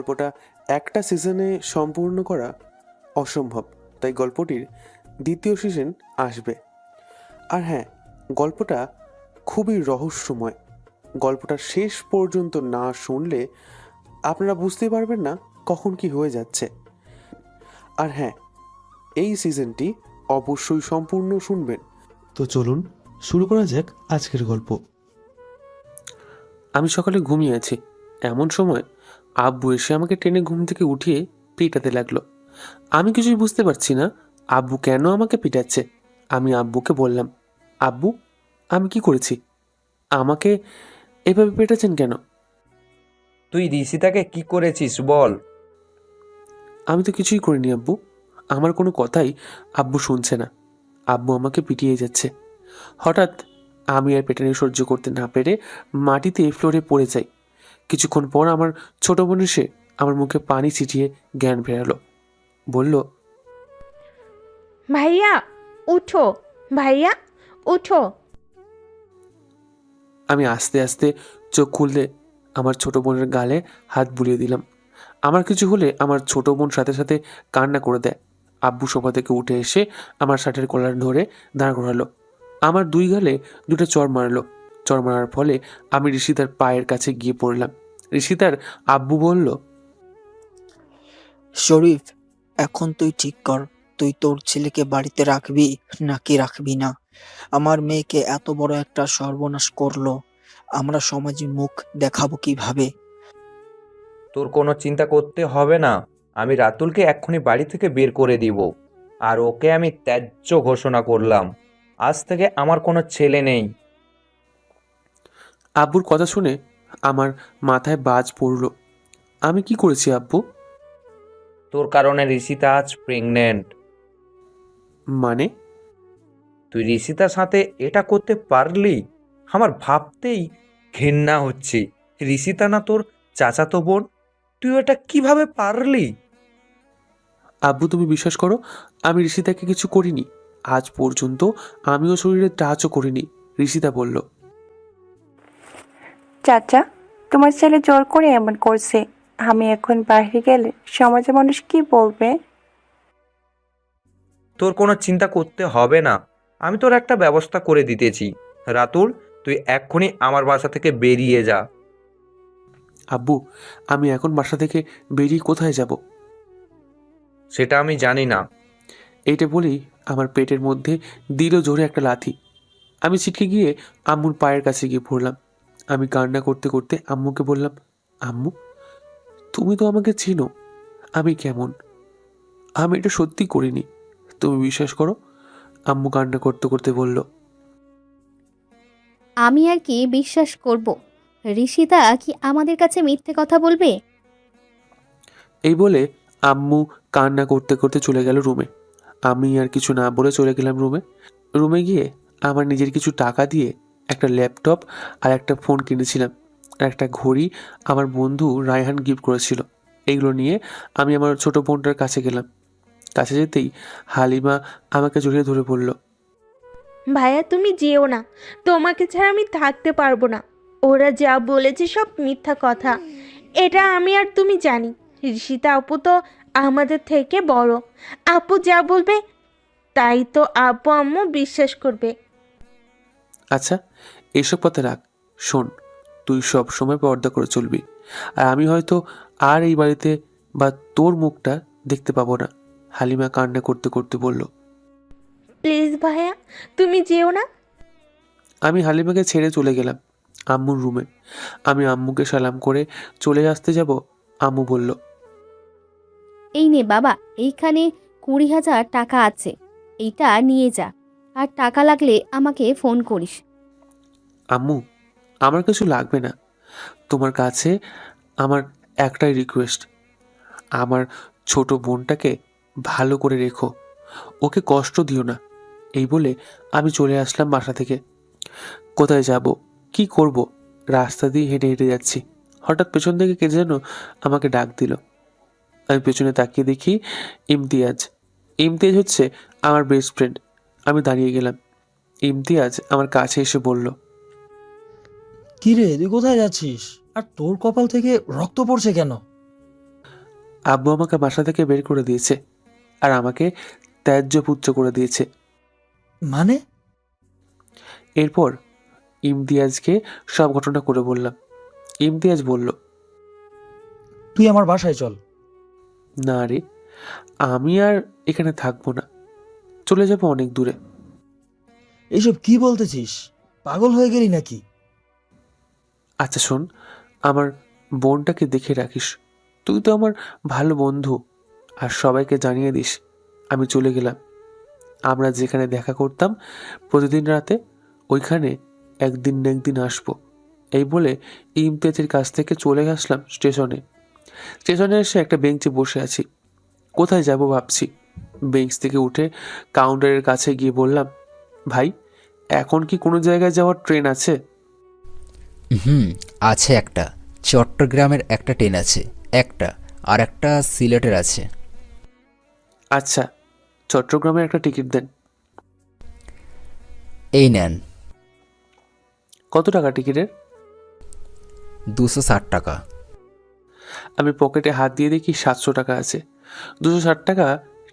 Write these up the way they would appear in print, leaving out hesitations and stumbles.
গল্পটা একটা সিজনে সম্পূর্ণ করা অসম্ভব, তাই গল্পটির দ্বিতীয় সিজন আসবে। আর হ্যাঁ, গল্পটা খুবই রহস্যময়। গল্পটা শেষ পর্যন্ত না শুনলে আপনারা বুঝতেই পারবেন না কখন কি হয়ে যাচ্ছে। আর হ্যাঁ, এই সিজনটি অবশ্যই সম্পূর্ণ শুনবেন। তো চলুন শুরু করা যাক আজকের গল্প। আমি সকালে ঘুমিয়ে আছি, এমন সময় আব্বু এসে আমাকে টেনে ঘুম থেকে উঠিয়ে পিটাতে লাগলো। আমি কিছুই বুঝতে পারছি না আব্বু কেন আমাকে পিটাচ্ছে। আমি আব্বুকে বললাম, আব্বু আমি কি করেছি, আমাকে এভাবে পেটাচ্ছেন কেন? তুই ঋষিতাকে কি করেছিস বল? আমি তো কিছুই করিনি আব্বু, আমার কোনো কথাই আব্বু শুনছে না, আব্বু আমাকে পিটিয়ে যাচ্ছে। হঠাৎ আমি আর পেটানি সহ্য করতে না পেরে মাটিতে ফ্লোরে পড়ে যাই। কিছুক্ষণ পর আমার ছোট বোন এসে আমার মুখে পানি ছিটিয়ে জ্ঞান ফেরালো, বলল, ভাইয়া উঠো, ভাইয়া উঠো। আমি আস্তে আস্তে চোখ খুললে আমার ছোট বোনের গালে হাত বুলিয়ে দিলাম। আমার কিছু হলে আমার ছোট বোন সাথে সাথে কান্না করে দেয়। আব্বু সোফা থেকে উঠে এসে আমার শার্টের কলার ধরে দাঁড় করালো, আমার দুই গালে দুটো চড় মারলো। চড় মারার ফলে আমি ঋষিতার পায়ের কাছে গিয়ে পড়লাম। ঋষিতার আব্বু বলল, শরীফ, এখন তুই ঠিক কর, তুই তোর ছেলেকে বাড়িতে রাখবি নাকি রাখবি না। আমার মেয়েকে এত বড় একটা সর্বনাশ করলো, আমরা সমাজে মুখ দেখাবো কিভাবে? তোর কোনো চিন্তা করতে হবে না, আমি রাতুলকে এক্ষুনি বাড়ি থেকে বের করে দিব। আর ওকে আমি ত্যায্য ঘোষণা করলাম। আজ থেকে আমার কোনো ছেলে নেই। আব্বুর কথা শুনে আমার মাথায় বাজ পড়ল। আমি কি করেছি আব্বু? তোর কারণে ঋষিতা আজ প্রেগনেন্ট। মানে? তুই ঋষিতার সাথে এটা করতে পারলি? আমার ভাবতেই ঘেন্না হচ্ছে। ঋষিতা না তোর চাচাতো বোন, তুই এটা কিভাবে পারলি? আব্বু তুমি বিশ্বাস করো, আমি ঋষিতাকে কিছু করিনি, আজ পর্যন্ত আমিও শরীরে টাচও করিনি। ঋষিতা বলল, চাচা, তোমার ছেলে জোর করে এমন করছে, আমি এখন বাইরে গেলে সমাজের মানুষ কি বলবে? তোর কোনো চিন্তা করতে হবে না, আমি তোর একটা ব্যবস্থা করে দিতেছি। রাতুল, তুই এক্ষুনি আমার বাসা থেকে বেরিয়ে যা। আব্বু আমি এখন বাসা থেকে বেরিয়ে কোথায় যাব? সেটা আমি জানি না। এইটা বলেই আমার পেটের মধ্যে দিল জোরে একটা লাথি। আমি ছিটকে গিয়ে আম্মুর পায়ের কাছে গিয়ে পড়লাম। আমি কান্না করতে করতে আম্মুকে বললাম, আম্মু তুমি তো আমাকে চিনো, আমি কেমন, আমি এটা সত্যি করিনি, তুমি বিশ্বাস করো। আম্মু কান্না করতে করতে বলল, আমি আর কি বিশ্বাস করব? ঋষিতা কি আমাদের কাছে মিথ্যে কথা বলবে? এই বলে আম্মু কান্না করতে করতে চলে গেল রুমে। আমি আর কিছু না বলে চলে গেলাম রুমে গিয়ে আমার নিজের কিছু টাকা দিয়ে একটা ল্যাপটপ আর একটা ফোন কিনেছিলাম, আর একটা ঘড়ি আমার বন্ধু রায়হান গিফট করেছিল। এইগুলো নিয়ে আমি আমার ছোট বোনটার কাছে গেলাম। কাছে যেতেই হালিমা আমাকে জড়িয়ে ধরে বলল, ভাইয়া তুমি যেও না, তোমাকে ছাড়া আমি থাকতে পারবো না। ওরা যা বলেছে সব মিথ্যা কথা, এটা আমি আর তুমি জানি। ঋষিতা আপু তো আমাদের থেকে বড়, আপু যা বলবে তাই তো আপু আম্মু বিশ্বাস করবে। আচ্ছা এসব কথা রাখ, শোন, তুই সব সময় পর্দা করে চলবি, আর আমি হয়তো আর এই বাড়িতে বা তোর মুখটা দেখতে পাবো না। হালিমা কান্না করতে করতে বলল। প্লিজ ভাইয়া তুমি যেও না। আমি হালিমাকে ছেড়ে চলে গেলাম আম্মুর রুমে। আমি আম্মুকে সালাম করে চলে আসতে যাব, আম্মু বলল, এই নে বাবা, এইখানে 20,000 টাকা আছে, এইটা নিয়ে যা। আর টাকা লাগলে আমাকে ফোন করিস। আম্মু আমার কিছু লাগবে না, তোমার কাছে আমার একটাই রিকোয়েস্ট, আমার ছোট বোনটাকে ভালো করে রেখো, ওকে কষ্ট দিও না। এই বলে আমি চলে আসলাম বাসা থেকে। কোথায় যাব, কি করব, রাস্তা দিয়ে হেঁটে হেঁটে যাচ্ছি। হঠাৎ পেছন থেকে কে যেন আমাকে ডাক দিল। আমি পেছনে তাকিয়ে দেখি ইমতিয়াজ। ইমতিয়াজ হচ্ছে আমার বেস্ট ফ্রেন্ড। আমি দাঁড়িয়ে গেলাম। ইমতিয়াজ আমার কাছে এসে বলল, কি রে, তুই কোথায় যাচ্ছিস? আর তোর কপাল থেকে রক্ত পড়ছে কেন? আব্বু আমাকে বাসা থেকে বের করে দিয়েছে আর আমাকে ত্যায্য পুত্র করে দিয়েছে। মানে? এরপর ইমতিয়াজকে সব ঘটনা করে বললাম। ইমতিয়াজ বলল, তুই আমার বাসায় চল। না রে, আমি আর এখানে থাকবো না, চলে যাব অনেক দূরে। এইসব কি বলতেছিস? পাগল হয়ে গেলি নাকি? আচ্ছা শোন, আমার বোনটাকে দেখে রাখিস। তুই তো আমার ভালো বন্ধু, আর সবাইকে জানিয়ে দিস আমি চলে গেলাম। আমরা যেখানে দেখা করতাম প্রতিদিন রাতে, ওইখানে একদিন না একদিন আসবো। এই বলে ইমতিয়াজের কাছ থেকে চলে আসলাম স্টেশনে। স্টেশনে এসে একটা বেঞ্চে বসে আছি, কোথায় যাব ভাবছি। বেঞ্চ থেকে উঠে কাউন্টারের কাছে গিয়ে বললাম, ভাই এখন কি কোনো জায়গায় যাওয়ার ট্রেন আছে? হুম, আছে একটা। চট্টগ্রামের একটা ট্রেন আছে একটা, আর একটা সিলেটের আছে। আচ্ছা, চট্টগ্রামের একটা টিকিট দেন। এই নেন। কত টাকা টিকিটের? 260 টাকা। আমি পকেটে হাত দিয়ে দেখি 700 টাকা আছে। 260 টাকা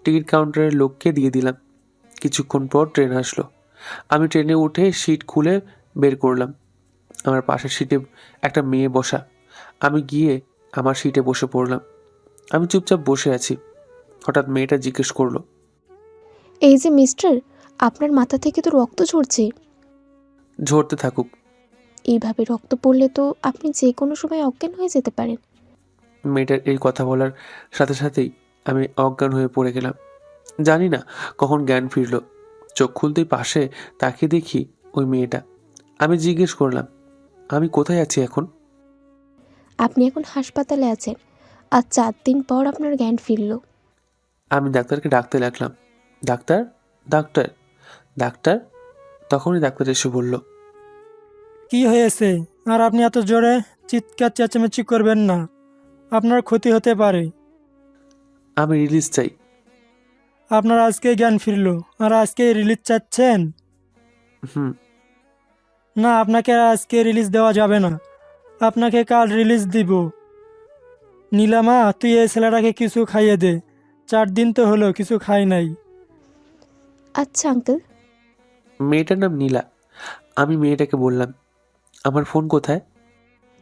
টিকিট কাউন্টারের লোককে দিয়ে দিলাম। কিছুক্ষণ পর ট্রেন আসলো। আমি ট্রেনে উঠে সিট খুলে বের করলাম। আমার পাশের সিটে একটা মেয়ে বসা। আমি গিয়ে আমার সিটে বসে পড়লাম। আমি চুপচাপ বসে আছি। হঠাৎ মেয়েটা জিজ্ঞেস করলো, এই যে মিস্টার, আপনার মাথা থেকে তো রক্ত ঝরছে। ঝরতে থাকুক। এইভাবে রক্ত পড়লে তো আপনি যে কোনো সময় অজ্ঞান হয়ে যেতে পারেন। মেয়েটার এই কথা বলার সাথে সাথেই আমি অজ্ঞান হয়ে পড়ে গেলাম। জানি না কখন জ্ঞান ফিরল। চোখ খুলতেই পাশে তাকিয়ে দেখি ওই মেয়েটা। আমি জিজ্ঞেস করলাম, আমি কোথায় আছি এখন? আপনি এখন হাসপাতালে আছেন, আর 4 দিন পর আপনার জ্ঞান ফিরল। আমি ডাক্তারকে ডাকতে লাগলাম, ডাক্তার, ডাক্তার, ডাক্তার। তখনই ডাক্তার এসে বলল, কি হয়েছে? আর আপনি এত জোরে চিৎকার চেঁচামেচি করবেন না, আপনার ক্ষতি হতে পারে। আমি রিলিজ চাই। আপনার আজকে জ্ঞান ফিরলো আর আজকে রিলিজ চাচ্ছেন? হুম। না, আপনাকে আর আজকে রিলিজ দেওয়া যাবে না, আপনাকে কাল রিলিজ দিব। নীলামা, তুই এই ছেলেটাকে কিছু খাইয়ে দে, 4 দিন তো হলো কিছু খাই নাই। আচ্ছা আঙ্কেল। মেয়েটার নাম নীলা। আমি মেয়েটাকে বললাম, আমার ফোন কোথায়?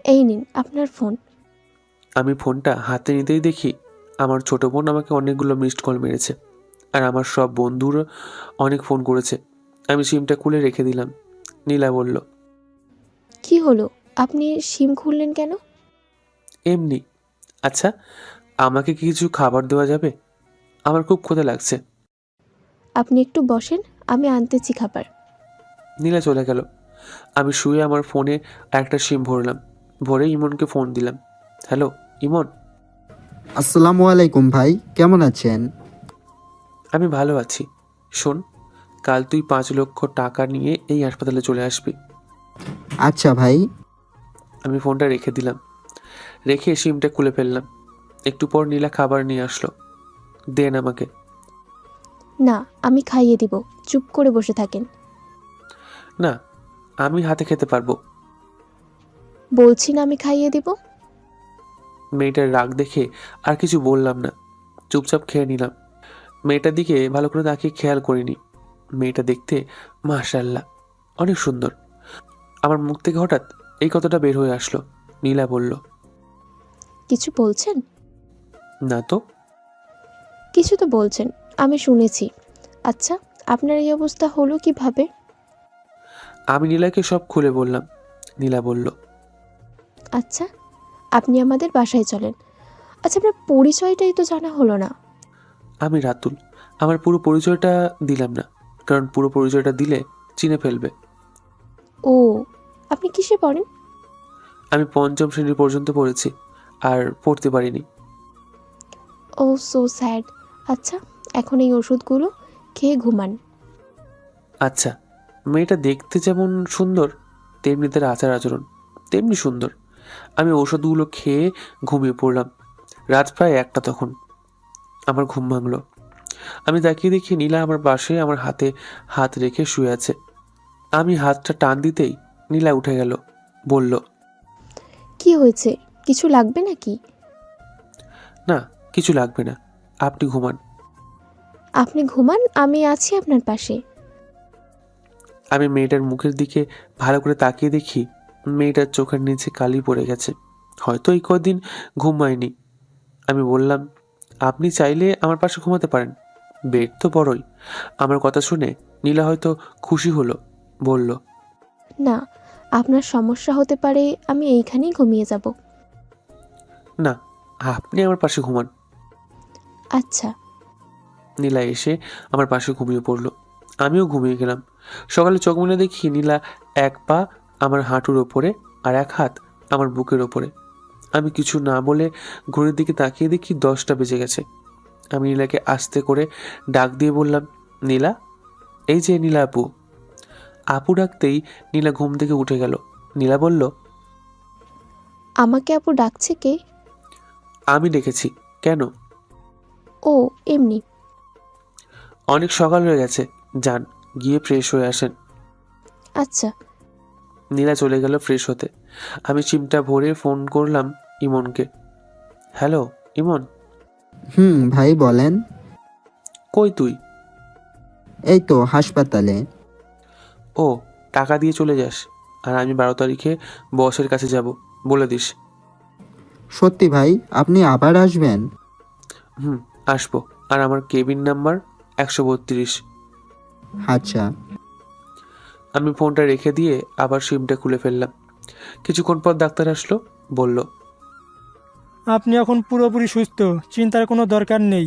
এই নিন আপনার ফোন। আমি ফোনটা হাতে নিতেই দেখি আমার ছোট বোন আমাকে অনেকগুলো মিসড কল মেরেছে, আর আমার সব বন্ধুরা অনেক ফোন করেছে। আমি সিমটা খুলে রেখে দিলাম। নীলা বলল, কি হলো, আপনি সিম খুললেন কেন? এমনি। আচ্ছা, আমাকে কি কিছু খাবার দেওয়া যাবে? আমার খুব ক্ষুধা লাগছে। আপনি একটু বসেন, আমি আনতেছি খাবার। নীলা চলে গেল। আমি শুয়ে আমার ফোনে একটা সিম ভরলাম। ভরে ইমনকে ফোন দিলাম। হ্যালো ইমন। আসসালামু আলাইকুম ভাই, কেমন আছেন? আমি ভালো আছি। শোন, কাল তুই 5 লক্ষ টাকা নিয়ে এই হাসপাতালে চলে আসবি। আচ্ছা ভাই। আমি ফোনটা রেখে দিলাম। রেখে সিমটা খুলে ফেললাম। একটু পর নীলা খাবার নিয়ে আসলো। দেন আমাকে। না, আমি খাইয়ে দিব, চুপ করে বসে থাকেন। না, আমি হাতে খেতে পারবো। বলছি না আমি খাইয়ে দিব। মেয়েটার রাগ দেখে আর কিছু বললাম না, চুপচাপ খেয়ে নিলাম। মেয়েটার দিকে ভালো করে তাকিয়ে খেয়াল করিনি। মেয়েটা দেখতে মাশাআল্লাহ অনেক সুন্দর। আমার মুখ থেকে হঠাৎ এই কথাটা বের হয়ে আসলো। নীলা বলল, কিছু বলছেন? না তো। কিছু তো বলছেন, আমি শুনেছি। আচ্ছা, আপনার এই অবস্থা হলো কিভাবে? আমি নীলাকে সব খুলে বললাম। নীলা বলল, আচ্ছা, আপনি আমাদের বাসায় চলেন। আচ্ছা, আপনার পরিচয়টাই তো জানা হলো না। আমি রাতুল। আমার পুরো পরিচয়টা দিলাম না, কারণ পুরো পরিচয়টা দিলে চিনে ফেলবে। ও, আপনি কিসে পড়েন? আমি 5ম শ্রেণী পর্যন্ত পড়েছি, আর পড়তে পারিনি। ও সো স্যাড। আচ্ছা, এখন এই ওষুধগুলো খেয়ে ঘুমান। আচ্ছা, মেয়েটা দেখতে যেমন সুন্দর, তেমনি তার আচার আচরণ তেমনি সুন্দর। আমি ওষুধগুলো খেয়ে ঘুমিয়ে পড়লাম। রাত প্রায় 1টা তখন। আমার ঘুম ভাঙলো। আমি তাকিয়ে দেখি নীলা আমার পাশে আমার হাতে হাত রেখে শুয়ে আছে। আমি হাতটা টান দিতেই নীলা উঠে গেল। বলল, কি হয়েছে, কিছু লাগবে নাকি? না, কিছু লাগবে না, আপনি ঘুমান। আপনি ঘুমান, আমি আছি আপনার পাশে। আমি মেয়েটার মুখের দিকে ভালো করে তাকিয়ে দেখি মেয়েটার চোখের নিচে কালি পড়ে গেছে, হয়তো এই কদিন ঘুমায়নি। আমি বললাম, আপনি চাইলে আমার পাশে ঘুমাতে পারেন, বেড তো বড়ই। আমার কথা শুনে নীলা হয়তো খুশি হলো, বলল, না, আপনার সমস্যা হতে পারে, আমি এইখানেই ঘুমিয়ে যাব। না, আপনি আমার পাশে ঘুমান। আচ্ছা। নীলা এসে আমার পাশে ঘুমিয়ে পড়লো, আমিও ঘুমিয়ে গেলাম। সকালে চোখ মেলে দেখি নীলা এক পা আমার হাঁটুর ওপরে আর এক হাত আমার বুকের ওপরে। আমি কিছু না বলে ঘড়ির দিকে তাকিয়ে দেখি 10টা বেজে গেছে। আমি নীলাকে আস্তে করে ডাক দিয়ে বললাম, নীলা, এই যে নীলা আপু। আপু ডাকতেই নীলা ঘুম থেকে উঠে গেল। নীলা বলল, আমাকে আপু ডাকছে কে? আমি ডেকেছি। কেন? ও এমনি। অনেক সকাল হয়ে গেছে, যান গিয়ে ফ্রেশ হয়ে আসেন। আচ্ছা। নীলা চলে গেল ফ্রেশ হতে। আমি চিমটা ভরে ফোন করলাম ইমনকে। হ্যালো ইমন। ভাই বলেন। কই তুই? এই তো হাসপাতালে। ও, টাকা দিয়ে চলে যাস, আর আমি 12 তারিখে বসের কাছে যাব, বলে দিস। সত্যি ভাই, আপনি আবার আসবেন? আসবো, আর আমার কেবিন নাম্বার 132। আচ্ছা। আমি ফোনটা রেখে দিয়ে আবার সিমটা খুলে ফেললাম। কিছুক্ষণ পর ডাক্তার আসলো, বলল, আপনি এখন পুরোপুরি সুস্থ, চিন্তার কোনো দরকার নেই।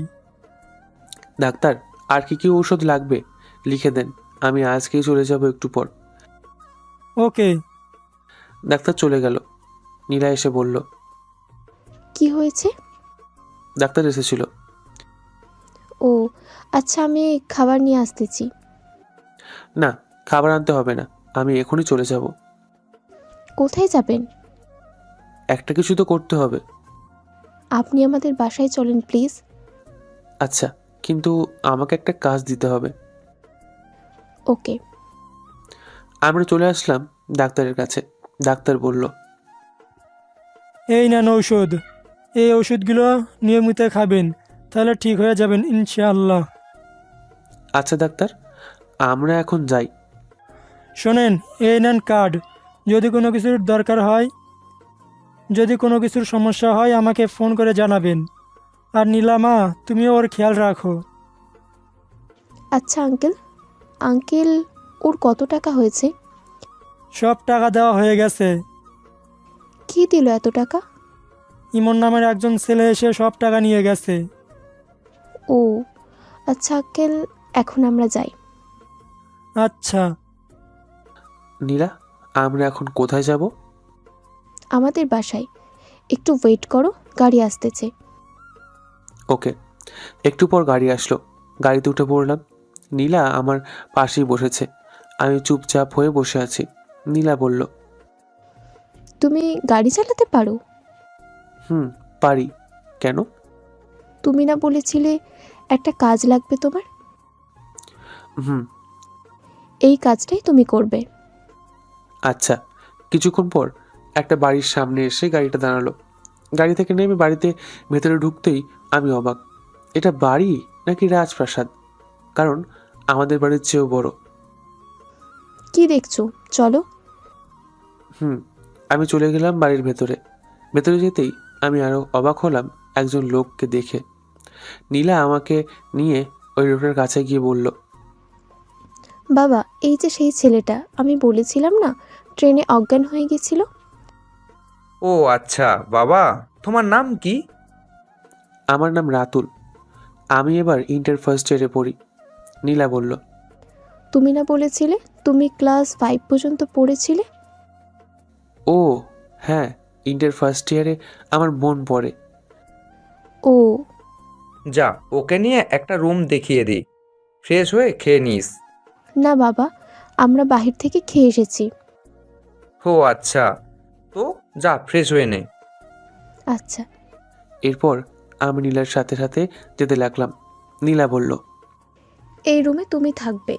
ডাক্তার আর কি ঔষধ লাগবে লিখে দেন, আমি আজকেই চলে যাব একটু পর। ওকে। ডাক্তার চলে গেল। নীলা এসে বলল, কি হয়েছে? ডাক্তার এসেছিল। ও আচ্ছা, আমি খাবার নিয়ে আসতেছি। না, খাবার আনতে হবে না, আমি এখনই চলে যাব। কোথায় যাবেন? একটা কিছু তো করতে হবে। আপনি আমাদের বাসায় চলেন প্লিজ। আচ্ছা, কিন্তু আমাকে একটা কাজ দিতে হবে। ওকে। আমরা চলে আসলাম ডাক্তারের কাছে। ডাক্তার বলল, এই নেন ঔষধ, এই ওষুধগুলো নিয়মিত খাবেন, তাহলে ঠিক হয়ে যাবেন ইনশাআল্লাহ। আচ্ছা ডাক্তার, আমরা এখন যাই। শোনেন, এই নেন কার্ড, যদি কোনো কিছুর দরকার হয়, যদি কোনো কিছুর সমস্যা হয় আমাকে ফোন করে জানাবেন। আর নীলামা, তুমিও ওর খেয়াল রাখো। আচ্ছা আঙ্কেল। আঙ্কেল, ওর কত টাকা হয়েছে? সব টাকা দেওয়া হয়ে গেছে। কি দিল এত টাকা? ইমন নামের একজন ছেলে এসে সব টাকা নিয়ে গেছে। ও আচ্ছা আঙ্কেল, এখন আমরা যাই। আচ্ছা। নীলা, আমরা এখন কোথায় যাব? আমাদের বাসায়। একটু ওয়েট করো, গাড়ি আসতেছে। ওকে। একটু পর গাড়ি আসলো, গাড়িতে উঠে পড়লাম। নীলা আমার পাশেই বসেছে, আমি চুপচাপ হয়ে বসে আছি। নীলা বলল, তুমি গাড়ি চালাতে পারো? পারি। কেন? তুমি না বলেছিলে একটা কাজ লাগবে তোমার? এই কাজটাই তুমি করবে। আচ্ছা। কিছুক্ষণ পর একটা বাড়ির সামনে এসে গাড়িটা দাঁড়ালো। গাড়ি থেকে নেমে বাড়িতে ভেতরে ঢুকতেই আমি অবাক, এটা বাড়ি নাকি রাজপ্রাসাদ, কারণ আমাদের বাড়ির চেয়েও বড়। কি দেখছো, চলো। আমি চলে গেলাম বাড়ির ভেতরে। ভেতরে যেতেই আমি আরো অবাক হলাম একজন লোককে দেখে। নীলা আমাকে নিয়ে ওই লোকের কাছে গিয়ে বলল, বাবা, এই যে সেই ছেলেটা আমি বলেছিলাম না ট্রেনে অজ্ঞান হয়ে গেছিল। ও আচ্ছা বাবা, তোমার নাম কি? আমার নাম রাতুল, আমি এবার ইন্টার ফার্স্ট ইয়ারে পড়ি। নীলা বলল, তুমি না বলেছিলে তুমি ক্লাস 5 পর্যন্ত পড়েছিলে? ও হ্যাঁ, ইন্টার ফার্স্ট ইয়ারে আমার বোন পড়ে। ও যা, ওকে নিয়ে একটা রুম দেখিয়ে দিই, ফ্রেশ হয়ে খেয়ে নিস। না বাবা, আমরা বাহির থেকে খেয়ে এসেছি। ও আচ্ছা, তো যা ফ্রেশ হয়ে নে। আচ্ছা। এরপর আমি নীলার সাথে সাথে যেতে লাগলাম। নীলা বলল, এই রুমে তুমি থাকবে,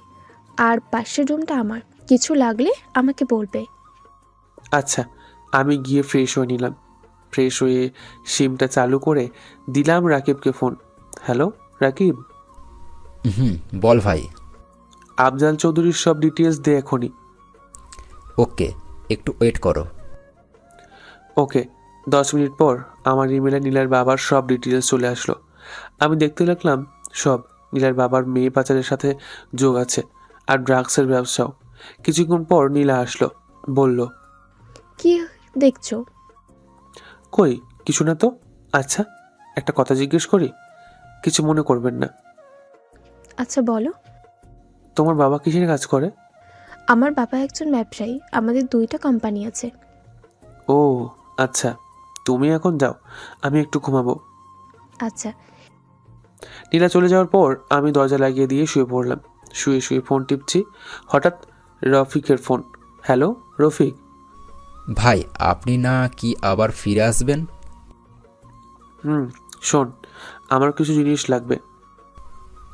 আর পাশের রুমটা আমার। কিছু লাগলে আমাকে বলবে। আচ্ছা। আমি গিয়ে ফ্রেশ হয়ে নিলাম। ফ্রেশ হয়ে সিমটা চালু করে দিলাম রাকিবকে ফোন। হ্যালো রাকিব, হুম, বল ভাই। আফজাল চৌধুরীর সব ডিটেলস দে এখনই। ওকে, একটু ওয়েট করো। ওকে। 10 মিনিট পর আমার ইমেলে নীলার বাবার সব ডিটেলস চলে আসলো। আমি দেখতে লাগলাম সব। নীলার বাবার মেয়ে পাচারের সাথে যোগ আছে, আর ড্রাগসের ব্যবসাও। কিছুক্ষণ পর নীলা আসলো, বলল, কি দেখছো? কই কিছু না তো। আচ্ছা, একটা কথা জিজ্ঞেস করি? কিছু মনে করবেন না। আচ্ছা বলো। তোমার বাবা কিসের কাজ করে? আমার বাবা একজন ব্যবসায়ী, আমাদের 2টা কোম্পানি আছে। ও আচ্ছা, তুমি এখন যাও, আমি একটু ঘুমাবো। আচ্ছা। নীলা চলে যাওয়ার পর আমি দরজা লাগিয়ে দিয়ে শুয়ে পড়লাম। শুয়ে শুয়ে ফোন টিপছি, হঠাৎ রফিকের ফোন। হ্যালো রফিক। ভাই, আপনি না কি আবার ফিরে আসবেন? শোন, আমার কিছু জিনিস লাগবে।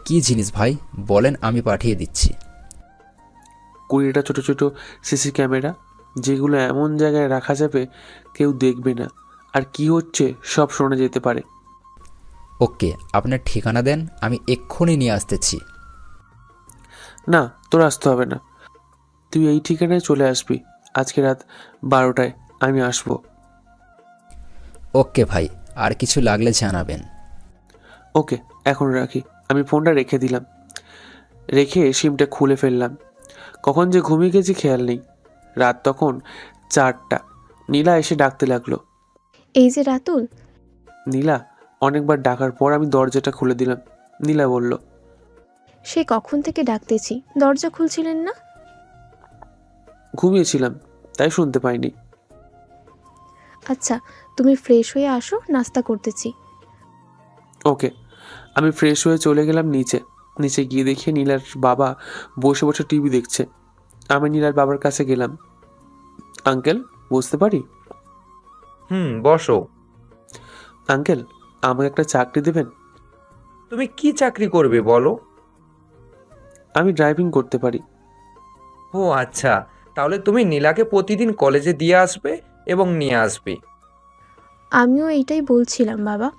কি জিনিস ভাই, বলেন, আমি পাঠিয়ে দিচ্ছি। 20টা ছোট ছোট সিসি ক্যামেরা, যেগুলো এমন জায়গায় রাখা যাবে কেউ দেখবে না, আর কি হচ্ছে সব শোনা যেতে পারে। ওকে, আপনার ঠিকানা দেন, আমি এক্ষুনি নিয়ে আসতেছি। না, তোর আসতে হবে না, তুই এই ঠিকানায় চলে আসবি। আজকে রাত 12টায় আমি আসবো। ওকে ভাই, আর কিছু লাগলে জানাবেন। ওকে, এখন রাখি। আমি ফোনটা রেখে দিলাম। রেখে সিমটা খুলে ফেললাম। কখন যে ঘুমিয়ে গেছি খেয়াল নেই। রাত তখন 4টা। নীলা এসে ডাকতে লাগলো। এই যে রাতুল। নীলা অনেকবার ডাকার পর আমি দরজাটা খুলে দিলাম। নীলা বলল, সে কখন থেকে ডাকতেছি, দরজা খুলছিলেন না? ঘুমিয়েছিলাম, তাই শুনতে পাইনি। আচ্ছা, তুমি ফ্রেশ হয়ে আসো, নাস্তা করতেছি। ওকে। আমি ফ্রেশ হয়ে চলে গেলাম নিচে। নিচে গিয়ে দেখি নীলার বাবা বসে বসে টিভি দেখছে। আমি নীলার বাবার কাছে গেলাম। আঙ্কেল, বুঝতে পারি? বসো। আঙ্কেল, আমাকে একটা চাকরি দেবেন? তুমি কি চাকরি করবে বলো? আমি ড্রাইভিং করতে পারি। ও আচ্ছা, তাহলে তুমি নীলাকে প্রতিদিন কলেজে দিয়ে আসবে এবং নিয়ে আসবে। আমিও এইটাই বলছিলাম বাবা,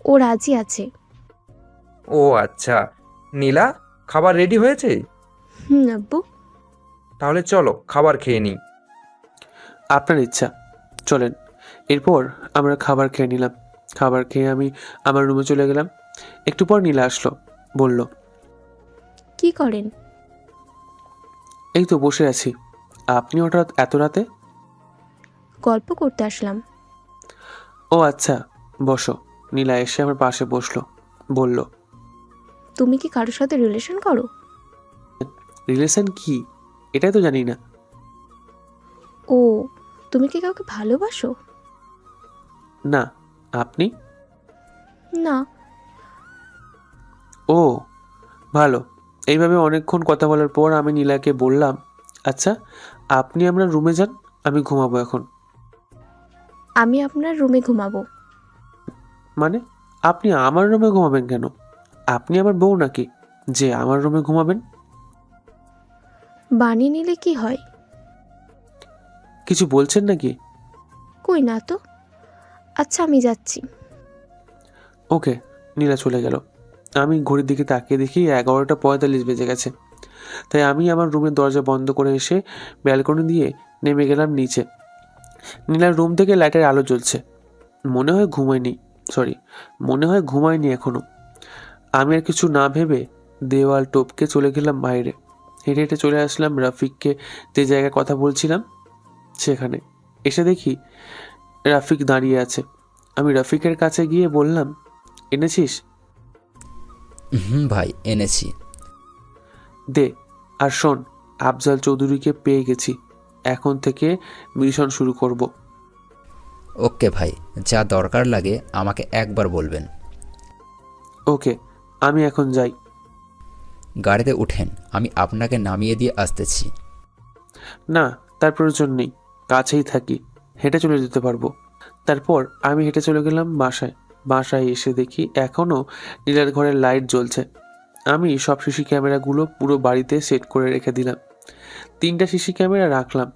ও রাজি আছে। ও আচ্ছা, নীলা, খাবার রেডি হয়েছে? আব্বু। তাহলে চলো খাবার খেয়ে নিই। আপনার ইচ্ছা, চলেন। এরপর আমরা খাবার খেয়ে নিলাম। খাবার খেয়ে আমি আমার রুমে চলে গেলাম। একটু পর নীলা আসলো, বলল, কি করেন? এই তো বসে আছি। আপনি হঠাৎ এত রাতে? গল্প করতে আসলাম। ও আচ্ছা, বসো। নীলা এসে আমার পাশে বসলো, বলল, তুমি কি কারোর সাথে রিলেশন করো? রিলেশন কি, এটাই তো জানি না। ও, তুমি কি কাউকে ভালোবাসো? না, আপনি? না। ও ভালো। এইভাবে অনেকক্ষণ কথা বলার পর আমি নীলাকে বললাম, আচ্ছা আপনি আপনার রুমে যান, আমি ঘুমাবো এখন। আমি আপনার রুমে ঘুমাবো? মানে আপনি আমার রুমে ঘুমাবেন কেন? আপনি আমার বউ নাকি যে আমার রুমে ঘুমাবেন? বানিয়ে নিলে কি হয়? কিছু বলছেন নাকি? কই না তো। আচ্ছা, আমি যাচ্ছি। ওকে। নীলা চলে গেল। আমি ঘড়ির দিকে তাকিয়ে দেখি 11:45 বেজে গেছে। তাই আমি আমার রুমের দরজা বন্ধ করে এসে ব্যালকনি দিয়ে নেমে গেলাম নিচে। নীলার রুম থেকে লাইটের আলো জ্বলছে। মনে হয় ঘুমায়নি এখনো। আমি আর কিছু না ভেবে দেওয়াল টপকে চলে গেলাম বাইরে। হেঁটে হেঁটে চলে আসলাম রাফিককে যে জায়গায় কথা বলছিলাম সেখানে। এসে দেখি রাফিক দাঁড়িয়ে আছে। আমি রাফিকের কাছে গিয়ে বললাম, এনেছিস? ভাই, এনেছি। দে। আর শোন, আফজাল চৌধুরীকে পেয়ে গেছি, এখন থেকে মিশন শুরু করব। ওকে ভাই, যা দরকার লাগে আমাকে একবার বলবেন। ওকে, আমি এখন যাই। গাড়িতে উঠেন, আমি আপনাকে নামিয়ে দিয়ে আসতেছি। না, তার প্রয়োজন নেই, কাছেই থাকি, হেঁটে চলে যেতে পারবো। তারপর আমি হেঁটে চলে গেলাম বাসায়। বাসায় এসে দেখি এখনও নীলার ঘরের লাইট জ্বলছে। আমি সব সিসি ক্যামেরাগুলো পুরো বাড়িতে সেট করে রেখে দিলাম। 3টা সিসি ক্যামেরা রাখলাম,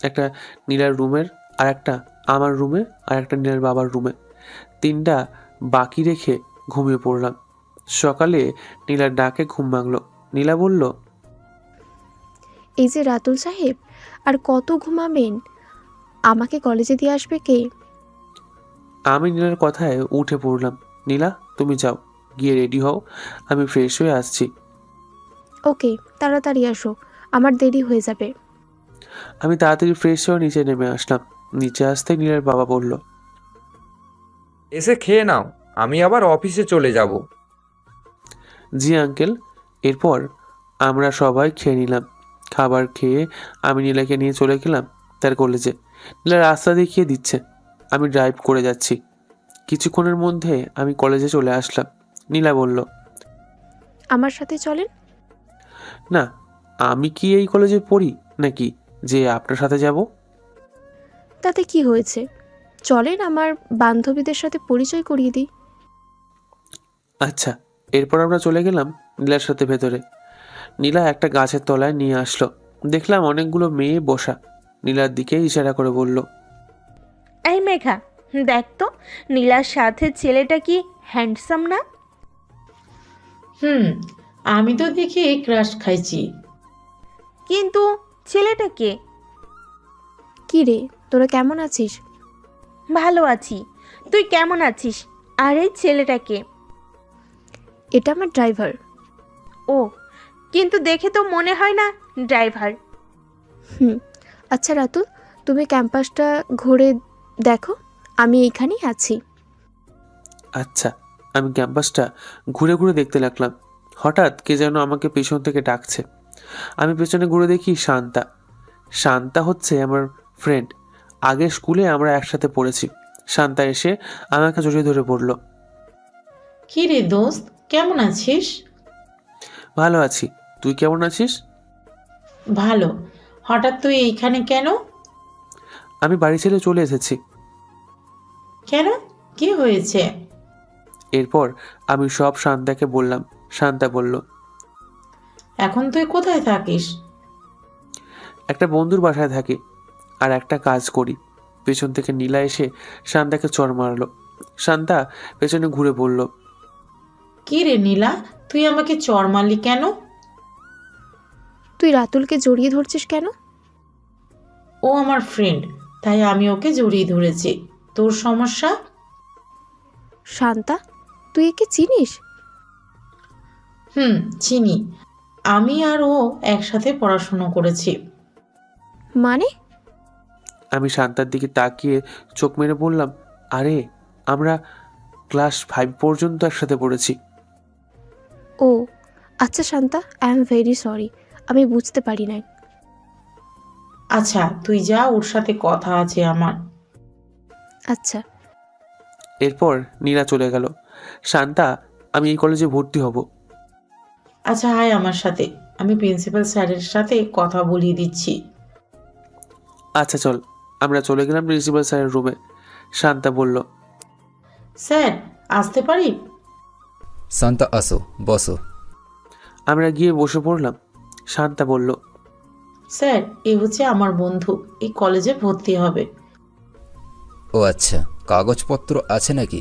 একটা নীলার রুমের আর একটা আমার রুমে আর একটা নীলার বাবার রুমে। 3টা বাকি রেখে ঘুমিয়ে পড়লাম। সকালে নীলার ডাকে ঘুম ভাঙল। নীলা বলল, এই যে রাতুল সাহেব, আর কত ঘুমাবেন? আমাকে কলেজে দিয়ে আসবে কে? আমি নীলার কথায় উঠে পড়লাম। নীলা, তুমি যাও, গিয়ে রেডি হও, আমি ফ্রেশ হয়ে আসছি। ওকে, তাড়াতাড়ি আসো, আমার দেরি হয়ে যাবে। আমি তাড়াতাড়ি ফ্রেশ হয়ে নিচে নেমে আসলাম। নিচে আসতে নীলার বাবা বলল, এসে খেয়ে নাও, আমি আবার অফিসে চলে যাব। জি আঙ্কেল। এরপর আমরা সবাই খেয়ে নিলাম। খাবার খেয়ে আমি নীলাকে নিয়ে চলে গেলাম তার কলেজে। নীলা রাস্তা দেখিয়ে দিচ্ছে, আমি ড্রাইভ করে যাচ্ছি। কিছুক্ষণের মধ্যে আমি কলেজে চলে আসলাম। নীলা বলল, আমার সাথে চলেন। না, আমি কি এই কলেজে পড়ি নাকি যে আপনার সাথে যাব? তাতে কি হয়েছে, চলেন, আমার বান্ধবীদের সাথে পরিচয় করিয়ে দিই। আচ্ছা। এরপর আমরা চলে গেলাম নীলার সাথে ভেতরে। নীলা একটা গাছের তলায় নিয়ে আসলো। দেখলাম অনেকগুলো মেয়ে বসা। নীলার দিকে ইশারা করে বলল, এই মেঘা, দেখ তো নীলার সাথে ছেলেটা কি হ্যান্ডসাম না? আমি তো দেখি ক্রাশ খাইছি। কিন্তু ছেলেটা কে? কি রে, তোরা কেমন আছিস? ভালো আছি, তুই কেমন আছিস? আর এই ছেলেটা কে? এটা আমার ড্রাইভার। ও, কিন্তু দেখে তো মনে হয় না ড্রাইভার। আচ্ছা রাতুল, তুমি ক্যাম্পাসটা ঘুরে দেখো, আমি এইখানেই আছি। আচ্ছা। আমি ক্যাম্পাসটা ঘুরে ঘুরে দেখতে লাগলাম। হঠাৎ কে যেন আমাকে পেছন থেকে ডাকছে। আমি পেছনে ঘুরে দেখি শান্তা। শান্তা হচ্ছে আমার ফ্রেন্ড, আগের স্কুলে আমরা একসাথে পড়েছি। শান্তা এসে আমাকে জড়িয়ে ধরে পড়ল। কি রে দোস্ত, কেমন আছিস? ভালো আছি, তুই কেমন আছিস? ভালো। হঠাৎ তুই এইখানে কেন? আমি বাড়ি ছেড়ে চলে এসেছি। কেন, কি হয়েছে? এরপর আমি সব শান্তাকে বললাম। শান্তা বলল, এখন তুই কোথায় থাকিস? একটা বন্ধুর বাসায় থাকি আর একটা কাজ করি। পেছন থেকে নীলা এসে শান্তাকে চড় মারলো। শান্তা পেছনে ঘুরে বলল, কি রে নীলা, তুই আমাকে চড় মারলি কেন? তুই রাতুলকে জড়িয়ে ধরছিস কেন? ও আমার ফ্রেন্ড, তাই আমি ওকে জড়িয়ে ধরেছি। তোর সমস্যা? শান্তা, তুই একে চিনিস? চিনি। আমি আর ও একসাথে পড়াশুনো করেছি। মানে? আমি শান্তার দিকে তাকিয়ে চোখ মেরে বললাম, আরে আমরা ক্লাস 5 পর্যন্ত একসাথে পড়েছি। ও আচ্ছা Shanta, I am very sorry, আমি বুঝতে পারি নাই। আচ্ছা তুই যা, ওর সাথে কথা আছে আমার। আচ্ছা। এরপর নীলা চলে গেল। শান্তা, আমি এই কলেজে ভর্তি হব। আচ্ছা আয় আমার সাথে, আমি প্রিন্সিপাল স্যারের সাথে কথা বলিয়ে দিচ্ছি। আচ্ছা চল। আমরা চলে গেলাম প্রিন্সিপাল স্যারের রুমে। শান্তা বলল, স্যার আসতে পারি? শান্তা, আসো, বসো। আমরা গিয়ে বসে পড়লাম। শান্তা বলল, স্যার এ হচ্ছে আমার বন্ধু, এই কলেজে ভর্তি হবে। ও আচ্ছা, কাগজপত্র আছে নাকি?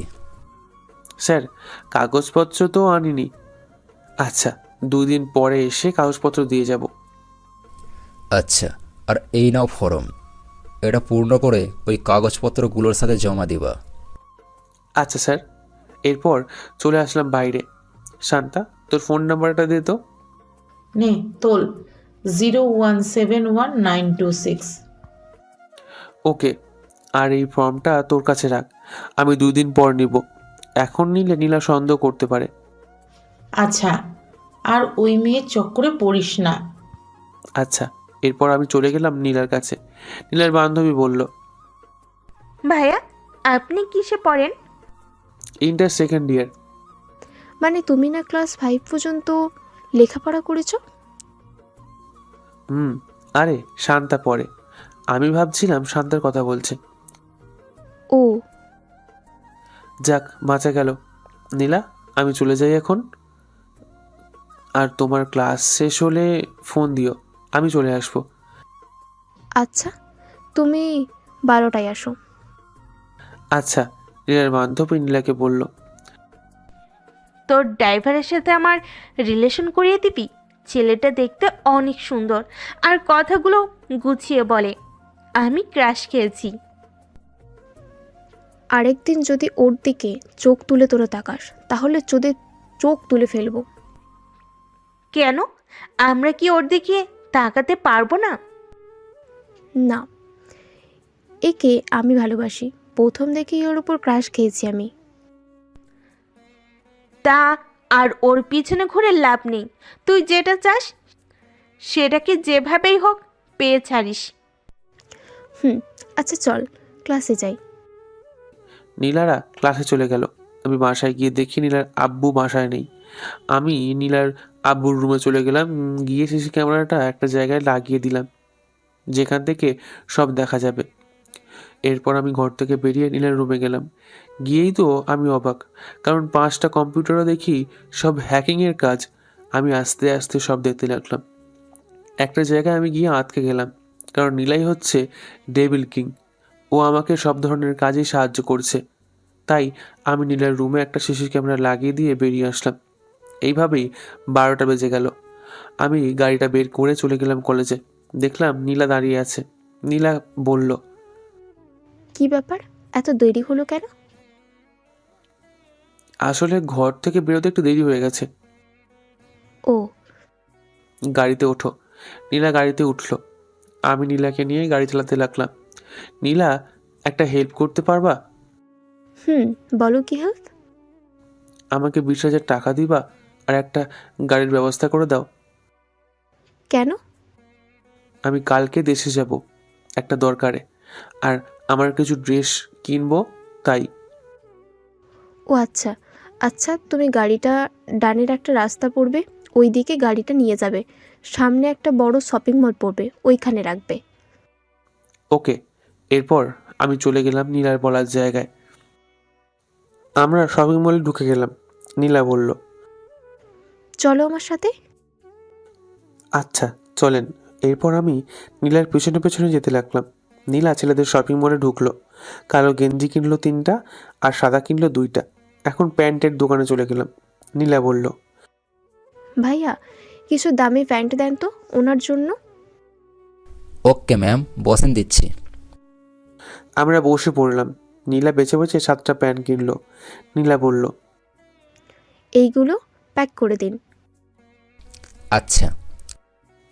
স্যার, কাগজপত্র তো আনিনি। আচ্ছা, 2 দিন পরে এসে কাগজপত্র দিয়ে যাব। আচ্ছা, আর এই নাও ফর্ম, এটা পূর্ণ করে ওই কাগজপত্রগুলোর সাথে জমা দিবা। আচ্ছা স্যার। এরপর চলে আসলাম বাইরে। শান্তা, তোর ফোন নাম্বারটা দে তো। নে তোল, 0171926। ওকে, আর এই ফর্মটা তোর কাছে রাখ, আমি 2 দিন পর নিব। এখন নিলে নীলা সন্দেহ করতে পারে। আচ্ছা, আর ওই মেয়ের চক্করে পড়িস না। আচ্ছা। এরপর আমি চলে গেলাম নীলার কাছে। নীলার বান্ধবী বলল, ভাইয়া, আপনি কিসে পড়েন? Inter second year. মানে তুমি না ক্লাস 5 পর্যন্ত লেখাপড়া করেছো? আরে শান্তা পড়ে, আমি ভাবছিলাম শান্তার কথা বলছে। ও যাক, বাঁচা গেল। নীলা, আমি চলে যাই এখন। আর তোমার ক্লাস শেষ হলে ফোন দিও, আমি চলে আসবো। আচ্ছা, তুমি 12টায় আসো। আচ্ছা, নীলার বান্ধবী নীলাকে বলল। তোর ড্রাইভারের সাথে আমার রিলেশন করিয়ে দিবি? ছেলেটা দেখতে অনেক সুন্দর আর কথাগুলো গুছিয়ে বলে। আমি ক্রাশ খেয়েছি। আরেকদিন যদি ওর দিকে চোখ তুলে তোরা তাকাস তাহলে তোদের চোখ তুলে ফেলবো। কেন? আমরা কি ওর দিকে তাকাতে পারবো না? না, একে আমি ভালোবাসি। প্রথম দেখেই ওর উপর ক্রাশ খেয়েছি আমি। তা আর ওর পিছনে ঘুরে লাভ নেই। তুই যেটা চাস সেটাকে যেভাবেই হোক পেয়ে ছাড়িস। আচ্ছা চল ক্লাসে যাই। নীলারা ক্লাসে চলে গেল। আমি বাসায় গিয়ে দেখি নীলার আব্বু বাসায় নেই। আমি নীলার আব্বুর রুমে চলে গেলাম। গিয়ে সিসি ক্যামেরাটা একটা জায়গায় লাগিয়ে দিলাম যেখান থেকে সব দেখা যাবে। এরপর আমি ঘর থেকে বেরিয়ে নীলার রুমে গেলাম। গিয়েই তো আমি অবাক, কারণ 5টা কম্পিউটারও দেখি সব হ্যাকিংয়ের কাজ। আমি আস্তে আস্তে সব দেখতে লাগলাম। একটা জায়গায় আমি গিয়ে আটকে গেলাম, কারণ নীলাই হচ্ছে ডেভিল কিং। ও আমাকে সব ধরনের কাজেই সাহায্য করছে। তাই আমি নীলার রুমে একটা সিসি ক্যামেরা লাগিয়ে দিয়ে বেরিয়ে আসলাম। এইভাবেই 12টা বেজে গেল। আমি গাড়িটা বের করে চলে গেলাম কলেজে। দেখলাম নীলা দাঁড়িয়ে আছে। নীলা বলল, কি ব্যাপার, এত দেরি হলো কেন? আসলে ঘর থেকে বেরোতে একটু দেরি হয়ে গেছে। ও, গাড়িতে ওঠো। নীলা গাড়িতে উঠলো। আমি নীলাকে নিয়ে গাড়ি চালাতে লাগলাম। নীলা, একটা হেল্প করতে পারবা? বলো কি হেল্প? আমাকে 20,000 টাকা দিবা আর একটা গাড়ির ব্যবস্থা করে দাও। কেন? আমি কালকে দেশে যাব একটা দরকারে, আর আমার কিছু ড্রেস কিনবো, তাই। ও আচ্ছা আচ্ছা, তুমি গাড়িটা ডানের একটা রাস্তা পড়বে, ওই দিকে গাড়িটা নিয়ে যাবে। সামনে একটা বড় শপিং মল পড়বে, ওইখানে রাখবে। ওকে। এরপর আমি চলে গেলাম নীলার বলার জায়গায়। আমরা শপিং মলে ঢুকে গেলাম। নীলা বলল, চলো আমার সাথে। আচ্ছা চলেন। এরপর আমি নীলার পেছনে পেছনে যেতে লাগলাম। নীলা ছেলেদের শপিং মলে ঢুকলো। কালো গেঞ্জি কিনলো 3টা আর সাদা কিনলো 2টা। এখন প্যান্টের দোকানে চলে গেলাম। নীলা বলল, ভাইয়া কিছু দামি প্যান্ট দেন তো ওনার জন্য। ওকে ম্যাম, বসেন দিচ্ছি। আমরা বসে পড়লাম। নীলা বেছে বেছে 7টা প্যান্ট কিনলো। নীলা বলল, এইগুলো প্যাক করে দিন। আচ্ছা।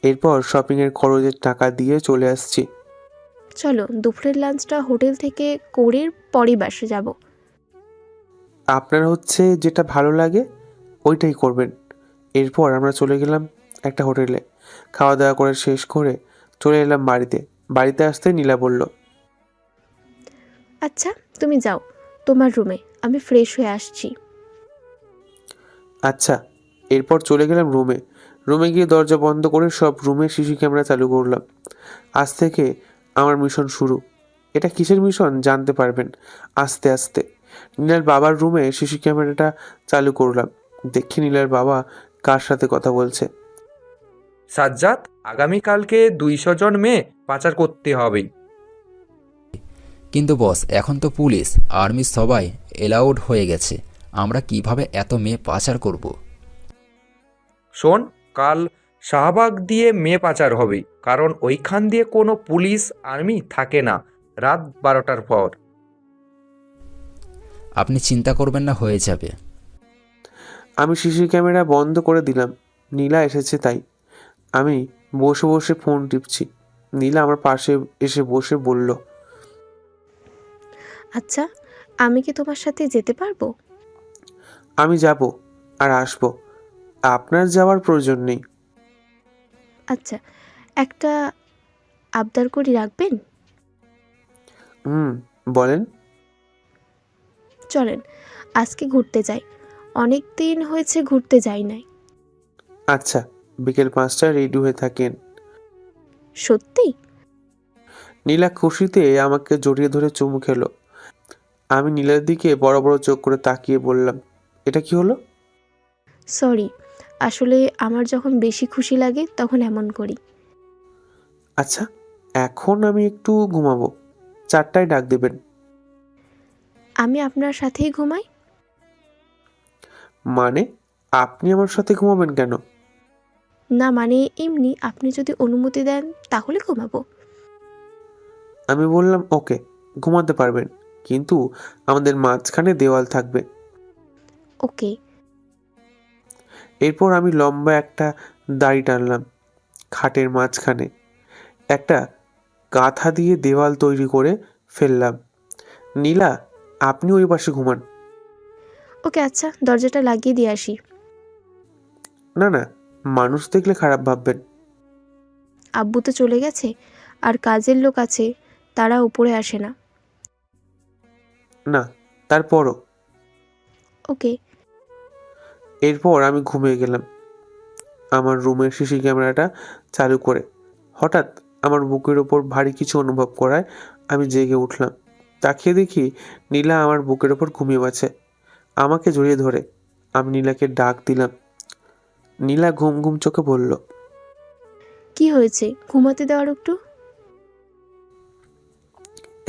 এরপর শপিংয়ের খরচের টাকা দিয়ে চলে আসছি। চলো দুপুরের লাঞ্চটা হোটেল থেকে করে পরে বাসে যাব। আপনার হচ্ছে যেটা ভালো লাগে ওইটাই করবেন। এরপর আমরা চলে গেলাম একটা হোটেলে। খাওয়া দাওয়া করে শেষ করে চলে এলাম বাড়িতে। বাড়িতে আসতে নীলা বলল, আচ্ছা তুমি যাও তোমার রুমে, আমি ফ্রেশ হয়ে আসছি। আচ্ছা। এরপর চলে গেলাম রুমে। রুমে গিয়ে দরজা বন্ধ করে সব রুমে সিসি ক্যামেরা চালু করলাম। আজ থেকে আমার মিশন শুরু। এটা কিসের মিশন জানতে পারবেন আস্তে আস্তে। নীলার বাবার রুমে সিসি ক্যামেরাটা চালু করলাম। দেখি নীলার বাবা কার সাথে কথা বলছে। সাজ্জাদ, আগামীকালকে 200 জন মেয়ে পাচার করতে হবে। কিন্তু বস, এখন তো পুলিশ আর্মি সবাই এলাউড হয়ে গেছে, আমরা কিভাবে এত মেয়ে পাচার করব? শোন, কাল শাহবাগ দিয়ে মেয়ে পাচার হবে, কারণ ওইখান দিয়ে কোনো পুলিশ আর্মি থাকে না রাত 12টার পর। আপনি চিন্তা করবেন না, হয়ে যাবে। আমি সিসি ক্যামেরা বন্ধ করে দিলাম। নীলা এসেছে তাই। আমি বসে বসে ফোন টিপছি। নীলা আমার পাশে এসে বসে বলল, আচ্ছা আমি কি তোমার সাথে যেতে পারবো? আমি যাব আর আসব, আপনার যাওয়ার প্রয়োজন নেই। আচ্ছা, একটা আবদার করি, রাখবেন? বলেন। চলেন আজকে ঘুরতে যাই, অনেক দিন হয়েছে ঘুরতে যাই নাই। আচ্ছা, বিকেল 5টায় রেডি হয়ে থাকেন। সত্যি? নীলা খুশিতে আমাকে জড়িয়ে ধরে চুমু খেলো। আমি নীলার দিকে বড় বড় চোখ করে তাকিয়ে বললাম, এটা কি হলো? সরি, আসলে আমার যখন বেশি খুশি লাগে তখন এমন করি। আচ্ছা, এখন আমি একটু ঘুমাবো, 4টায় ডাক দেবেন। আমি আপনার সাথেই ঘুমাই? মানে আপনি আমার সাথে ঘুমাবেন কেন? না মানে এমনি, আপনি যদি অনুমতি দেন তাহলে ঘুমাবো। আমি বললাম ওকে, ঘুমাতে পারবেন, কিন্তু আমাদের মাঝখানে দেওয়াল থাকবে। ওকে। এরপর আমি লম্বা একটা দাড়ি টানলাম, খাটের মাঝখানে একটা কাঁথা দিয়ে দেওয়াল তৈরি করে ফেললাম। নীলা, আপনি ওই পাশে ঘুমান। ওকে আচ্ছা, দরজাটা লাগিয়ে দিয়ে আসি। না না, মানুষ দেখলে খারাপ ভাববেন। আব্বু তো চলে গেছে, আর কাজের লোক আছে, তারা উপরে আসে না। না, তারপরও। ওকে। এরপর আমি ঘুমিয়ে গেলাম আমার রুমের সিসি ক্যামেরাটা চালু করে। হঠাৎ আমার বুকের ওপর ভারী কিছু অনুভব করায় আমি জেগে উঠলাম। তাকিয়ে দেখি নীলা আমার বুকের ওপর ঘুমিয়ে আছে, আমাকে জড়িয়ে ধরে। আমি নীলাকে ডাক দিলাম। নীলা ঘুম ঘুম চোখে বলল, কি হয়েছে, ঘুমাতে দেওয়ার একটু।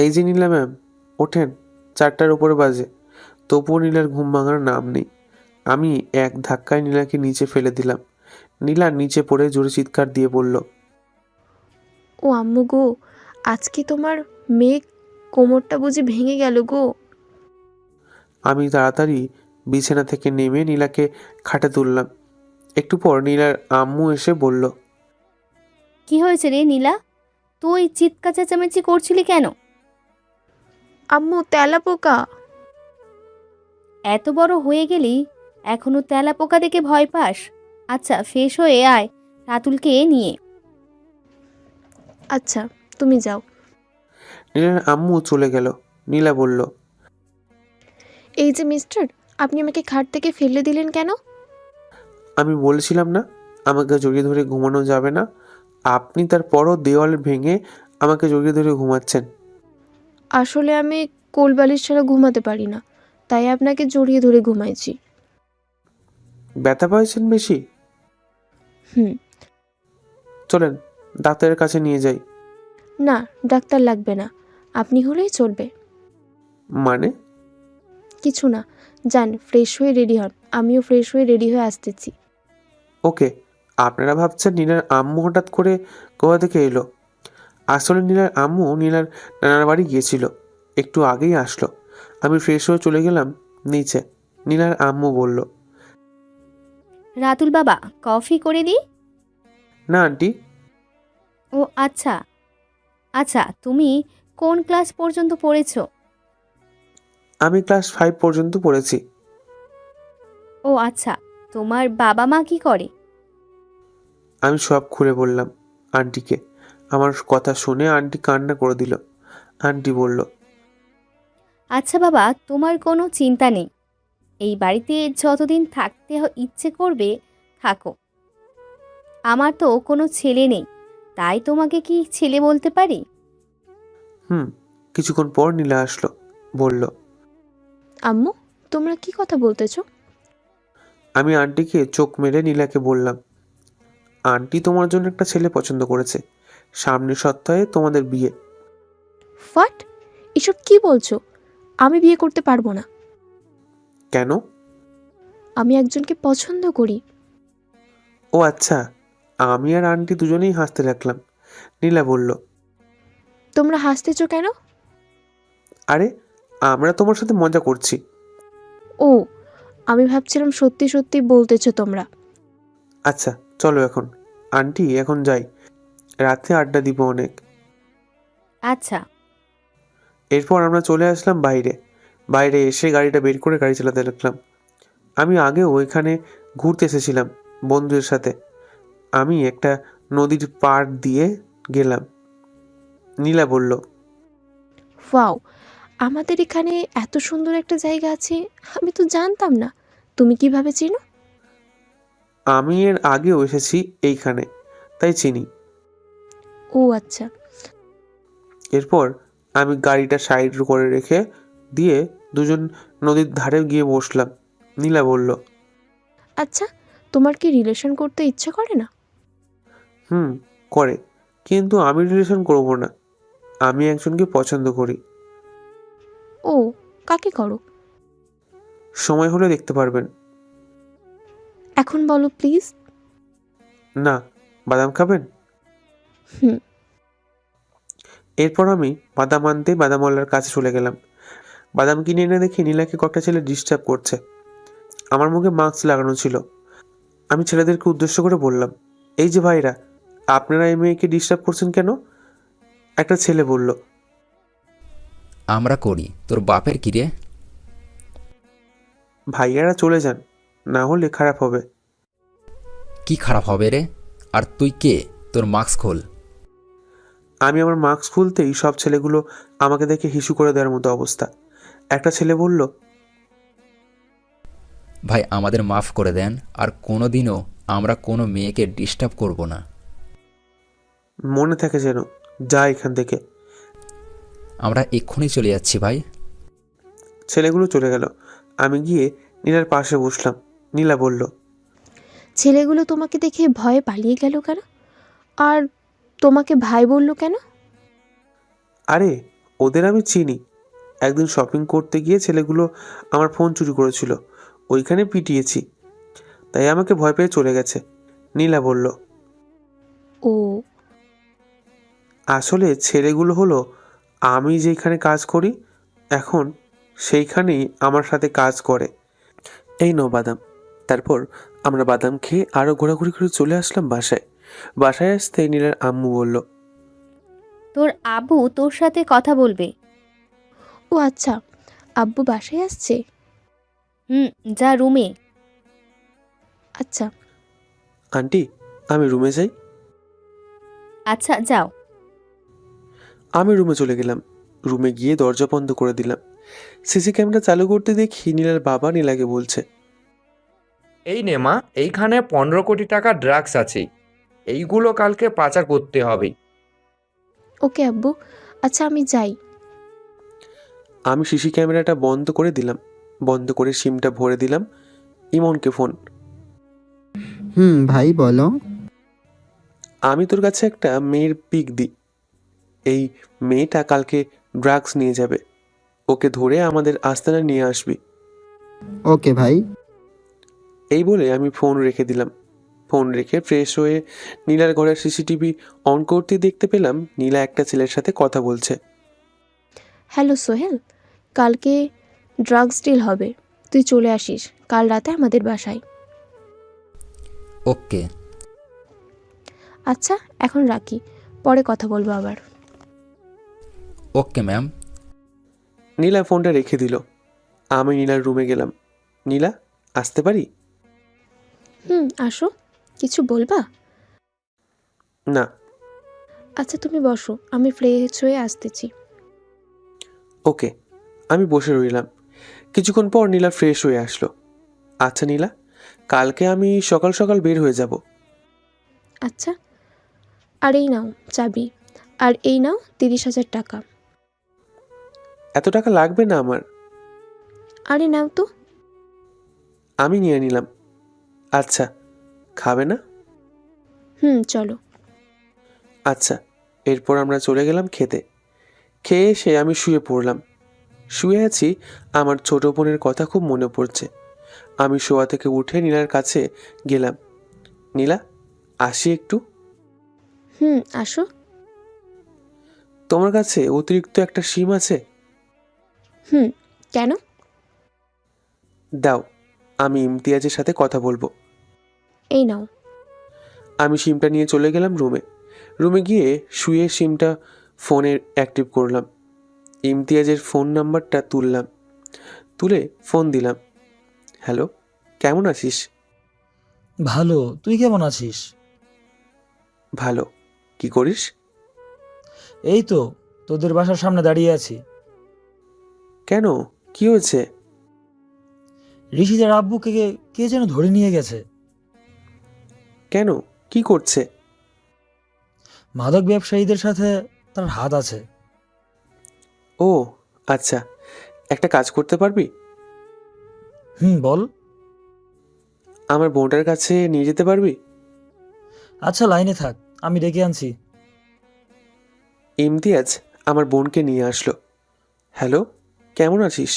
এই যে নীলা ম্যাম, ওঠেন, 4টার উপরে বাজে। তবুও নীলার ঘুম ভাঙার নাম নেই। আমি এক ধাক্কায় নীলাকে নিচে ফেলে দিলাম। নীলা নিচে পড়ে জোরে চিৎকার দিয়ে বলল, ও আম্মু গো, আজকে তোমার মেয়ে কোমরটা বুঝি ভেঙে গেল গো। আমি তাড়াতাড়ি বিছানা থেকে নেমে নীলাকে খাটে তুললাম। একটু পর নীলার আম্মু এসে বলল, কি হয়েছে রে নীলা, তুই চিৎকার চেঁচামেচি করছিলি কেন? আম্মু তেলা পোকা। এত বড় হয়ে গেলি এখনো তেলা পোকা দেখে ভয় পাস? আচ্ছা ফ্রেশ হয়ে আয় রাতুলকে নিয়ে। আচ্ছা তুমি যাও। নীলার আম্মু চলে গেল। নীলা বলল, এই যে মিস্টার, আপনি আমাকে খাট থেকে ফেলে দিলেন কেন? আমি বলেছিলাম না আমাকে জড়িয়ে ধরে ঘুমানো যাবে না? আপনি তারপরও দেওয়াল ভেঙে আমাকে জড়িয়ে ধরে ঘুমাচ্ছেন। আসলে আমি কোলবালিশ ছাড়া ঘুমাতে পারি না, তাই আপনাকে জড়িয়ে ধরে ঘুমাইছি। ব্যথা পাইছেন বেশি? হুম। চলেন ডাক্তারের কাছে নিয়ে যাই। না, ডাক্তার লাগবে না, আপনি হলেই চলবে। মানে? কিছু না, যান ফ্রেশ হয়ে রেডি হন, আমিও ফ্রেশ হয়ে রেডি হয়ে আসতেছি। ওকে। আপনারা ভাবছেন নীলার আম্মু হঠাৎ করে কোথা থেকে এলো? আসলে নীলার আম্মু নীলার নানার বাড়ি গিয়েছিল, একটু আগেই আসলো। আমি ফ্রেশ হয়ে চলে গেলাম নিচে। নীলার আম্মু বলল, রাতুল বাবা কফি করে দিই? না আন্টি। ও আচ্ছা আচ্ছা, তুমি কোন ক্লাস পর্যন্ত পড়েছো? আমি ক্লাস 5 পর্যন্ত পড়েছি। ও আচ্ছা, তোমার বাবা মা কি করে? আমি সব খুলে বললাম আন্টিকে। আমার কথা শুনে আন্টি কান্না করে দিল। আন্টি বলল, আচ্ছা বাবা, তোমার কোনো চিন্তা নেই, এই বাড়িতে যতদিন থাকতে ইচ্ছে করবে থাকো। আমার তো কোনো ছেলে নেই, তাই তোমাকে কি ছেলে বলতে পারি? কিছুক্ষণ পর নীলা আসলো, বলল, আম্মু, তোমরা কি কথা বলতেছো? আমি আন্টিকে চোখ মেরে নীলাকে বললাম, আন্টি তোমার জন্য একটা ছেলে পছন্দ করেছে, সামনের সপ্তাহে তোমাদের বিয়ে। ফাট, এসব কি বলছো? আমি বিয়ে করতে পারবো না। কেন? আমি একজনকে পছন্দ করি। ও আচ্ছা। আমি আর আন্টি দুজনেই হাসতে লাগলাম। নীলা বলল, তোমরা হাসতেছো কেন? আরে আমরা তোমার সাথে মজা করছি। ও, আমি ভাবছিলাম সত্যি সত্যি বলতেছো তোমরা। আচ্ছা চলো এখন, আন্টি এখন যাই, রাতে আড্ডা দিব অনেক। আচ্ছা। এরপর আমরা চলে আসলাম বাইরে। বাইরে এসে গাড়িটা বের করে গাড়ি চালাতে লাগলাম। আমি আগেও এখানে ঘুরতে এসেছিলাম বন্ধুদের সাথে। আমি একটা নদীর পাড় দিয়ে গেলাম। নীলা বলল, ওয়াও, আমাদের এখানে এত সুন্দর একটা জায়গা আছে, আমি তো জানতাম না। তুমি কিভাবে চিনো? আমি এর আগেও এসেছি এইখানে, তাই চিনি। ও আচ্ছা। এরপর আমি গাড়িটা সাইড করে রেখে দিয়ে দুজন নদীর ধারে গিয়ে বসলাম। নীলা বলল, আচ্ছা, তোমার কি রিলেশন করতে ইচ্ছে করে না? করে, কিন্তু আমি রিলেশন করব না। আমি একজনকে পছন্দ করি। ও, কাকে করো? সময় হলে দেখতে পারবেন। এখন বলো প্লিজ। না, বাদাম খাবেন? হুম। এরপর আমি বাদাম আনতে বাদামওয়ালার কাছে চলে গেলাম। বাদাম কিনে এনে দেখি নীলাকে কয়েকটা ছেলে ডিস্টার্ব করছে। আমার মুখে মাস্ক লাগানো ছিল। আমি ছেলেদেরকে উদ্দেশ্য করে বললাম, এই যে ভাইরা, আপনারা এই মেয়েকে ডিস্টার্ব করছেন কেন? একটা ছেলে বলল, আমরা করি, তোর বাপের কি রে? ভাইয়ারা চলে যান, না হলে খারাপ হবে। কি খারাপ হবে রে? আর তুই কে? তোর মাস্ক খোল। আমি আমার মাস্ক খুলতেই সব ছেলেগুলো আমাকে দেখে হিসু করে দেওয়ার মতো অবস্থা। একটা ছেলে বলল, ভাই আমাদের মাফ করে দেন, আর কোনো দিনও আমরা কোনো মেয়েকে ডিস্টার্ব করব না। মনে থাকে যেন, যা এখান থেকে। আমরা এক্ষুনি চলে যাচ্ছি ভাই। ছেলেগুলো চলে গেল। আমি গিয়ে নীলার পাশে বসলাম। নীলা বলল, ছেলেগুলো তোমাকে দেখে ভয়ে পালিয়ে গেল কেন? আর তোমাকে ভাই বললো কেন? আরে ওদের আমি চিনি। একদিন শপিং করতে গিয়ে ছেলেগুলো আমার ফোন চুরি করেছিল, ওইখানে পিটিয়েছি, তাই আমাকে ভয় পেয়ে চলে গেছে। নীলা বলল, ও। আসলে ছেলেগুলো হলো আমি যেখানে কাজ করি এখন সেইখানেই আমার সাথে কাজ করে। এই নাও বাদাম। তারপর আমরা বাদাম খেয়ে আরও ঘোরাঘুরি করে চলে আসলাম বাসায়। বাসায় আসতে নীলার আম্মু বলল, তোর আব্বু তোর সাথে কথা বলবে। ও আচ্ছা, আব্বু বাসায় আসছে? হুম, যা রুমে। আচ্ছা। আন্টি, আমি রুমে যাই। আচ্ছা যাও। আমি রুমে চলে গেলাম। রুমে গিয়ে দরজা বন্ধ করে দিলাম। সিসি ক্যামেরা চালু করতে দেখি নীলার বাবা নীলাকে বলছে, এই নে মা, এইখানে 15 কোটি টাকা ড্রাগস আছে, এইগুলো কালকে পাচার করতে হবে। ওকে আব্বু, আচ্ছা আমি যাই। আমি সিসি ক্যামেরাটা বন্ধ করে দিলাম। বন্ধ করে সিমটা ভরে দিলাম। ইমনকে ফোন, ভাই বলো। আমি তোর কাছে একটা মেয়ের পিক দিই। এই মেয়েটা কালকে ড্রাগস নিয়ে যাবে, ওকে ধরে আমাদের আস্তানায় নিয়ে আসবি। ওকে ভাই। এই বলে আমি ফোন রেখে দিলাম। ফোন রেখে ফ্রেশ হয়ে নীলার ঘরের সিসিটিভি অন করতে দেখতে পেলাম নীলা একটা ছেলের সাথে কথা বলছে। হ্যালো সোহেল, কালকে ড্রাগস ডিল হবে, তুই চলে আসিস কাল রাতে আমাদের বাসায়। ওকে। আচ্ছা এখন রাখি, পরে কথা বলবো আবার। Okay ma'am. নীলা ফোনটা রেখে দিল। আমি নীলার রুমে গেলাম। নীলা, আসতে পারি? আসো। কিছু বলবা? না। আচ্ছা তুমি বসো, আমি ফ্রেশ হয়ে আসতেছি। ওকে। আমি বসে রইলাম। কিছুক্ষণ পর নীলা ফ্রেশ হয়ে আসলো। আচ্ছা নীলা, কালকে আমি সকাল সকাল বের হয়ে যাব। আচ্ছা, আর এই নাও চাবি, আর এই নাও 30,000 টাকা। এত টাকা লাগবে না আমার। আরে নাও তো। আমি নিয়ে নিলাম। আচ্ছা, খাবে না? চলো। আচ্ছা। এরপর আমরা চলে গেলাম খেতে। খেয়ে এসে আমি শুয়ে পড়লাম। শুয়ে আছি, আমার ছোট বোনের কথা খুব মনে পড়ছে। আমি শোয়া থেকে উঠে নীলার কাছে গেলাম। নীলা, আসি একটু? আসো। তোমার কাছে অতিরিক্ত একটা সিম আছে? কেন? দাও, আমি ইমতিয়াজের সাথে কথা বলবো। এই নাও। আমি সিমটা নিয়ে চলে গেলাম রুমে। রুমে গিয়ে শুয়ে সিমটা ফোনে অ্যাক্টিভ করলাম। ইমতিয়াজের ফোন নাম্বারটা তুললাম। তুলে ফোন দিলাম। হ্যালো, কেমন আছিস? ভালো, তুই কেমন আছিস? ভালো। কি করিস? এই তো তোদের বাসার সামনে দাঁড়িয়ে আছি। কেন, কি হয়েছে? ঋষিদের আব্বুকে কে যেন ধরে নিয়ে গেছে। কেন, কি করছে? মাদক ব্যবসায়ীদের সাথে তার হাত আছে। ও আচ্ছা, একটা কাজ করতে পারবি? বল। আমার বোনটার কাছে নিয়ে যেতে পারবি? আচ্ছা লাইনে থাক, আমি ডেকে আনছি। ইমতিয়াজ আমার বোনকে নিয়ে আসলো। হ্যালো, কেমন আছিস?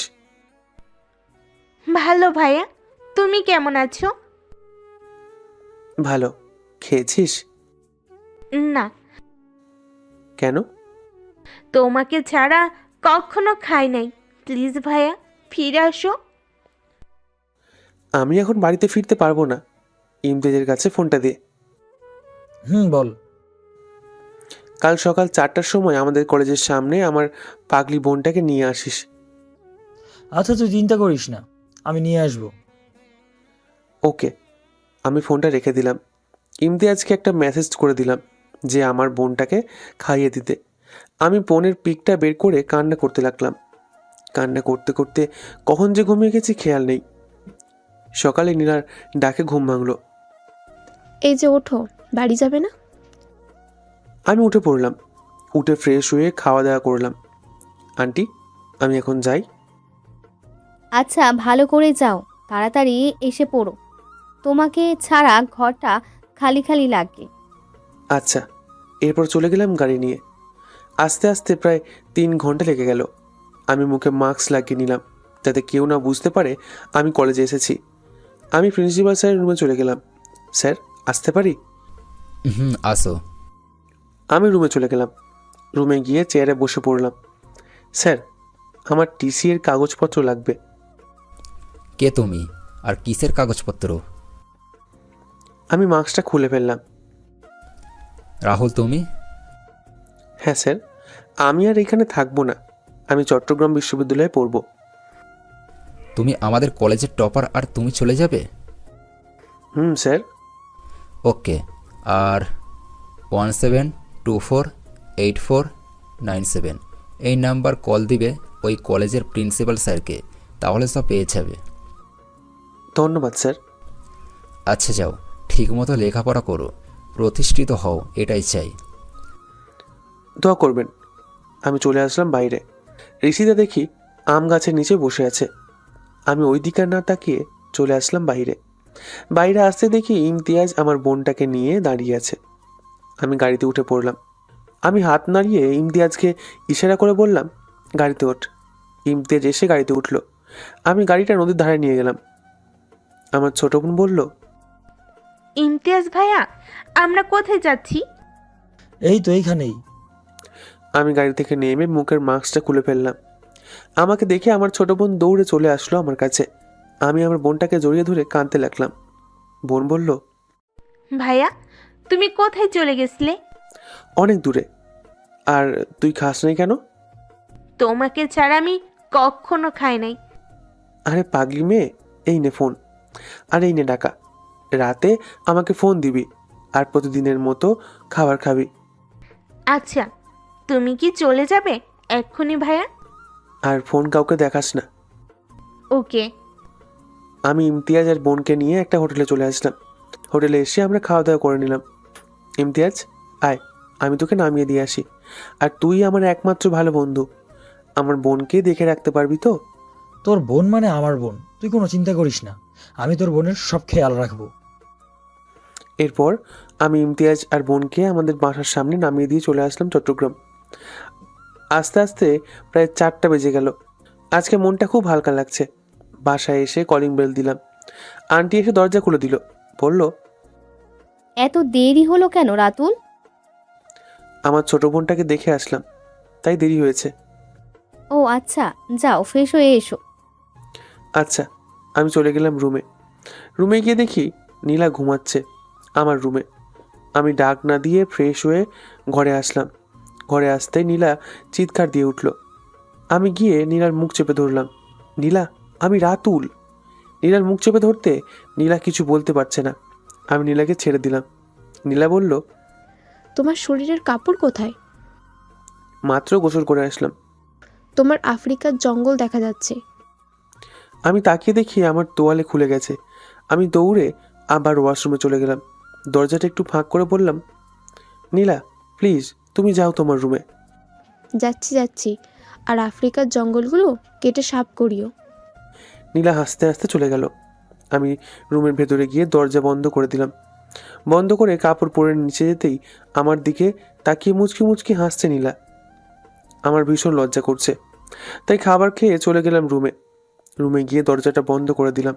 ভালো ভাইয়া, তুমি কেমন আছো? ভালো। খেয়েছিস? না, কেন? তোমাকে ছাড়া কখনো খাই নাই। প্লিজ ভাইয়া, ফিরে আসো। আমি এখন বাড়িতে ফিরতে পারবো না। ইমতিয়াজের কাছে ফোনটা দে। বল। কাল সকাল 4টার সময় আমাদের কলেজের সামনে আমার পাগলি বোনটাকে নিয়ে আসিস। আচ্ছা, তুই চিন্তা করিস না, আমি নিয়ে আসবো। ওকে। আমি ফোনটা রেখে দিলাম। ইমতিয়াজকে একটা মেসেজ করে দিলাম যে আমার বোনটাকে খাইয়ে দিতে। আমি বোনের পিকটা বের করে কান্না করতে লাগলাম। কান্না করতে করতে কখন যে ঘুমিয়ে গেছি খেয়াল নেই। সকালে নীলার ডাকে ঘুম ভাঙলো। এই যে ওঠো, বাড়ি যাবে না? আমি উঠে পড়লাম। উঠে ফ্রেশ হয়ে খাওয়া দাওয়া করলাম। আন্টি, আমি এখন যাই? আচ্ছা, ভালো করে যাও, তাড়াতাড়ি এসে পড়ো। তোমাকে ছাড়া ঘরটা খালি খালি লাগে। আচ্ছা। এরপর চলে গেলাম গাড়ি নিয়ে। আস্তে আস্তে প্রায় 3 ঘন্টা লেগে গেল। আমি মুখে মাস্ক লাগিয়ে নিলাম যাতে কেউ না বুঝতে পারে আমি কলেজে এসেছি। আমি প্রিন্সিপাল স্যারের রুমে চলে গেলাম। স্যার, আসতে পারি? আসো। আমি রুমে চলে গেলাম। রুমে গিয়ে চেয়ারে বসে পড়লাম। স্যার, আমার টিসি এর কাগজপত্র লাগবে। কে তুমি, আর কিসের কাগজপত্র? আমি মাস্কটা খুলে ফেললাম। রাহুল তুমি? হ্যাঁ স্যার, আমি আর এখানে থাকবো না। আমি চট্টগ্রাম বিশ্ববিদ্যালয়ে পড়ব। তুমি আমাদের কলেজের টপার আর তুমি চলে যাবে? স্যার। ওকে। আর 17248497 এই নাম্বার কল দিবে ওই কলেজের প্রিন্সিপাল স্যারকে, তাহলে সব পেয়ে যাবে। ধন্যবাদ স্যার। আচ্ছা যাও, ঠিকমতো লেখাপড়া করো, প্রতিষ্ঠিত হও, এটাই চাই। দোয়া করবেন। আমি চলে আসলাম বাইরে। ঋষিদা দেখি আম গাছের নিচে বসে আছে। আমি ওই দিকে না তাকিয়ে চলে আসলাম বাইরে। বাইরে আসতে দেখি ইমতিয়াজ আমার বোনটাকে নিয়ে দাঁড়িয়ে আছে। আমি গাড়িতে উঠে পড়লাম। আমি হাত নাড়িয়ে ইমতিয়াজকে ইশারা করে বললাম, গাড়িতে ওঠ। ইমতিয়াজ এসে গাড়িতে উঠল। আমি গাড়িটা নদীর ধারে নিয়ে গেলাম। আমার ছোট বোন বলল, ইমতিয়াজ ভাইয়া, আমরা কোথায় যাচ্ছি? এই তো এইখানেই। আমি গাড়ি থেকে নেমে মুখের মাস্কটা খুলে ফেললাম। আমাকে দেখে আমার ছোট বোন দৌড়ে চলে আসলো আমার কাছে। আমি আমার বোনটাকে জড়িয়ে ধরে কাঁদতে লাগলাম। বোন বলল, ভাইয়া, তুমি কোথায় চলে গেছিলে? অনেক দূরে। আর তুই খাস নাই কেন? তোমাকে ছাড়া আমি কখনো খাই নাই। আরে পাগলি মেয়ে, এই নে ফোন, আর এই নে টাকা। রাতে আমাকে ফোন দিবি আর প্রতিদিনের মতো খাবার খাবি। আচ্ছা, তুমি কি চলে যাবে এক্ষুনি ভাইয়া? আর ফোন কাউকে দেখাস না। ওকে। আমি ইমতিয়াজ আর বোনকে নিয়ে একটা হোটেলে চলে আসলাম। হোটেলে এসে আমরা খাওয়া দাওয়া করে নিলাম। ইমতিয়াজ, আয়, আমি তোকে নামিয়ে দিয়ে আসি। আর তুই আমার একমাত্র ভালো বন্ধু। আমার বোনকে দেখে রাখতে পারবি তো? তোর বোন মানে আমার বোন, তুই কোনো চিন্তা করিস না, আমি তোর বোনের সব খেয়াল রাখবো। এরপর আমি ইমতিয়াজ আর বোনকে আমাদের বাসার সামনে নামিয়ে দিয়ে চলে আসলাম চট্টগ্রাম। আস্তে আস্তে প্রায় 4টা বেজে গেল। আজকে মনটা খুব হালকা লাগছে। বাসায় এসে কলিং বেল দিলাম। আন্টি এসে দরজা খুলে দিল। বলল, এত দেরি হলো কেন রাতুল? আমার ছোট বোনটাকে দেখে আসলাম, তাই দেরি হয়েছে। ও আচ্ছা, যাও ফ্রেশ হয়ে এসো। আচ্ছা। আমি চলে গেলাম রুমে। রুমে গিয়ে দেখি নীলা ঘুমাচ্ছে আমার রুমে। আমি ডাক না দিয়ে ফ্রেশ হয়ে ঘরে আসলাম। ঘরে আসতেই নীলা চিৎকার দিয়ে উঠল। আমি গিয়ে নীলার মুখ চেপে ধরলাম। নীলা, আমি রাতুল। নীলার মুখ চেপে ধরতে নীলা কিছু বলতে পারছে না। আমি নীলাকে ছেড়ে দিলাম। নীলা বলল, তোমার শরীরের কাপড় কোথায়? মাত্র গোসল করে আসলাম। তোমার আফ্রিকার জঙ্গল দেখা যাচ্ছে। আমি তাকিয়ে দেখি আমার তোয়ালে খুলে গেছে। আমি দৌড়ে আবার ওয়াশরুমে চলে গেলাম। দরজাটা একটু ফাঁক করে বললাম, নীলা প্লিজ তুমি যাও তোমার রুমে। যাচ্ছি যাচ্ছি, আর আফ্রিকার জঙ্গলগুলো কেটে সাফ করিও। নীলা হাসতে হাসতে চলে গেল। আমি রুমের ভেতরে গিয়ে দরজা বন্ধ করে দিলাম। বন্ধ করে কাপড় পরে নিচে যেতেই আমার দিকে তাকিয়ে মুচকি মুচকি হাসছে নীলা। আমার ভীষণ লজ্জা করছে, তাই খাবার খেয়ে চলে গেলাম রুমে। রুমে গিয়ে দরজাটা বন্ধ করে দিলাম।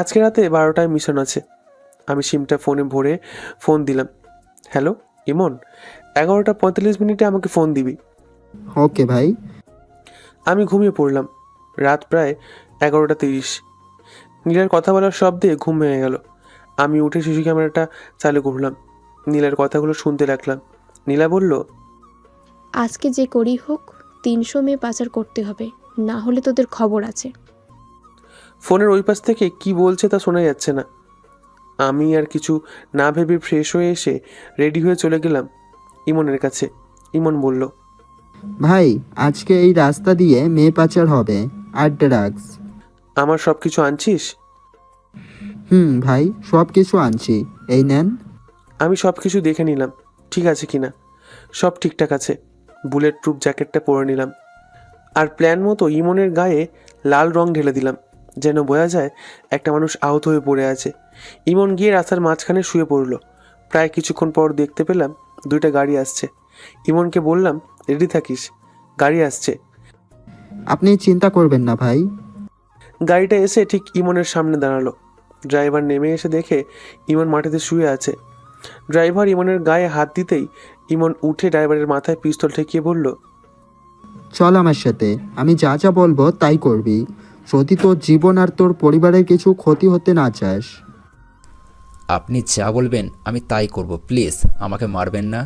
আজকে রাতে 12টায় মিশন আছে। আমি সিমটা ফোনে ভরে ফোন দিলাম। হ্যালো ইমন, 11:45 আমাকে ফোন দিবি। ওকে ভাই। আমি ঘুমিয়ে পড়লাম। রাত প্রায় 11:30। নীলার কথা বলার শব্দে ঘুম ভেঙে গেল। আমি উঠে সিসি ক্যামেরাটা চালু করলাম। নীলার কথাগুলো শুনতে লাগলাম। নীলা বলল, আজকে যে করি হোক 300 মেয়ে পাচার করতে হবে, না হলে তোদের খবর আছে। ফোনের ওই পাশ থেকে কি বলছে তা শোনা যাচ্ছে না। আমি আর কিছু না ভেবে ফ্রেশ হয়ে এসে রেডি হয়ে চলে গেলাম ইমনের কাছে। ইমন বলল, ভাই আজকে এই রাস্তা দিয়ে মেয়ে পাচার হবে আর ড্রাগস। আমার সব কিছু আনছিস? ভাই সব কিছু আনছি, এই নেন। আমি সব কিছু দেখে নিলাম ঠিক আছে কিনা। সব ঠিকঠাক আছে। বুলেট প্রুফ জ্যাকেটটা পরে নিলাম আর প্ল্যান মতো ইমনের গায়ে লাল রং ঢেলে দিলাম, যেন বোঝা যায় একটা মানুষ আহত হয়ে পড়ে আছে। ইমন গিয়ে রাস্তার মাঝখানে শুয়ে পড়ল। প্রায় কিছুক্ষণ পর দেখতে পেলাম 2টা গাড়ি আসছে। ইমনকে বললাম, রেডি থাকিস, গাড়ি আসছে। আপনি চিন্তা করবেন না ভাই। গাড়িটা এসে ঠিক ইমনের সামনে দাঁড়ালো। ড্রাইভার নেমে এসে দেখে ইমন মাটিতে শুয়ে আছে। ড্রাইভার ইমনের গায়ে হাত দিতেই ইমন উঠে ড্রাইভারের মাথায় পিস্তল ঠেকিয়ে বলল, চল আমার সাথে, আমি যা যা বলবো তাই করবি, যদি তোর জীবন আর তোর পরিবারের কিছু ক্ষতি হতে না চাস। আপনি যা বলবেন আমি তাই করব, প্লিজ আমাকে মারবেন না।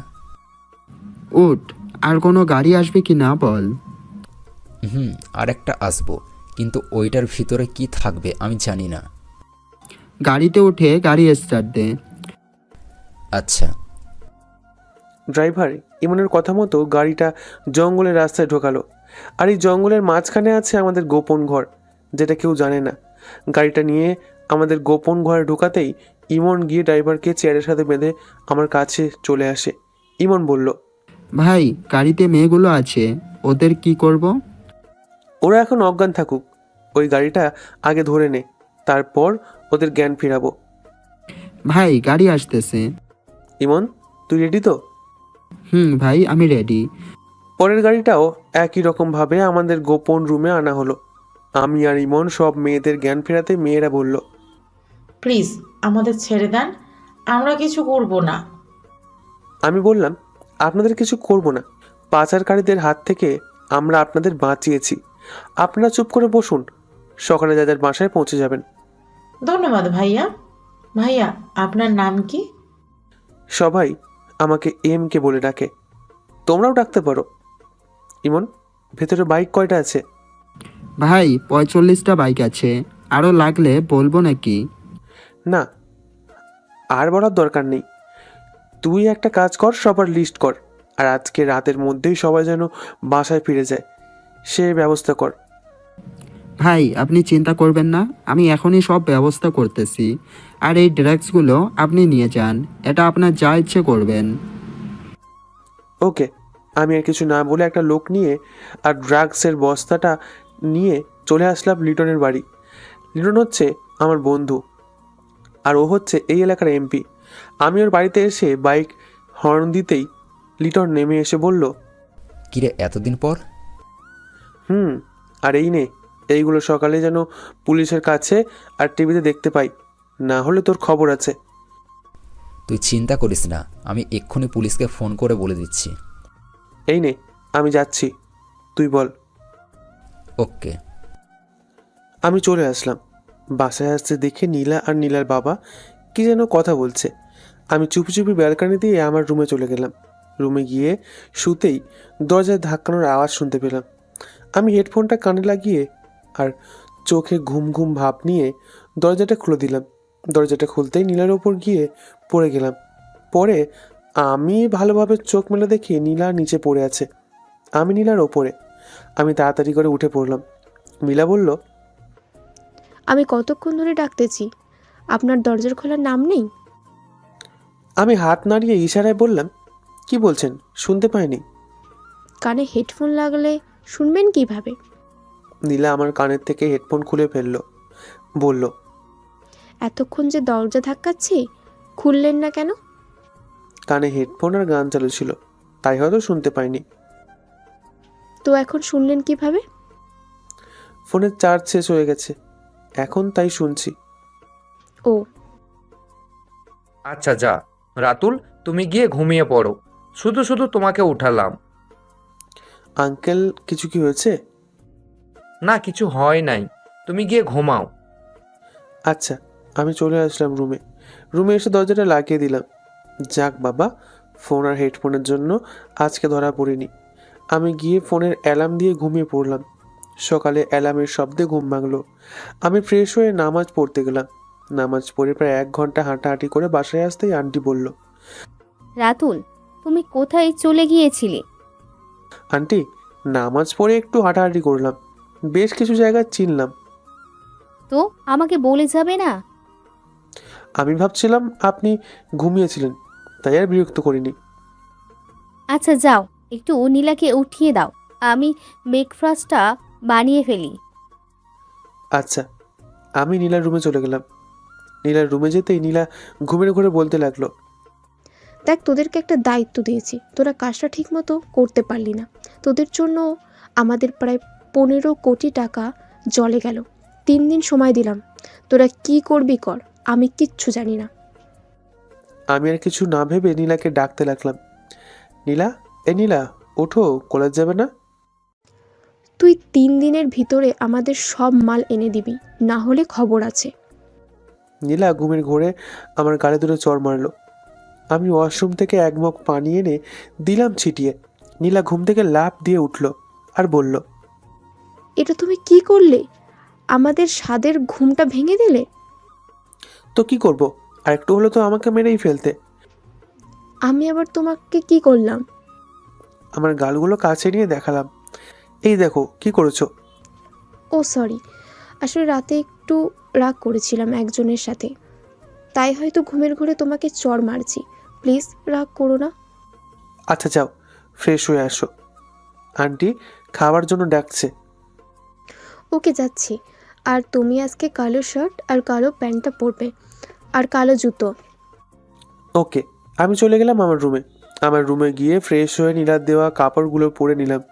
উঠ, আর কোনো গাড়ি আসবে কি না বল। আর একটা আসবো, কিন্তু ওইটার ভিতরে কি থাকবে আমি জানি না। গাড়িতে উঠে গাড়ি স্টার্ট দে। আচ্ছা। ড্রাইভার ইমনের কথা মতো গাড়িটা জঙ্গলের রাস্তায় ঢোকালো। আর এই জঙ্গলের মাঝখানে আছে আমাদের গোপন ঘর, যেটা কেউ জানে না। গাড়িটা নিয়ে আমাদের গোপন ঘরে ঢোকাতেই ইমন গিয়ে ড্রাইভারকে চেয়ারের সাথে বেঁধে আমার কাছে চলে আসে। ইমন বলল, ভাই গাড়িতে মেয়েগুলো আছে, ওদের কি করব? ওরা এখন অজ্ঞান থাকুক, ওই গাড়িটা আগে ধরে নে, তারপর ওদের জ্ঞান ফিরাবো। ভাই গাড়ি আসতেছে। ইমন তুই রেডি তো? ভাই আমি রেডি। পরের গাড়িটাও একই রকমভাবে আমাদের গোপন রুমে আনা হলো। আমি আর ইমন সব মেয়েদের জ্ঞান ফেরাতে মেয়েরা বলল, প্লিজ আমাদের ছেড়ে দেন, আমরা কিছু করব না। আমি বললাম, আপনাদের কিছু করব না, পাচারকারীদের হাত থেকে আমরা আপনাদের বাঁচিয়েছি, আপনারা চুপ করে বসুন, সকালে যাদের বাসায় পৌঁছে যাবেন। ধন্যবাদ ভাইয়া। ভাইয়া আপনার নাম কি? সবাই আমাকে কে বলে ডাকে, তোমরাও ডাকতে পারো। ইমন, ভেতরে বাইক কয়টা আছে? ভাই 45টা বাইক আছে, আরো লাগলে বলবো নাকি? না, আর বলার দরকার নেই। তুই একটা কাজ কর, সবার লিস্ট কর, আর আজকে রাতের মধ্যেই সবাই যেন বাসায় ফিরে যায় সে ব্যবস্থা কর। ভাই আপনি চিন্তা করবেন না, আমি এখনই সব ব্যবস্থা করতেছি। আর এই ড্রাগসগুলো আপনি নিয়ে যান, এটা আপনার যা ইচ্ছে করবেন। ওকে। আমি আর কিছু না বলে একটা লোক নিয়ে আর ড্রাগসের বস্তাটা নিয়ে চলে আসলাম লিটনের বাড়ি। লিটন হচ্ছে আমার বন্ধু, আর ও হচ্ছে এই এলাকার এমপি। আমি ওর বাড়িতে এসে বাইক হর্ন দিতেই লিটন নেমে এসে বলল, কিরে এতদিন পর? আর এই নে, এইগুলো সকালে যেন পুলিশের কাছে আর টিভিতে দেখতে পাই, না হলে তোর খবর আছে। তুই চিন্তা করিস না, আমি এক্ষুনি পুলিশকে ফোন করে বলে দিচ্ছি। এই নে, আমি যাচ্ছি, তুই বল। ওকে। আমি চলে আসলাম। বাসায় আসতে দেখে নীলা আর নীলার বাবা কি যেন কথা বলছে। আমি চুপি চুপি ব্যালকানি দিয়ে আমার রুমে চলে গেলাম। রুমে গিয়ে শুতেই দরজায় ধাক্কানোর আওয়াজ শুনতে পেলাম। আমি হেডফোনটা কানে লাগিয়ে আর চোখে ঘুম ঘুম ভাব নিয়ে দরজাটা খুলে দিলাম। দরজাটা খুলতেই নীলার ওপর গিয়ে পড়ে গেলাম। পরে আমি ভালোভাবে চোখ মেলে দেখি নীলা নিচে পড়ে আছে, আমি নীলার ওপরে। আমি তাড়াতাড়ি করে উঠে পড়লাম। নীলা বলল, আমি কতক্ষণ ধরে ডাকতেছি, আপনার দরজার খোলার নাম নেই? আমি হাত নাড়িয়ে ইশারায় বললাম, কি বলছেন শুনতে পাইনি। কানে হেডফোন লাগলে শুনবেন কিভাবে? নীলা আমার কানের থেকে হেডফোন খুলে ফেলল, বলল, এতক্ষণ যে দরজা ধাক্কাচ্ছি, খুললেন না কেন? কানে হেডফোন আর গান চালু ছিল, তাই হয়তো শুনতে পাইনি। তো এখন শুনলেন কিভাবে? ফোনের চার্জ শেষ হয়ে গেছে, এখন তাই শুনছি। ও আচ্ছা যা, রাতুল তুমি গিয়ে ঘুমিয়ে পড়ো, শুধু শুধু তোমাকে উঠালাম। আঙ্কেল, কিছু কি হয়েছে? না, কিছু হয় নাই, তুমি গিয়ে ঘুমাও। আচ্ছা, আমি চলে আসলাম রুমে। রুমে এসে দরজাটা লাগিয়ে দিলাম। যাক বাবা, ফোন আর হেডফোনের জন্য আজকে ধরা পড়িনি। আমি গিয়ে ফোনের অ্যালার্ম দিয়ে ঘুমিয়ে পড়লাম। সকালে অ্যালার্মের শব্দে ঘুম ভাঙলো। আমি ফ্রেশ হয়ে নামাজ পড়তে গেলাম। নামাজ পড়ে প্রায় 1 ঘন্টা হাঁটাহাঁটি করে বাসায় আসতেই আন্টি বলল, রাতুল, তুমি কোথায় চলে গিয়েছিলে? আন্টি, নামাজ পড়ে একটু হাঁটাহাঁটি করলাম, বেশ কিছু জায়গা চিনলাম। তো আমাকে বলে যাবে না? আমি ভাবছিলাম আপনি ঘুমিয়েছিলেন, তাই আর বিরক্ত করিনি। আচ্ছা যাও, একটু নীলাকে উঠিয়ে দাও, আমি ব্রেকফাস্টটা বানিয়ে ফেলি। আচ্ছা। আমি নীলার রুমে চলে গেলাম। নীলার রুমে যেতেই নীলা ঘুমের ঘরে বলতে লাগলো, দেখ, তোদেরকে একটা দায়িত্ব দিয়েছি, তোরা কাজটা ঠিক মতো করতে পারলি না। তোদের জন্য আমাদের প্রায় 15 কোটি টাকা জলে গেল। 3 দিন সময় দিলাম, তোরা কি করবি কর, আমি কিচ্ছু জানি না। আমি আর কিছু না ভেবে নীলাকে ডাকতে লাগলাম, নীলা, নীলা, ওঠো, কলেজ যাবে না? তুই 3 দিনের ভিতরে আমাদের সব মাল এনে দিবি, না হলে খবর আছে। নীলা ঘুমের ঘোরে আমার গালে দুটো চড় মারলো। আমি ওয়াশরুম থেকে 1 মগ পানি এনে দিলাম ছিটিয়ে। নীলা ঘুম থেকে লাফ দিয়ে উঠলো আর বলল, এটা তুমি কি করলে? আমাদের স্বাদের ঘুমটা ভেঙে দিলে। তো কি করব, আর একটু হলে তো আমাকে মেরেই ফেলতে। আমি আবার তোমাকে কি করলাম? আমার গালগুলো কাছে নিয়ে দেখালাম, এই দেখো কি করেছো। ও সরি, আসলে রাতে একটু রাগ করেছিলাম একজনের সাথে, তাই হয়তো ঘুমের ঘোরে তোমাকে চড় মারছি। প্লিজ রাগ করো না। আচ্ছা যাও, ফ্রেশ হয়ে আসো, আন্টি খাবার জন্য ডাকছে। ওকে, যাচ্ছি। আর তুমি আজকে কালো শার্ট আর কালো প্যান্টটা পরবে, আর কালো জুতো। ওকে। আমি চলে গেলাম আমার রুমে। আমার রুমে গিয়ে ফ্রেশ হয়ে নীলার দেওয়া কাপড়গুলো পরে নিলাম।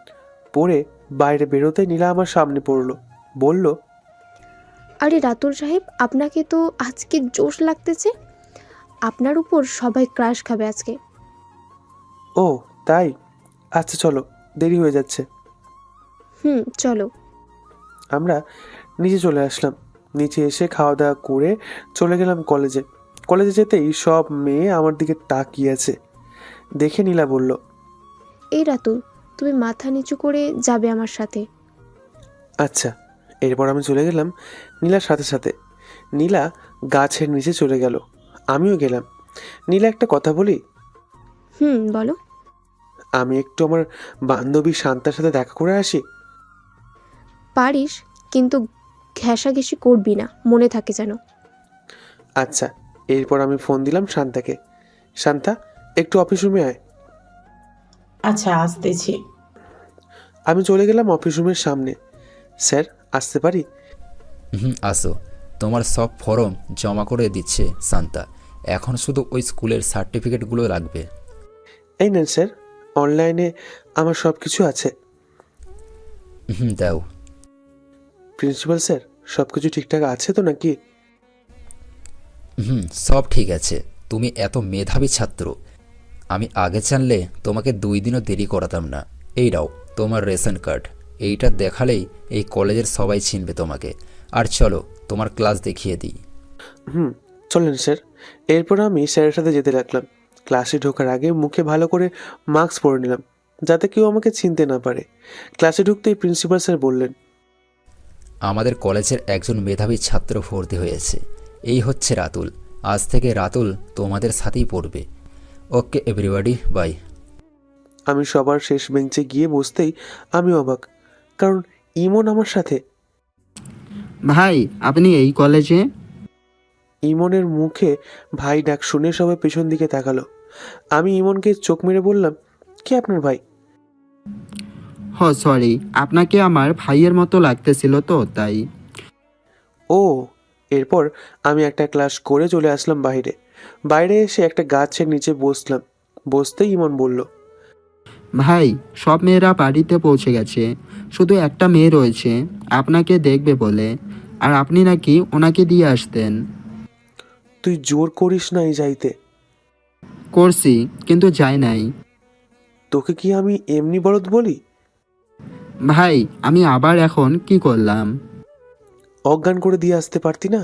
পরে বাইরে বেরোতে নীলা আমার সামনে পড়লো, বলল, আরে রাতুল সাহেব, আপনাকে তো আজকে জোশ লাগতেছে। আপনার উপর সবাই ক্রাশ খাবে আজকে। ও তাই? আচ্ছা চলো, দেরি হয়ে যাচ্ছে। চলো। আমরা নিচে চলে আসলাম। নিচে এসে খাওয়া দাওয়া করে চলে গেলাম কলেজে। কলেজে যেতেই সব মেয়ে আমার দিকে তাকিয়ে আছে দেখে নীলা বলল, এই রাতুল, তুমি মাথা নিচু করে যাবে আমার সাথে। আচ্ছা। এরপর আমি চলে গেলাম নীলার সাথে সাথে। নীলা গাছের নিচে চলে গেল, আমিও গেলাম। নীলা, একটা কথা বলি? বলো। আমি একটু আমার বান্ধবী শান্তার সাথে দেখা করে আসি। পারিস, কিন্তু ঘেঁষাঘেঁষি করবি না, মনে থাকে যেন। আচ্ছা। এরপর আমি ফোন দিলাম শান্তাকে, শান্তা একটু অফিস রুমে আয়। আচ্ছা, আসতেছি। আমি চলে গেলাম অফিস রুমের সামনে। স্যার, আসতে পারি? আসো। তোমার সব ফর্ম জমা করে দিচ্ছে শান্তা, এখন শুধু ওই স্কুলের সার্টিফিকেটগুলো লাগবে। এই নেন স্যার, অনলাইনে আমার সব কিছু আছে। দাও। প্রিন্সিপাল স্যার, সব কিছু ঠিকঠাক আছে তো নাকি? সব ঠিক আছে। তুমি এত মেধাবী ছাত্র, আমি আগে জানলে তোমাকে 2 দিনও দেরি করাতাম না। এই নাও তোমার রেশন কার্ড, এইটা দেখালেই এই কলেজের সবাই চিনবে তোমাকে। আর চলো তোমার ক্লাস দেখিয়ে দিই। চলেন স্যার। এরপর আমি স্যারের সাথে যেতে লাগলাম। ক্লাসে ঢোকার আগে মুখে ভালো করে মাস্ক পরে নিলাম, যাতে কেউ আমাকে চিনতে না পারে। ক্লাসে ঢুকতেই প্রিন্সিপাল স্যার বললেন, আমাদের কলেজের একজন মেধাবী ছাত্র ভর্তি হয়েছে, এই হচ্ছে রাতুল। আজ থেকে রাতুল তোমাদের সাথেই পড়বে। ওকে এভরিবডি, বাই। আমি সবার শেষ বেঞ্চে গিয়ে বসতেই আমি অবাক, কারণ ইমন আমার সাথে। ভাই, আপনি এই কলেজে? ইমনের মুখে ভাই ডাক শুনে সবাই পেছন দিকে তাকালো। আমি ইমনকে চোখ মেরে বললাম, কে আপনার ভাই? সরি, আপনাকে আমার ভাইয়ের মতো লাগতেছিল তো তাই। ও। এরপর আমি একটা ক্লাস করে চলে আসলাম বাইরে। বাইরে এসে একটা গাছের নিচে বসলাম। বসতেই ইমন বলল, ভাই, সব মেয়েরা বাড়িতে পৌঁছে গেছে, শুধু একটা মেয়ে রয়েছে আপনাকে দেখবে বলে, আর আপনি নাকি ওনাকে দিয়ে আসতেন। তুই জোর করিস না এই যাইতে। করছি, কিন্তু যাই নাই। তোকে কি আমি এমনি বলদ বলি? ভাই, আমি আবার এখন কি করলাম? অজ্ঞান করে দিয়ে আসতে পারতি না?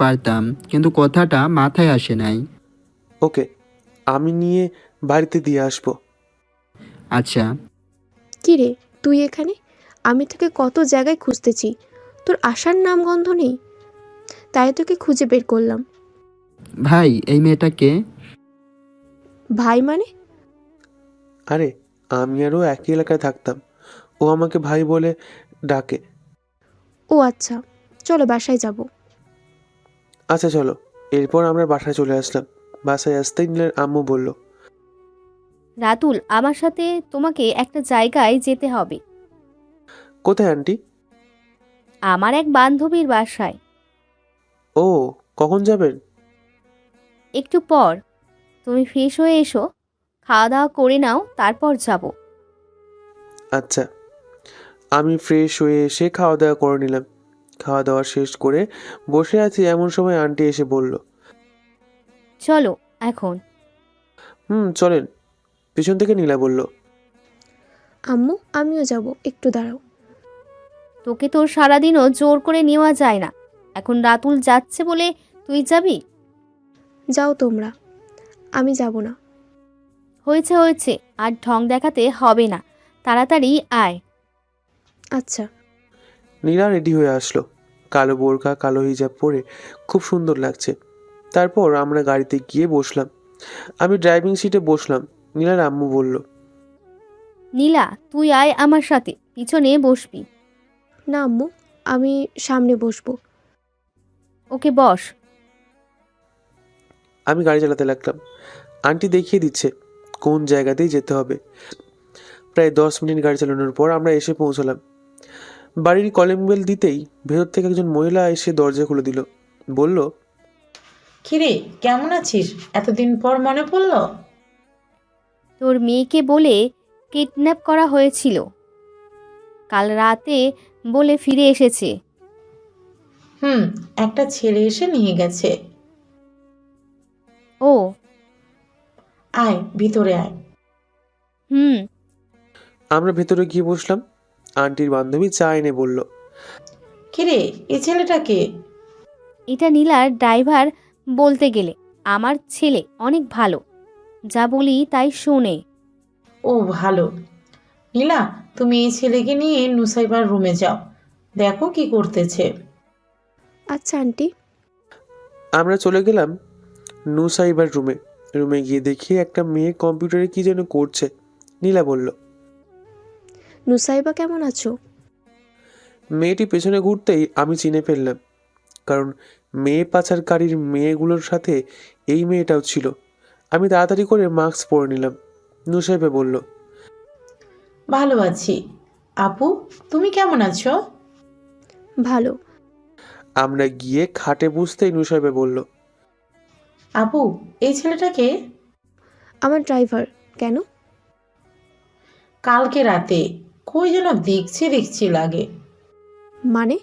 পারতাম, কিন্তু কথাটা মাথায় আসে নাই। ওকে, আমি নিয়ে বাড়িতে দিয়ে আসবো। আচ্ছা। কি রে, তুই এখানে? আমি তোকে কত জায়গায় খুঁজতেছি, তোর আসার নাম গন্ধ নেই, তাই তোকে খুঁজে বের করলাম। ভাই, এই মেয়েটাকে? ভাই মানে? আরে, আমি আরও একই এলাকায় থাকতাম, ও আমাকে ভাই বলে ডাকে। ও আচ্ছা, চলো বাসায় যাব। আচ্ছা চলো। এরপর আমরা বাসায় চলে আসলাম। বাসায় আসতেই নীলের আম্মু বলল, রাতুল, আমার সাথে তোমাকে একটা জায়গায় যেতে হবে। কোথায় আন্টি? আমার এক বান্ধবীর বাসায়। ও, কখন যাবেন? একটু পর। তুমি ফ্রেশ হয়ে এসো, খাওয়া দাওয়া করে নাও, তারপর যাব। আচ্ছা। আমি ফ্রেশ হয়ে এসে খাওয়া দাওয়া করে নিলাম। খাওয়া দাওয়া শেষ করে বসে আছি, এমন সময় আন্টি এসে বলল, চলো এখন। চলেন। পিছন থেকে নীলা বলল, আম্মু, আমিও যাব, একটু দাঁড়াও। তোকে তোর সারাদিনও জোর করে নেওয়া যায় না। এখন রাতুল যাচ্ছে বলে তুই যাবি? যাও তোমরা, আমি যাব না। হয়েছে হয়েছে, আর ঢং দেখাতে হবে না, তাড়াতাড়ি আয়। আচ্ছা। নীলা রেডি হয়ে আসলো। কালো বোরকা, কালো হিজাব পরে খুব সুন্দর লাগছে। তারপর আমরা গাড়িতে গিয়ে বসলাম। আমি ড্রাইভিং সিটে বসলাম। নীলার আম্মু বলল, নীলা, তুই আয় আমার সাথে, পিছনে বসবি। না আম্মু, আমি সামনে বসবো। ওকে, বস। আমি গাড়ি চালাতে লাগলাম। আন্টি দেখিয়ে দিচ্ছে কোন জায়গাতেই যেতে হবে। প্রায় 10 মিনিট গাড়ি চালানোর পর আমরা এসে পৌঁছলাম। বাড়ির কলিং বেল দিতেই ভেতর থেকে একজন মহিলা এসে দরজা খুলে দিল। বলল, কিরে, কেমন আছিস? এতদিন পর মনে পড়লো? তোর মেয়েকে বলে কিডন্যাপ করা হয়েছিল, কাল রাতে বলে ফিরে এসেছে। একটা ছেলে এসে নিয়ে গেছে। ও, আয়, ভিতরে আয়। আমরা ভেতরে গিয়ে বসলাম। আন্টির বান্ধবী চা এনে বলল, কিরে, এই ছেলেটাকে? এটা নীলার ড্রাইভার। বলতে গেলে আমার ছেলে অনেক ভালো, যা বলি তাই শোনে। ও ভালো। নীলা, তুমি এই ছেলেকে নিয়ে নুসাইবার রুমে যাও, দেখো কি করতেছে। আচ্ছা আন্টি। আমরা চলে গেলাম নুসাইবার রুমে। রুমে গিয়ে দেখি একটা মেয়ে কম্পিউটারে কি যেন করছে। নীলা বলল, নুসাইবা, কেমন আছো? মেয়েটি পেছনে ঘুরতেই আমি চিনে ফেললাম, কারণ মেয়ে পাচারকারীর মেয়েগুলোর সাথে এই মেয়েটাও ছিল। আমি তাড়াতাড়ি করে মাস্ক পরে নিলাম। নুসাইবা বলল, ভালো আছি। আপু, তুমি কেমন আছো? ভালো। আমরা গিয়ে খাটে বসতেই নুসাইবা বলল, আপু, এই ছেলেটাকে? আমার ড্রাইভার। কেন? কালকে রাতে কই যেন দেখছি লাগে। মানে?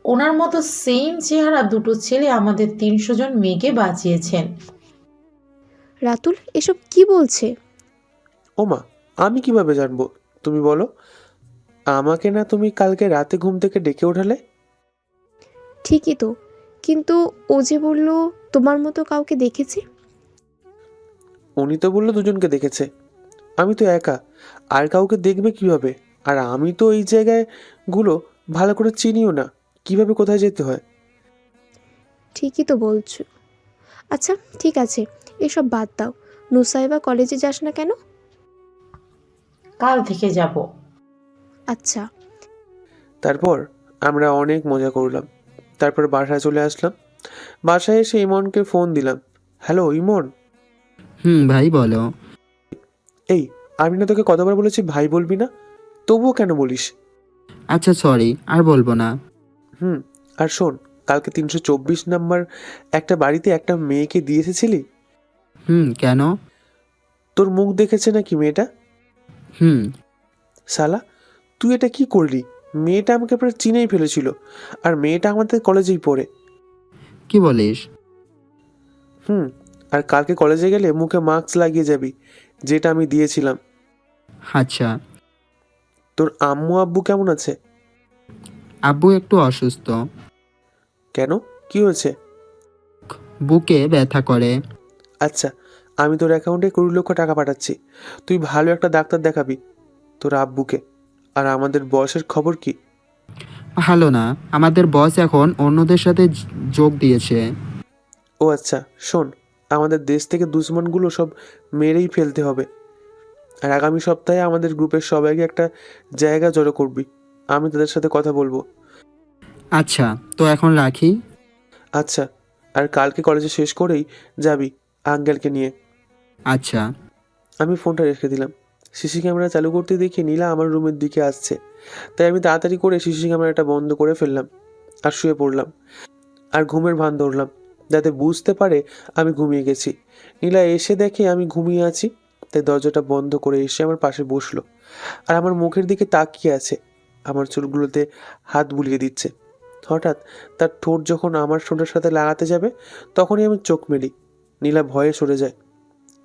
ওনার মতো সেম চেহারা দুটো ছেলে আমাদের 300 জন মেয়েকে বাঁচিয়েছেন। রাতুল এসব কি বলছে? ওমা, আমি কিভাবে জানবো? তুমি বলো। আমাকে না তুমি কালকে রাতে ঘুম থেকে ডেকে ওঠালে? ঠিকই তো, কিন্তু ও যে বলল তোমার মতো কাউকে দেখেছি। উনি তো বললো দুজনকে দেখেছে। আমি তো একা, আর কাউকে দেখবে কিভাবে? আর আমি তো এই জায়গাগুলো ভালো করে চিনিও না, কিভাবে কোথায় যেতে হয়। ঠিকই তো বলছো। আচ্ছা ঠিক আছে, এসব বাদ দাও। নুসাইবা কলেজে যাস না কেন? কাল থেকে যাব। আচ্ছা। তারপর আমরা অনেক মজা করলাম। তারপর বাসায় চলে আসলাম। বাসায় এসে ইমনকে ফোন দিলাম। হ্যালো ইমন। ভাই বলো। এই, আমি না তোকে কতবার বলেছি ভাই বলবি না, তবুও কেন বলিস? আচ্ছা সরি, আর বলবো না। আর শোন, কালকে 324 নাম্বার একটা বাড়িতে একটা মেয়েকে দিয়ে এসেছিলি। কেন? তোর মুখ দেখেছে নাকি মেয়েটা? হুম। শালা, তুই এটা কি করলি? মেয়েটা আমাকে প্রায় চিনেই ফেলেছিল, আর মেয়েটা আমাদের কলেজেই পড়ে। কি বলিস? হুম। আর কালকে কলেজে গেলে মুখে মাস্ক লাগিয়ে যাবি, যেটা আমি দিয়েছিলাম। আচ্ছা। তোর আম্মু আব্বু কেমন আছে? আব্বু একটু অসুস্থ। কেন, কি হয়েছে? বুকে ব্যথা করে। আচ্ছা, আমি তোর অ্যাকাউন্টে 20 লক্ষ টাকা পাঠাচ্ছি, তুই ভালো একটা ডাক্তার দেখাবি তোর আব্বুকে। আর আমাদের বয়সের খবর কি? ভালো না, আমাদের বস এখন অন্যদের সাথে যোগ দিয়েছে। ও আচ্ছা, শোন, আমাদের দেশ থেকে দুশ্মনগুলো সব মেরেই ফেলতে হবে। আর আগামী সপ্তাহে আমাদের গ্রুপের সবাইকে একটা জায়গা জড়ো করবি, আমি তাদের সাথে কথা বলবো। আচ্ছা, তো এখন রাখি। আচ্ছা, আর কালকে কলেজে শেষ করেই যাবি আঙ্কেলকে নিয়ে। আচ্ছা। আমি ফোনটা রেখে দিলাম। সিসি ক্যামেরা চালু করতে দেখি নীলা আমার রুমের দিকে আসছে, তাই আমি তাড়াতাড়ি করে সিসি ক্যামেরাটা বন্ধ করে ফেললাম আর শুয়ে পড়লাম। আর ঘুমের ভান ধরলাম যাতে বুঝতে পারে আমি ঘুমিয়ে গেছি। নীলা এসে দেখে আমি ঘুমিয়ে আছি, তাই দরজাটা বন্ধ করে এসে আমার পাশে বসলো আর আমার মুখের দিকে তাকিয়ে আছে। আমার চুলগুলোতে হাত বুলিয়ে দিচ্ছে। হঠাৎ তার ঠোঁট যখন আমার ঠোঁটের সাথে লাগাতে যাবে, তখনই আমি চোখ মেলি। নীলা ভয়ে সরে যায়।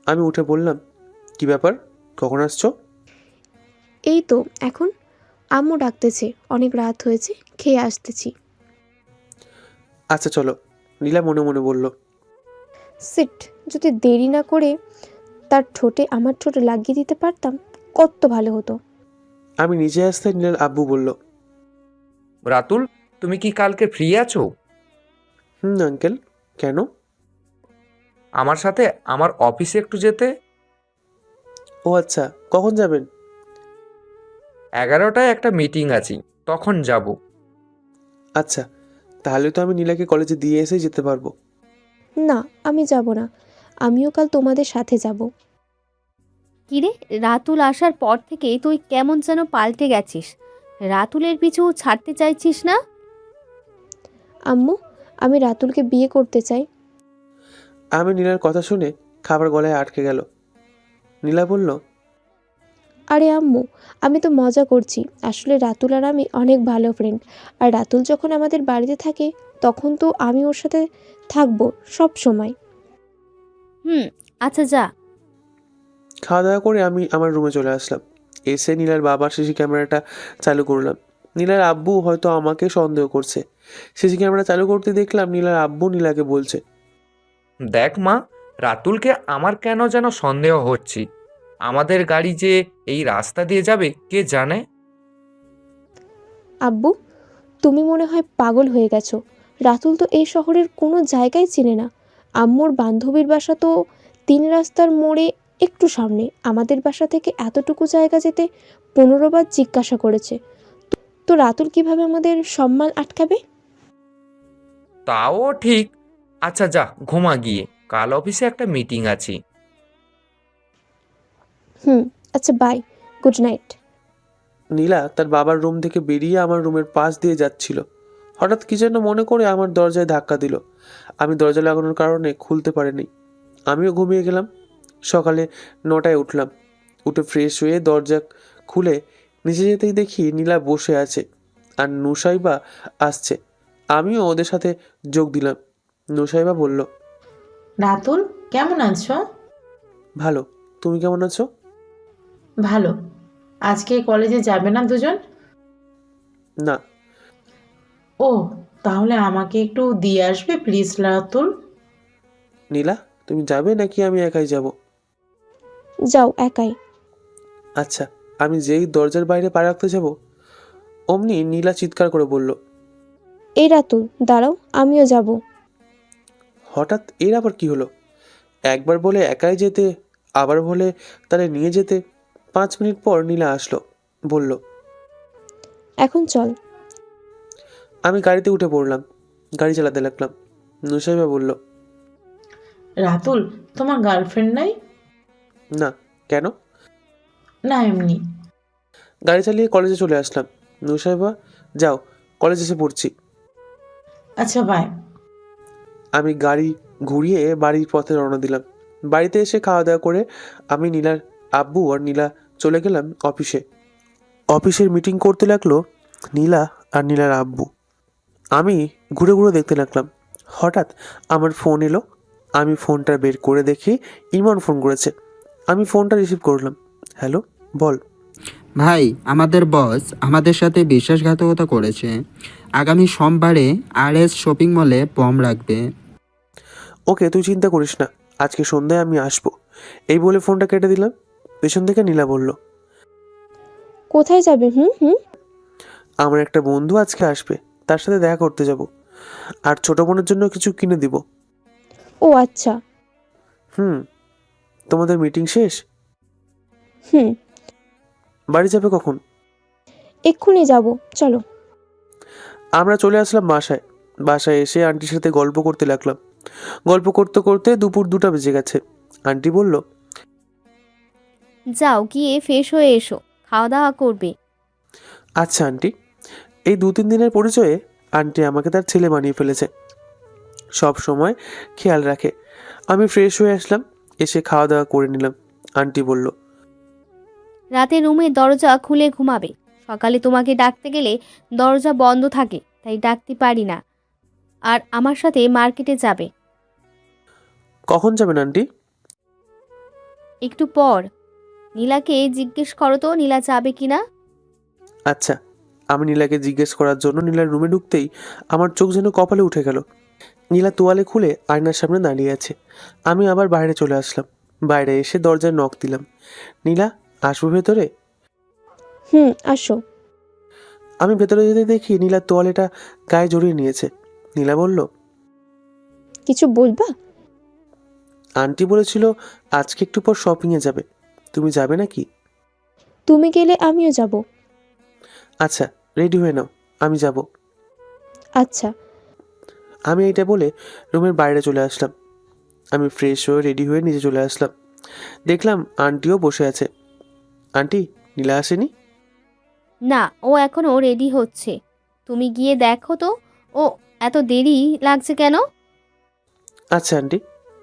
আমি উঠে বললাম, কি ব্যাপার, কখন আসছো? এই তো এখন। আম্মু ডাকতেছে, অনেক রাত হয়েছে, খেয়ে আসতেছি। আচ্ছা চলো, নীলা মনে মনে বলল। সিট, যদি দেরি না করে তার ঠোঁটে আমার ঠোঁটে লাগিয়ে দিতে পারতাম কত ভালো হতো। আমি নিচে আসতে নীলার আব্বু বলল, রাতুল, তুমি কি কালকে ফ্রি আছো? হুম আঙ্কেল, কেন? আমার সাথে আমার অফিসে একটু যেতে। ও আচ্ছা, কখন যাবেন? 11টায় একটা মিটিং আছে, তখন যাব। আচ্ছা, তাহলে তো আমি নীলাকে কলেজে দিয়ে এসেই যেতে পারবো। না, আমি যাব না, আমিও কাল তোমাদের সাথে যাব। কিরে, রাতুল আসার পর থেকে তুই কেমন যেন পাল্টে গেছিস। রাতুলের পিছু ছাড়তে চাইছিস না? আম্মু, আমি রাতুলকে বিয়ে করতে চাই। আমি নীলার কথা শুনে খাবার গলায় আটকে গেল। নীলা বলল, আরে আম্মু, আমি তো মজা করছি, আসলে রাতুল আর আমি অনেক ভালো ফ্রেন্ড। আর রাতুল যখন আমাদের বাড়িতে থাকে তখন তো আমি ওর সাথে থাকবো সব সময়। আচ্ছা যা। খাওয়া দাওয়া করে আমি আমার রুমে চলে আসলাম। এসে নীলার বাবার সিসি ক্যামেরাটা চালু করলাম। নীলার আব্বু হয়তো আমাকে সন্দেহ করছে। সিসি ক্যামেরা চালু করতে দেখলাম নীলার আব্বু নীলাকে বলছে, দেখ মা, রাতুলকে আমার কেন যেন সন্দেহ হচ্ছে। আমাদের গাড়ি যে এই রাস্তা দিয়ে যাবে কে জানে। আব্বু, তুমি মনে হয় পাগল হয়ে গেছো। রাতুল তো এই শহরের কোনো জায়গায় চেনে না। আম্মুর বান্ধবীর বাসা তো 3 রাস্তার মোড়ে একটু সামনে। আমাদের বাসা থেকে এতটুকু জায়গা যেতে 15 বার জিজ্ঞাসা করেছে। তো রাতুল কিভাবে আমাদের সম্মান আটকাবে? তাও ঠিক। আচ্ছা যা, ঘুমা গিয়ে, কাল অফিসে একটা মিটিং আছে। আচ্ছা বাই, গুড নাইট। নীলা তার বাবার রুম থেকে বেরিয়ে আমার রুমের পাশ দিয়ে যাচ্ছিল। হঠাৎ কি যেন মনে করে আমার দরজায় ধাক্কা দিল। আমি দরজা লাগানোর কারণে খুলতে পারিনি। আমিও ঘুমিয়ে গেলাম। সকালে 9টায় উঠলাম। উঠে ফ্রেশ হয়ে দরজা খুলে নিচে যেতেই দেখি নীলা বসে আছে আর নুসাইবা আসছে। আমিও ওদের সাথে যোগ দিলাম। নুসাইবা বলল, রাতুল, কেমন আছো? ভালো, তুমি কেমন আছো? ভালো। আজকে কলেজে যাবে না দুজন? না। ও, তাহলে আমাকে একটু দিয়ে আসবে প্লিজ রাতুল। নীলা, তুমি যাবে নাকি আমি একাই যাব? যাও একাই। আচ্ছা। আমি যেই দরজার বাইরে পা রাখতে যাব, অমনি নীলা চিৎকার করে বলল, এই রাতুল দাঁড়াও, আমিও যাব। হঠাৎ এর আবার কি হলো? একবার বলে একাই যেতে, আবার বলে তাহলে নিয়ে যেতে। 5 মিনিট পর নীলা আসলো, বলল, এখন চল। আমি গাড়িতে উঠে পড়লাম। গাড়ি চালাতে লাগলাম। নুসাইবা বলল, রাতুল, তোমার গার্লফ্রেন্ড নাই? না। কেন? না, এমনি। গাড়ি চালিয়ে কলেজে চলে আসলাম। নুসাইবা, যাও, কলেজ এসে পড়ছি। আচ্ছা বাই। আমি গাড়ি ঘুরিয়ে বাড়ির পথে রওনা দিলাম। বাড়িতে এসে খাওয়া দাওয়া করে আমি, নীলার আব্বু আর নীলা চলে গেলাম অফিসে। অফিসের মিটিং করতে লাগলো নীলা আর নীলার আব্বু। আমি ঘুরে ঘুরে দেখতে লাগলাম। হঠাৎ আমার ফোন এলো। আমি ফোনটা বের করে দেখি ইমন ফোন করেছে। আমি ফোনটা রিসিভ করলাম। হ্যালো, বল। ভাই, আমাদের বস আমাদের সাথে বিশ্বাসঘাতকতা করেছে। আগামী সোমবারে RS শপিং মলে বম রাখবে। ওকে, তুই চিন্তা করিস না, আজকে সন্ধ্যায় আমি আসবো। এই বলে ফোনটা কেটে দিলাম। পেছন থেকে নীলা বলল, কোথায় যাবে? হুম হুম। আমার একটা বন্ধু আজকে আসবে, তার সাথে দেখা করতে যাব, আর ছোট বোনের জন্য কিছু কিনে দিব। ও আচ্ছা। তোমাদের মিটিং শেষ? হুম। বাড়ি যাবে কখন? এক্ষুনি যাব, চলো। আমরা চলে আসলাম বাসায়। বাসায় এসে আন্টির সাথে গল্প করতে লাগলাম। গল্প করতে করতে দুপুর 2টা বেজে গেছে। আন্টি বলল, যাও গিয়ে ফ্রেশ হয়ে এসো, খাওয়া দাওয়া করবে। আচ্ছা আন্টি। এই 2-3 দিনের পরিচয়ে আন্টি আমাকে তার ছেলে বানিয়ে ফেলেছে, সব সময় খেয়াল রাখে। আমি ফ্রেশ হয়ে আসলাম, এসে খাওয়া দাওয়া করে নিলাম। আন্টি বলল, রাতে রুমের দরজা খুলে ঘুমাবে, সকালে তোমাকে ডাকতে গেলে দরজা বন্ধ থাকে, তাই ডাকতে পারি না। আর আমার সাথে মার্কেটে যাবে কখন যাবেন আন্টি? একটু পর। নীলাকে জিজ্ঞেস করো তো নীলা যাবে কিনা। আচ্ছা। আমি নীলাকে জিজ্ঞেস করার জন্য নীলার রুমে ঢুকতেই আমার চোখ যেন কপালে উঠে গেল। নীলা তোয়ালে খুলে আয়নার সামনে দাঁড়িয়ে আছে। আমি আবার বাইরে চলে আসলাম। বাইরে এসে দরজায় নক দিলাম। নীলা, আসবো ভেতরে? হুম, আসো। আমি ভেতরে যেতে দেখি নীলা তোয়ালেটা গায়ে জড়িয়ে নিয়েছে। নীলা বলল, কিছু বলবা? আন্টি বলেছিল আজকে একটু পর শপিংয়ে যাবে, তুমি যাবে নাকি? তুমি গেলে আমিও যাব। আচ্ছা, রেডি হয়ে নাও, আমি যাব। আচ্ছা। আমি এটা বলে রুমের বাইরে চলে আসলাম। আমি ফ্রেশ হয়ে রেডি হয়ে নিচে চলে আসলাম। দেখলাম আন্টিও বসে আছে। আন্টি, নীলা আসেনি? না, ও এখনো রেডি হচ্ছে। তুমি গিয়ে দেখো তো ও এত দেরি লাগছে কেন। আচ্ছা আন্টি।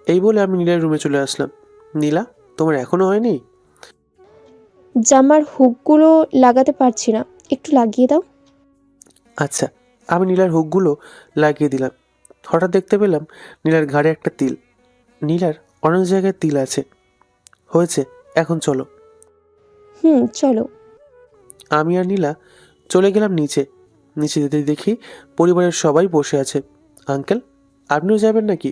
এই বলে আমি নীলার রুমে চলে আসলাম। নীলা, তোমার এখনো হয়নি? জামার হুকগুলো লাগাতে পারছি না, একটু লাগিয়ে দাও। আচ্ছা। আমি নীলার হুকগুলো লাগিয়ে দিলাম। হঠাৎ দেখতে পেলাম নীলার ঘাড়ে একটা তিল। নীলার অনেক জায়গায় তিল আছে। হয়েছে, এখন চলো। হুম, চলো। আমি আর নীলা চলে গেলাম নিচে। নিচে যেতে দেখি পরিবারের সবাই বসে আছে। আঙ্কেল, আপনিও যাবেন নাকি?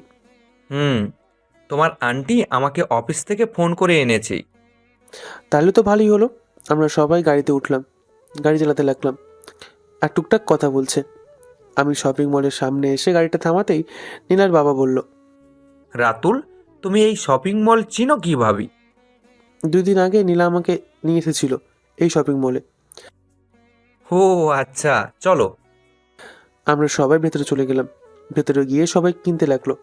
তোমার আন্টি আমাকে অফিস থেকে ফোন করে এনেছে। তাহলে তো ভালোই হলো। আমরা সবাই গাড়িতে উঠলাম, গাড়ি চালাতে লাগলাম, আর টুকটাক কথা বলছে। আমি শপিং মলের সামনে এসে গাড়িটা থামাতেই নীলার বাবা বলল, রাতুল, তুমি এই শপিং মল চিনো কিভাবে? 2 দিন আগে নীলা আমাকে নিয়ে এসেছিল এই শপিং মলে। ও আচ্ছা, চলো। আমরা সবাই ভেতরে চলে গেলাম। ভেতরে গিয়ে সবাই কিনতে লাগলো,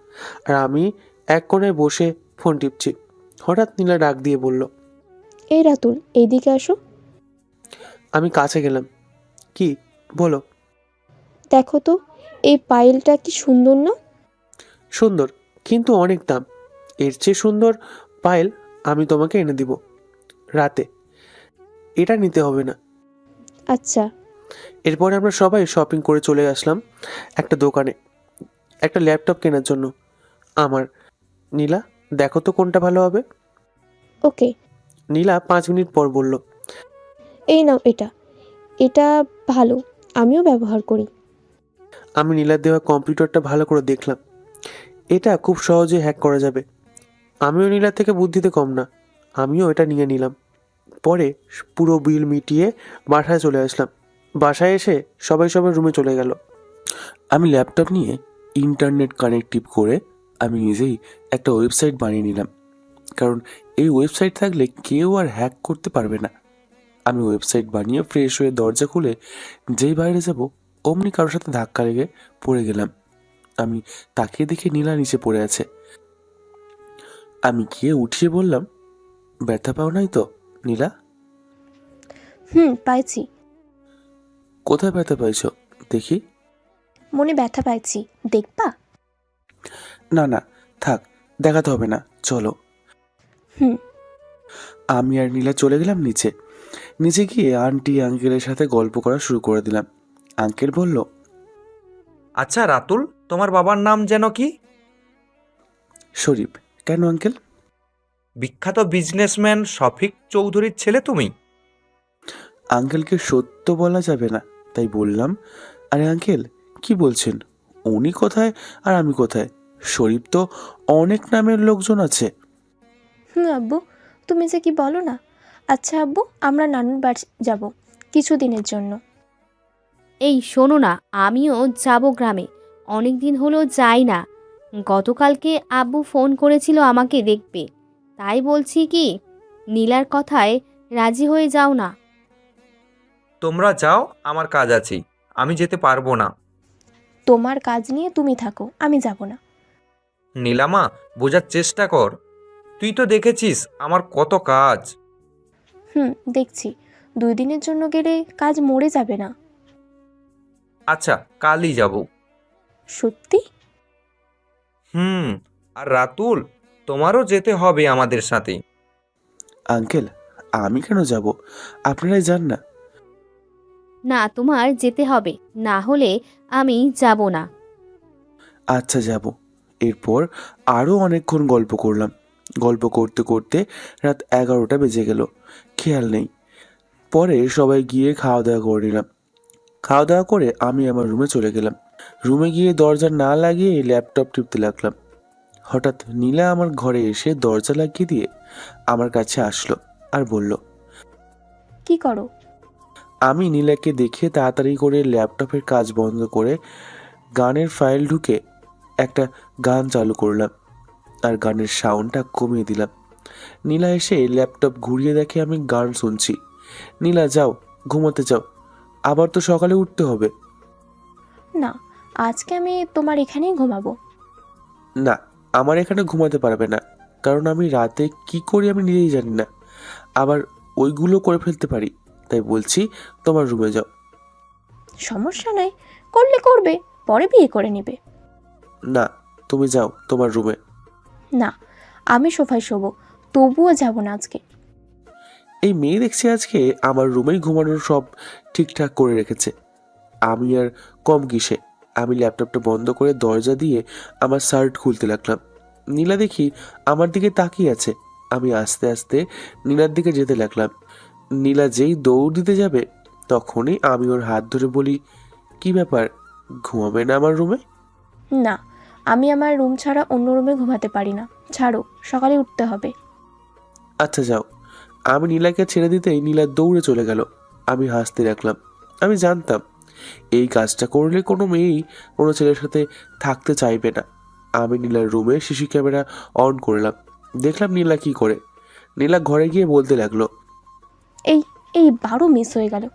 আর আমি এক কোণায় বসে ফোন টিপছি। হঠাৎ নীলা ডাক দিয়ে বলল, এই রাতুল, এইদিকে আসো। আমি কাছে গেলাম। কি, বলো। দেখো তো, এই পায়েলটা কি সুন্দর না? সুন্দর, কিন্তু অনেক দাম। এর চেয়ে সুন্দর পায়েল আমি তোমাকে এনে দিব রাতে। এটা নিতে হবে না। আচ্ছা। এরপরে আমরা সবাই শপিং করে চলে আসলাম একটা দোকানে, একটা ল্যাপটপ কেনার জন্য। আমার। নীলা, দেখো তো কোনটা ভালো হবে। ওকে। নীলা 5 মিনিট পর বলল, এই নাও এটা, এটা ভালো, আমিও ব্যবহার করি। আমি নীলার দেওয়া কম্পিউটারটা ভালো করে দেখলাম। এটা খুব সহজে হ্যাক করা যাবে। আমিও নীলার থেকে বুদ্ধিতে কম না, আমিও এটা নিয়ে নিলাম। পরে পুরো বিল মিটিয়ে বাসায় চলে আসলাম। বাসায় এসে সবাই সবার রুমে চলে গেল। আমি ল্যাপটপ নিয়ে ইন্টারনেট কানেক্টিভ করে আমি নিজেই একটা ওয়েবসাইট বানিয়ে নিলাম, কারণ এই ওয়েবসাইট থাকলে কেউ আর হ্যাক করতে পারবে না। আমি ওয়েবসাইট বানিয়ে ফ্রেশ হয়ে দরজা খুলে যেই বাইরে যাব অমনি কারোর সাথে ধাক্কা লেগে পড়ে গেলাম। আমি তাকিয়ে দেখে নীলা নিচে পড়ে আছে। আমি গিয়ে উঠিয়ে বললাম, ব্যথা পাও নাই তো নীলা? হুম, পাইছি। কোথায় ব্যথা পাইছ দেখি? মনে ব্যথা পাইছি, দেখবা? না না, থাক, দেখাতে হবে না, চলো। হুম। আমি আর নীলা চলে গেলাম নিচে। নিচে গিয়ে আন্টি আঙ্কেলের সাথে গল্প করা শুরু করে দিলাম। আঙ্কেল বলল, আচ্ছা রাতুল, তোমার বাবার নাম যেন কি? শরীফ। কেন আঙ্কেল? বিখ্যাত বিজনেসম্যান শফিক চৌধুরীর ছেলে তুমি? আঙ্কেলকে সত্য বলা যাবে না, তাই বললাম, আরে আঙ্কেল কি বলছেন? উনি কোথায় আর আমি কোথায়? শরীফ তো অনেক নামের লোকজন আছে। হুম আব্বু, তুমি যে কি বলো না। আচ্ছা আব্বু, আমরা নানুর বাড়ি যাব কিছুদিনের জন্য। এই শোনো না, আমিও যাব গ্রামে। অনেক দিন হলো যাই না। গতকালকে আব্বু ফোন করেছিল আমাকে দেখবে। তাই বলছি কি, নীলার কথায় রাজি হয়ে যাও না। তোমরা যাও, আমার কাজ আছে, আমি যেতে পারবো না। তোমার কাজ নিয়ে তুমি থাকো, আমি যাব না। নীলামা, বোঝার চেষ্টা কর। তুই তো দেখেছিস আমার কত কাজ। হুম, দেখছি। 2 দিনের জন্য গেলে কাজ মরে যাবে না? আচ্ছা, কালই যাব। সত্যি? হুম। আর রাতুল, তোমারও যেতে হবে আমাদের সাথে। আঙ্কেল আমি কেন যাব? আপনারাই যান না। না, তোমার যেতে হবে, না হলে আমি যাব না। আচ্ছা যাব। এরপর আরও অনেকক্ষণ গল্প করলাম। গল্প করতে করতে রাত 11টা বেজে গেল, খেয়াল নেই। পরে সবাই গিয়ে খাওয়া দাওয়া করে নিলাম। খাওয়া দাওয়া করে আমি আমার রুমে চলে গেলাম। রুমে গিয়ে দরজা না লাগিয়ে ল্যাপটপ টিপতে লাগলাম। হঠাৎ নীলা আমার ঘরে এসে দরজা লাগিয়ে দিয়ে আমার কাছে আসলো আর বলল, কি করো? আমি নীলাকে দেখে তাড়াতাড়ি করে ল্যাপটপের কাজ বন্ধ করে গানের ফাইল ঢুকে একটা গান চালু করলাম আর গানের সাউন্ডটা কমিয়ে দিলাম। নীলা এসে ল্যাপটপ ঘুরিয়ে দেখে আমি গান শুনছি। নীলা যাও, ঘুমোতে যাও, আবার তো সকালে উঠতে হবে। না, আজকে আমি তোমার এখানেই ঘুমাবো। না, আমার এখানে ঘুমাতে পারবে না, কারণ আমি রাতে কি করি আমি নিজেই জানি না, আবার ওইগুলো করে ফেলতে পারি। তাই বলছি তোমার রুমে যাও। সমস্যা নাই, করলে করবে, পরে বিয়ে করে নেবে। না, তুমি যাও তোমার রুমে। না, আমি সোফায় শোবো, তবুও যাব না আজকে। এই মেয়ে দেখছি আজকে আমার রুমেই ঘুমানোর সব ঠিকঠাক করে রেখেছে। আমি আর কম কিসে। আমি ল্যাপটপটা বন্ধ করে দরজা দিয়ে আমার শার্ট খুলতে লাগলাম। নীলা দেখি আমার দিকে তাকিয়ে আছে। আমি আস্তে আস্তে নীলার দিকে যেতে লাগলাম। নীলা যেই দৌড় দিতে যাবে তখনই আমি ওর হাত ধরে বলি, কি ব্যাপার, ঘুমাবে না আমার রুমে? না, আমি আমার রুম ছাড়া অন্য রুমে ঘুমাতে পারি না। ছাড়ো, সকালে উঠতে হবে। আচ্ছা যাও। আমি নীলাকে ছেড়ে দিতেই নীলা দৌড়ে চলে গেল। আমি হাসতে লাগলাম। আমি জানতাম এই কাজটা করলে কোনো মেয়েই কোনো ছেলের সাথে থাকতে চাইবে না। আমি নীলার রুমে সিসি ক্যামেরা অন করলাম। দেখলাম নীলা কি করে। নীলা ঘরে গিয়ে বলতে লাগলো, এই এই বারো মিস হয়ে গেল।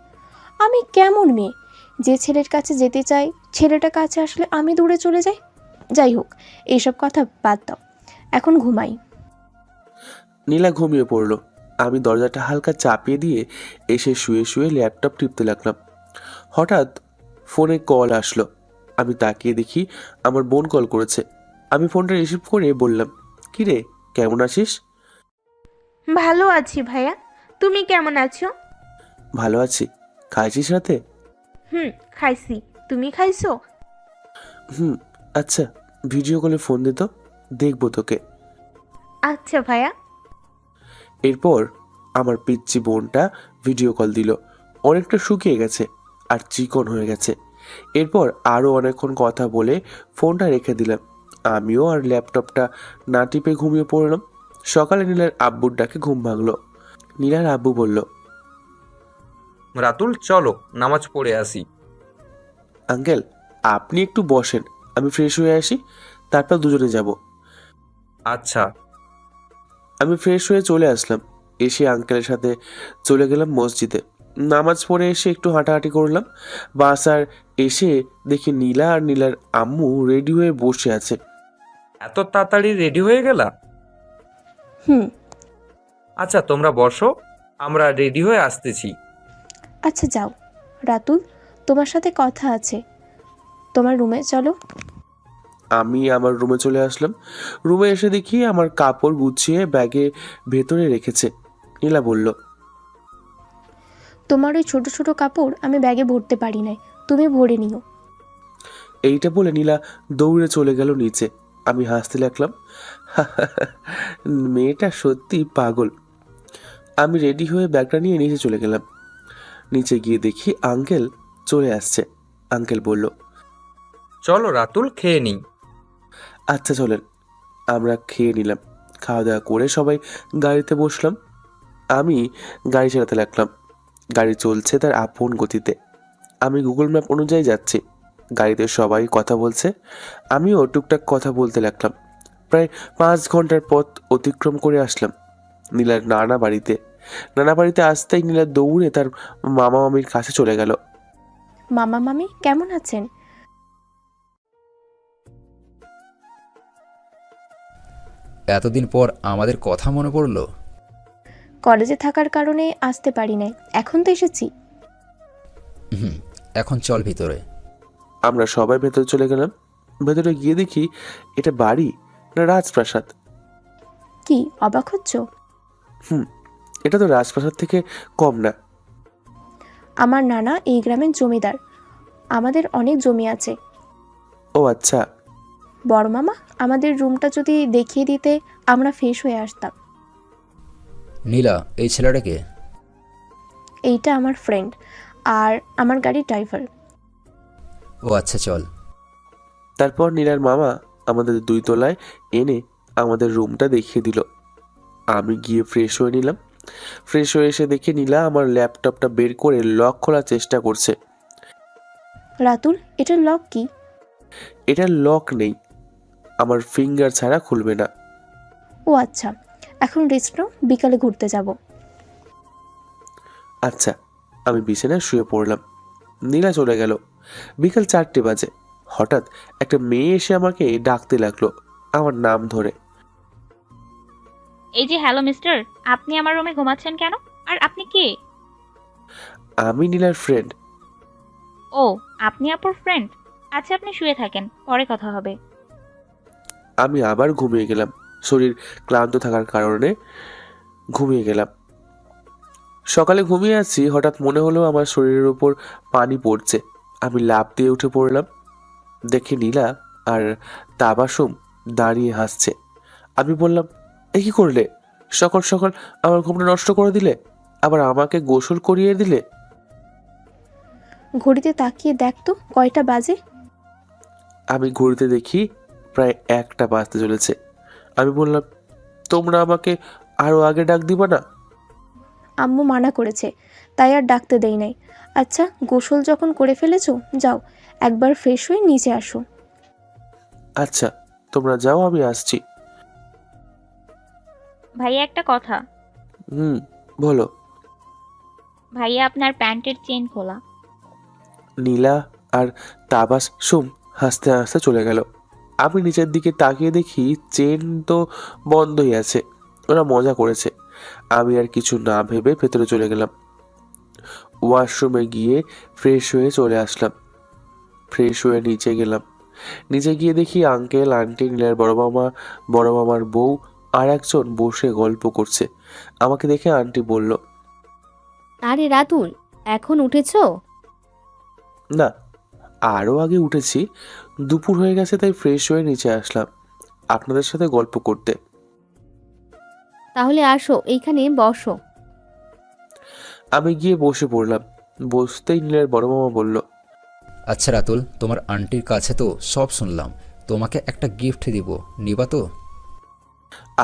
আমি কেমন মেয়ে যে ছেলের কাছে যেতে চাই, ছেলেটা কাছে আসলে আমি দূরে চলে যাই? যাই হোক, এইসব কথা বাদ দাও, এখন ঘুমাই। নীলা ঘুমিয়ে পড়লো। আমি দরজাটা হালকা চাপিয়ে দিয়ে এসে শুয়ে শুয়ে ল্যাপটপ টিপতে লাগলাম। হঠাৎ ফোনে কল আসলো। আমি তাকিয়ে দেখি আমার বোন কল করেছে। আমি ফোনটা রিসিভ করে বললাম, কি রে, কেমন আছিস? ভালো আছি ভাইয়া, তুমি কেমন আছো? ভালো আছি। খাইছিস রাতে? হুম, খাইছি। তুমি খাইছো? হুম। আচ্ছা, ভিডিও কলে ফোন দে তো, দেখবো তোকে। আচ্ছা ভাইয়া। এরপর আমার পিচ্চি বোনটা ভিডিও কল দিল। অনেকটা শুকিয়ে গেছে আর চিকন হয়ে গেছে। এরপর আরও অনেকক্ষণ কথা বলে ফোনটা রেখে দিলাম। আমিও আর ল্যাপটপটা না টিপে ঘুমিয়ে পড়লাম। সকালে নীলার আব্বুর ডাকে ঘুম ভাঙলো। নীলার আব্বু বলল, রাতুল চলো, নামাজ পড়ে আসি। আঙ্কেল আপনি একটু বসেন, আমি ফ্রেশ হয়ে আসি, তারপর দুজনে যাব। আচ্ছা। আমি ফ্রেশ হয়ে চলে আসলাম। এসে আঙ্কেলের সাথে চলে গেলাম মসজিদে। নামাজ পড়ে এসে একটু হাঁটাহাঁটি করলাম। বাসার এসে দেখি নীলা আর নীলার আম্মু রেডি হয়ে বসে আছে। এত তাড়াতাড়ি রেডি হয়ে গেলা? হুম। আচ্ছা তোমরা বসো, আমরা রেডি হয়ে আসতেছি। আচ্ছা যাও, রাতুল তোমার সাথে কথা আছে, তোমার রুমে চলো। আমি আমার রুমে চলে আসলাম। রুমে এসে দেখি আমার কাপড় গুছিয়ে ব্যাগে ভেতরে রেখেছে। নীলা বলল, তোমার ওই ছোট ছোট কাপড় আমি ব্যাগে ভরতে পারি নাই, তুমি ভরে নিও। এইটা বলে নীলা দৌড়ে চলে গেল নিচে। আমি হাসতে লাগলাম, মেয়েটা সত্যি পাগল। আমি রেডি হয়ে ব্যাগটা নিয়ে নিচে চলে গেলাম। নিচে গিয়ে দেখি আঙ্কেল চলে আসছে। আঙ্কেল বলল, চলো রাতুল, খেয়ে নিই। আচ্ছা চলেন। আমরা খেয়ে নিলাম। খাওয়া দাওয়া করে সবাই গাড়িতে বসলাম। আমি গাড়ি চালাতে লাগলাম। গাড়ি চলছে তার আপন গতিতে। আমি গুগল ম্যাপ অনুযায়ী যাচ্ছি। গাড়িতে সবাই কথা বলছে, আমিও টুকটাক কথা বলতে লাগলাম। প্রায় 5 ঘন্টার পথ অতিক্রম করে আসলাম নীলার নানা বাড়িতে। নানা বাড়িতে আসতেই নীলা দৌড়ে তার মামা মামির কাছে চলে গেল। মামা মামি কেমন আছেন? এতদিন পর আমাদের কথা মনে পড়লো। কলেজে থাকার কারণে আসতে পারি নাই, এখন তো এসেছি। এখন চল ভিতরে। আমরা সবাই ভেতরে চলে গেলাম। ভেতরে গিয়ে দেখি এটা বাড়ি না রাজপ্রাসাদ। কি অবাক হচ্ছ? এটা তো রাজপ্রাসাদ থেকে কম না। আমার নানা এই গ্রামের জমিদার, আমাদের অনেক জমি আছে। ও আচ্ছা। বড় মামা আমাদের রুমটা যদি দেখিয়ে দিতে আমরা ফ্রেশ হয়ে আসতাম। নীলা, এই ছেলেটাকে? এইটা আমার ফ্রেন্ড আর আমার গাড়ির ড্রাইভার। ও আচ্ছা, চল। তারপর নীলার মামা আমাদের 2 তলায় এনে আমাদের রুমটা দেখিয়ে দিল। আমি গিয়ে ফ্রেশ হয়ে নিলাম। ফ্রেশ হয়ে এসে দেখি নীলা আমার ল্যাপটপটা বের করে লক খোলার চেষ্টা করছে। রাতুল, এটার লক কি? এটার লক নেই, আমার ফিঙ্গার ছাড়া খুলবে না। ও আচ্ছা, এখন রেস্ট নাও, বিকালে ঘুরতে যাব। আচ্ছা। আমি বিছানায় শুয়ে পড়লাম। নীলা চলে গেল। বিকাল 4টে বাজে। হঠাৎ একটা মেয়ে এসে আমাকে ডাকতে লাগলো আমার নাম ধরে। এই যে, হ্যালো মিস্টার, আপনি আমার রুমে ঘুমাচ্ছেন কেন? আর আপনি কে? আমি নীলার ফ্রেন্ড। ও, আপনি আপুর ফ্রেন্ড? আচ্ছা, আপনি শুয়ে থাকেন, পরে কথা হবে। আমি আবার ঘুমিয়ে গেলাম। শরীর ক্লান্ত থাকার কারণে ঘুমিয়ে গেলাম। সকালে ঘুমিয়ে আছি, হঠাৎ মনে হলো আমার শরীরের উপর পানি পড়ছে। আমি লাফ দিয়ে উঠে পড়লাম। দেখি নীলা আর তাবাসুম দাঁড়িয়ে হাসছে। আমি বললাম, এ কি করলে? সকাল সকাল আমার ঘুমটা নষ্ট করে দিলে, আবার আমাকে গোসল করিয়ে দিলে। ঘড়িতে তাকিয়ে দেখ তো কয়টা বাজে। আমি ঘড়িতে দেখি প্রায় 1টা বাজতে চলেছে। আমি বললাম, তোমরা আমাকে আরো আগে ডাক দিবা না? আম্মু মানা করেছে, তাই আর ডাকতে দেই নাই। আচ্ছা, গোসল যখন করে ফেলেছো, যাও একবার ফ্রেশ হয়ে নিচে আসো। আচ্ছা, তোমরা যাও, আমি আসছি। ভাইয়া, একটা কথা। বলো। ভাইয়া, আপনার প্যান্টের চেন খোলা। নীলা আর তাবাসুম হাসতে হাসতে চলে গেল। আমি নিচের দিকে তাকিয়ে দেখি চেন তো বন্ধই আছে। ওরা মজা করেছে। আমি আর কিছু না ভেবে ভেতরে চলে গেলাম। ওয়াশরুমে গিয়ে ফ্রেশ হয়ে চলে আসলাম। ফ্রেশ হয়ে নিচে গেলাম। নিচে গিয়ে দেখি আঙ্কেল, আন্টি, নীলার বড় মামা, বড় মামার বউ আর একজন বসে গল্প করছে। আমাকে দেখে আন্টি বলল, আরে রাতুল, এখন উঠেছো? না, আরও আগে উঠেছি। দুপুর হয়ে গেছে, তাই ফ্রেশ হয়ে নিচে আসলাম আপনাদের সাথে গল্প করতে। তাহলে আসো, এইখানে বসো। আমি গিয়ে বসে পড়লাম। বসতেই নীলের বড় মামা বলল, আচ্ছা রাতুল, তোমার আন্টির কাছে তো সব শুনলাম, তোমাকে একটা গিফট দিব, নিবা তো?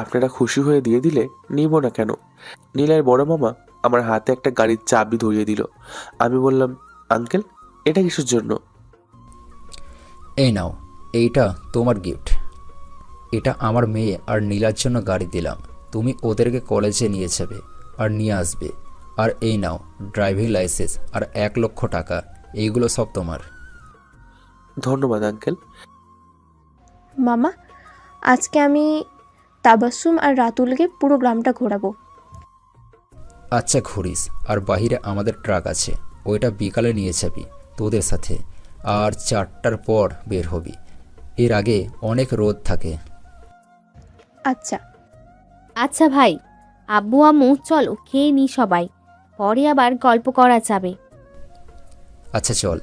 আপনারা খুশি হয়ে দিয়ে দিলে নিব না কেন? নীলের বড় মামা আমার হাতে একটা গাড়ির চাবি ধরিয়ে দিল। আমি বললাম, আঙ্কেল, এটা কিসের জন্য? এই নাও, এইটা তোমার গিফট। এটা আমার মেয়ে আর নীলার জন্য গাড়ি দিলাম। তুমি ওদেরকে কলেজে নিয়ে যাবে আর নিয়ে আসবে। আর এই নাও ড্রাইভিং লাইসেন্স আর 1 লক্ষ টাকা, এইগুলো সব তোমার। ধন্যবাদ আঙ্কেল। মামা, আজকে আমি তাবাসুম আর রাতুলকে পুরো গ্রামটা ঘোরাবো। আচ্ছা ঘুরিস। আর বাহিরে আমাদের ট্রাক আছে, ওইটা বিকালে নিয়ে যাবি তোদের সাথে। আর 4টার পর বের হবি। এর আগে অনেক রোদ থাকে। আচ্ছা। আচ্ছা ভাই, আব্বু আম্মু চলো খেয়ে নিই সবাই, পরে আবার গল্প করা যাবে। আচ্ছা চল।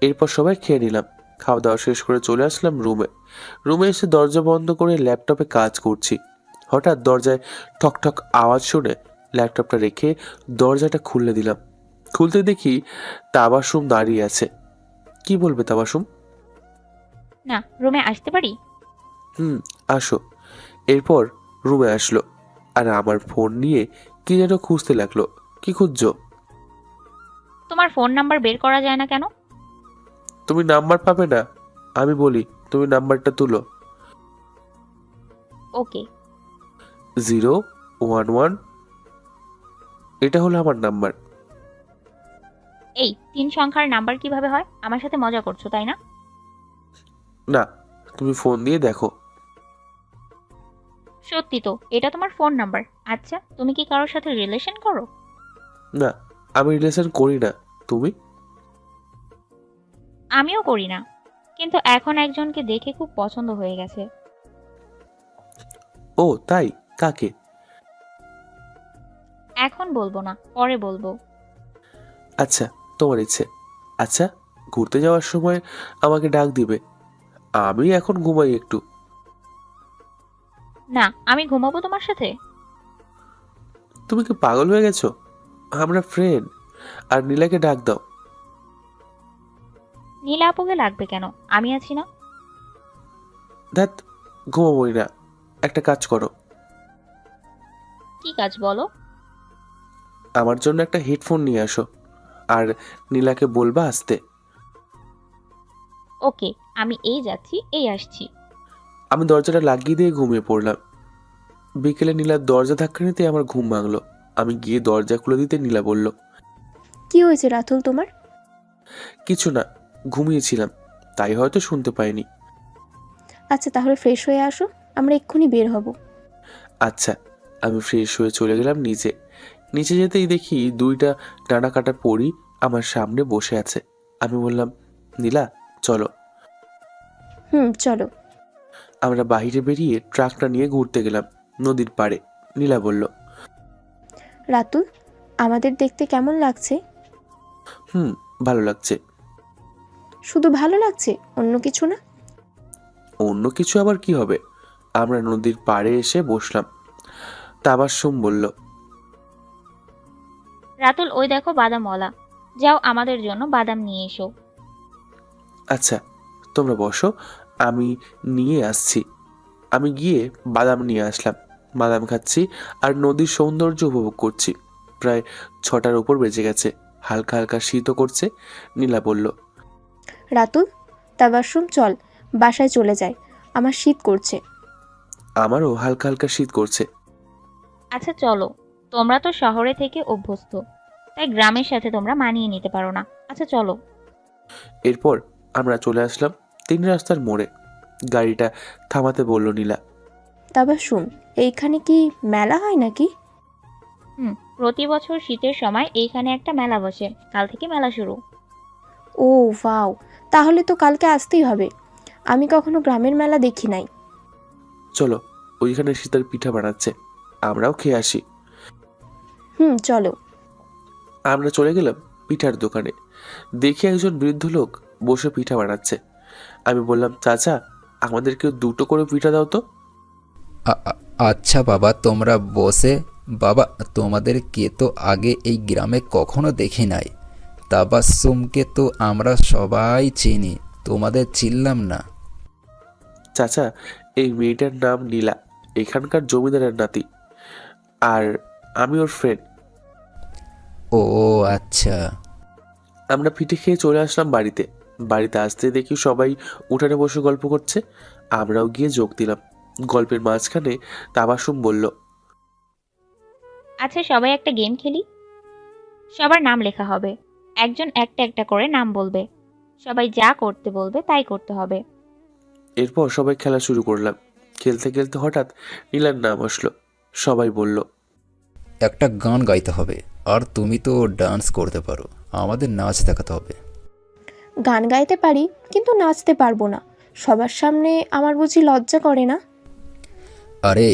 এরপর সবাই খেয়ে নিলাম। খাওয়া দাওয়া শেষ করে চলে আসলাম রুমে এসে দরজা বন্ধ করে ল্যাপটপে কাজ করছি। হঠাৎ দরজায় ঠক ঠক আওয়াজ শুনে ল্যাপটপটা রেখে দরজাটা খুলে দিলাম। খুলতে দেখি তাবাসুম দাঁড়িয়ে আছে। কি বলবে তাবাসুম? না, রুমে আসতে পারি? আসো। এরপর রুমে আসলো আর আমার ফোন নিয়ে কি যেন খুঁজতে লাগলো। কি খুঁজছো? তোমার ফোন নাম্বার বের করা যায় না কেন? তুমি নাম্বার পাবে না, আমি বলি, তুমি নাম্বারটা তুলো। ওকে। 011, এটা হলো আমার নাম্বার। এই 3 সংখ্যার নাম্বার কিভাবে হয়? আমার সাথে মজা করছো তাই না? না, তুমি ফোন দিয়ে দেখো। সত্যি তো, এটা তোমার ফোন নাম্বার। আচ্ছা, তুমি কি কারোর সাথে রিলেশন করো? না, আমি রিলেশন করি না। তুমি? আমিও করি না, কিন্তু এখন একজনকে দেখে খুব পছন্দ হয়ে গেছে। ও তাই? কাকে? এখন বলবো না, পরে বলবো। আচ্ছা, তোমার ইচ্ছে। আচ্ছা, ঘুরতে যাওয়ার সময় আমাকে ডাক দিবে। আমি এখন ঘুমাই একটু। না, আমি ঘুমাবো তোমার সাথে? তুমি কি পাগল হয়ে গেছো? আমরা ফ্রেন্ড। আর নীলাকে ডাক দাও। নীলা আপুকে লাগবে কেন? আমি আছি না। ধ্যাত, ঘুমাবোই না। একটা কাজ করো, কি কাজ বলো? আমার জন্য একটা হেডফোন নিয়ে আসো আর নীলাকে বলবা আসতে। ওকে, আমি এই যাচ্ছি, এই আসছি। আমি দরজাটা লাগিয়ে দিয়ে ঘুমিয়ে পড়লাম। বিকেলে নীলার দরজা ধাক্কা নিতে আমার ঘুম ভাঙলো। আমি গিয়ে দরজা খুলে দিতে নীলা বলল, কি হয়েছে রাতুল তোমার? কিছু না, ঘুমিয়েছিলাম, তাই হয়তো শুনতে পাইনি। আচ্ছা তাহলে ফ্রেশ হয়ে আসো, আমরা এক্ষুনি বের হব। আচ্ছা। আমি ফ্রেশ হয়ে চলে গেলাম নিচে যেতেই দেখি 2টা ডানা কাটা পরী আমার সামনে বসে আছে। আমি বললাম, নীলা চলো। চলো। আমরা বাইরে বেরিয়ে ট্রাকটা নিয়ে ঘুরতে গেলাম নদীর পাড়ে। নীলা বলল, রাতুল, আমাদের দেখতে কেমন লাগছে? ভালো লাগছে। শুধু ভালো লাগছে, অন্য কিছু না? অন্য কিছু আবার কি হবে? আমরা নদীর পাড়ে এসে বসলাম। তাবাসসুম বলল, রাতুল, ওই দেখো বাদামওয়ালা, যাও আমাদের জন্য বাদাম নিয়ে এসো। আচ্ছা তোমরা বসো, আমি নিয়ে আসছি। আমি গিয়ে বাদাম নিয়ে আসলাম। বাদাম খাচ্ছি আর নদীর সৌন্দর্য উপভোগ করছি। প্রায় 6টার উপর বেজে গেছে। হালকা হালকা শীতও করছে। নীলা বলল, রাতুল, তাবাসসুম চল বাসায় চলে যাই, আমার শীত করছে। আমারও হালকা হালকা শীত করছে। আচ্ছা চলো, তোমরা তো শহরে থেকে অভ্যস্ত, তাই গ্রামের সাথে তোমরা মানিয়ে নিতে পারো না। আচ্ছা চলো। এরপর আমরা চলে আসলাম 3 রাস্তার মোড়ে। গাড়িটা থামাতে বলল নীলা। তাবাসসুম, এইখানে কি মেলা হয় নাকি? প্রতি বছর শীতের সময় এইখানে একটা মেলা বসে, কাল থেকে মেলা শুরু। ও ওয়াও, তাহলে তো কালকে আসতেই হবে। আমি কখনো গ্রামের মেলা দেখি নাই। চলো, ওইখানে শীতের পিঠা বানাচ্ছে, আমরাও খেয়ে আসি। চলো। আমরা চলে গেলাম পিঠার দোকানে। দেখি একজন বৃদ্ধ লোক বসে পিঠা বানাচ্ছে। আমি বললাম, চাচা আমাদেরকে 2টো করে পিঠা দাও তো। আচ্ছা বাবা, তোমরা বসে। বাবা, তোমাদেরকে তো আগে এই গ্রামে কখনো দেখি নাই। তাবাসসুমকে তো আমরা সবাই চিনি, তোমাদের চিনলাম না। চাচা, এই মেয়েটার নাম নীলা, এখানকার জমিদারের নাতি, আর আমি ওর ফ্রেন্ড। ও আচ্ছা। আমরা পিঠে খেয়ে চলে আসলাম বাড়িতে আসতে দেখি সবাই উঠানে বসে গল্প করছে। আমরাও গিয়ে যোগ দিলাম। গল্পের মাঝখানে তাবাসসুম বলল, আচ্ছা সবাই একটা গেম খেলি। সবার নাম লেখা হবে, একজন একটা একটা করে নাম বলবে, সবাই যা করতে বলবে তাই করতে হবে। এরপর সবাই খেলা শুরু করলাম। খেলতে খেলতে হঠাৎ নীলার নাম আসলো। সবাই বলল, একটা গান গাইতে হবে, আর তুমি তো ডান্স করতে পারো, আমাদের নাচ দেখাতে হবে। গান গাইতে পারি কিন্তু নাচতে পারবো না, সবার সামনে আমার বুঝি লজ্জা করে না? আরে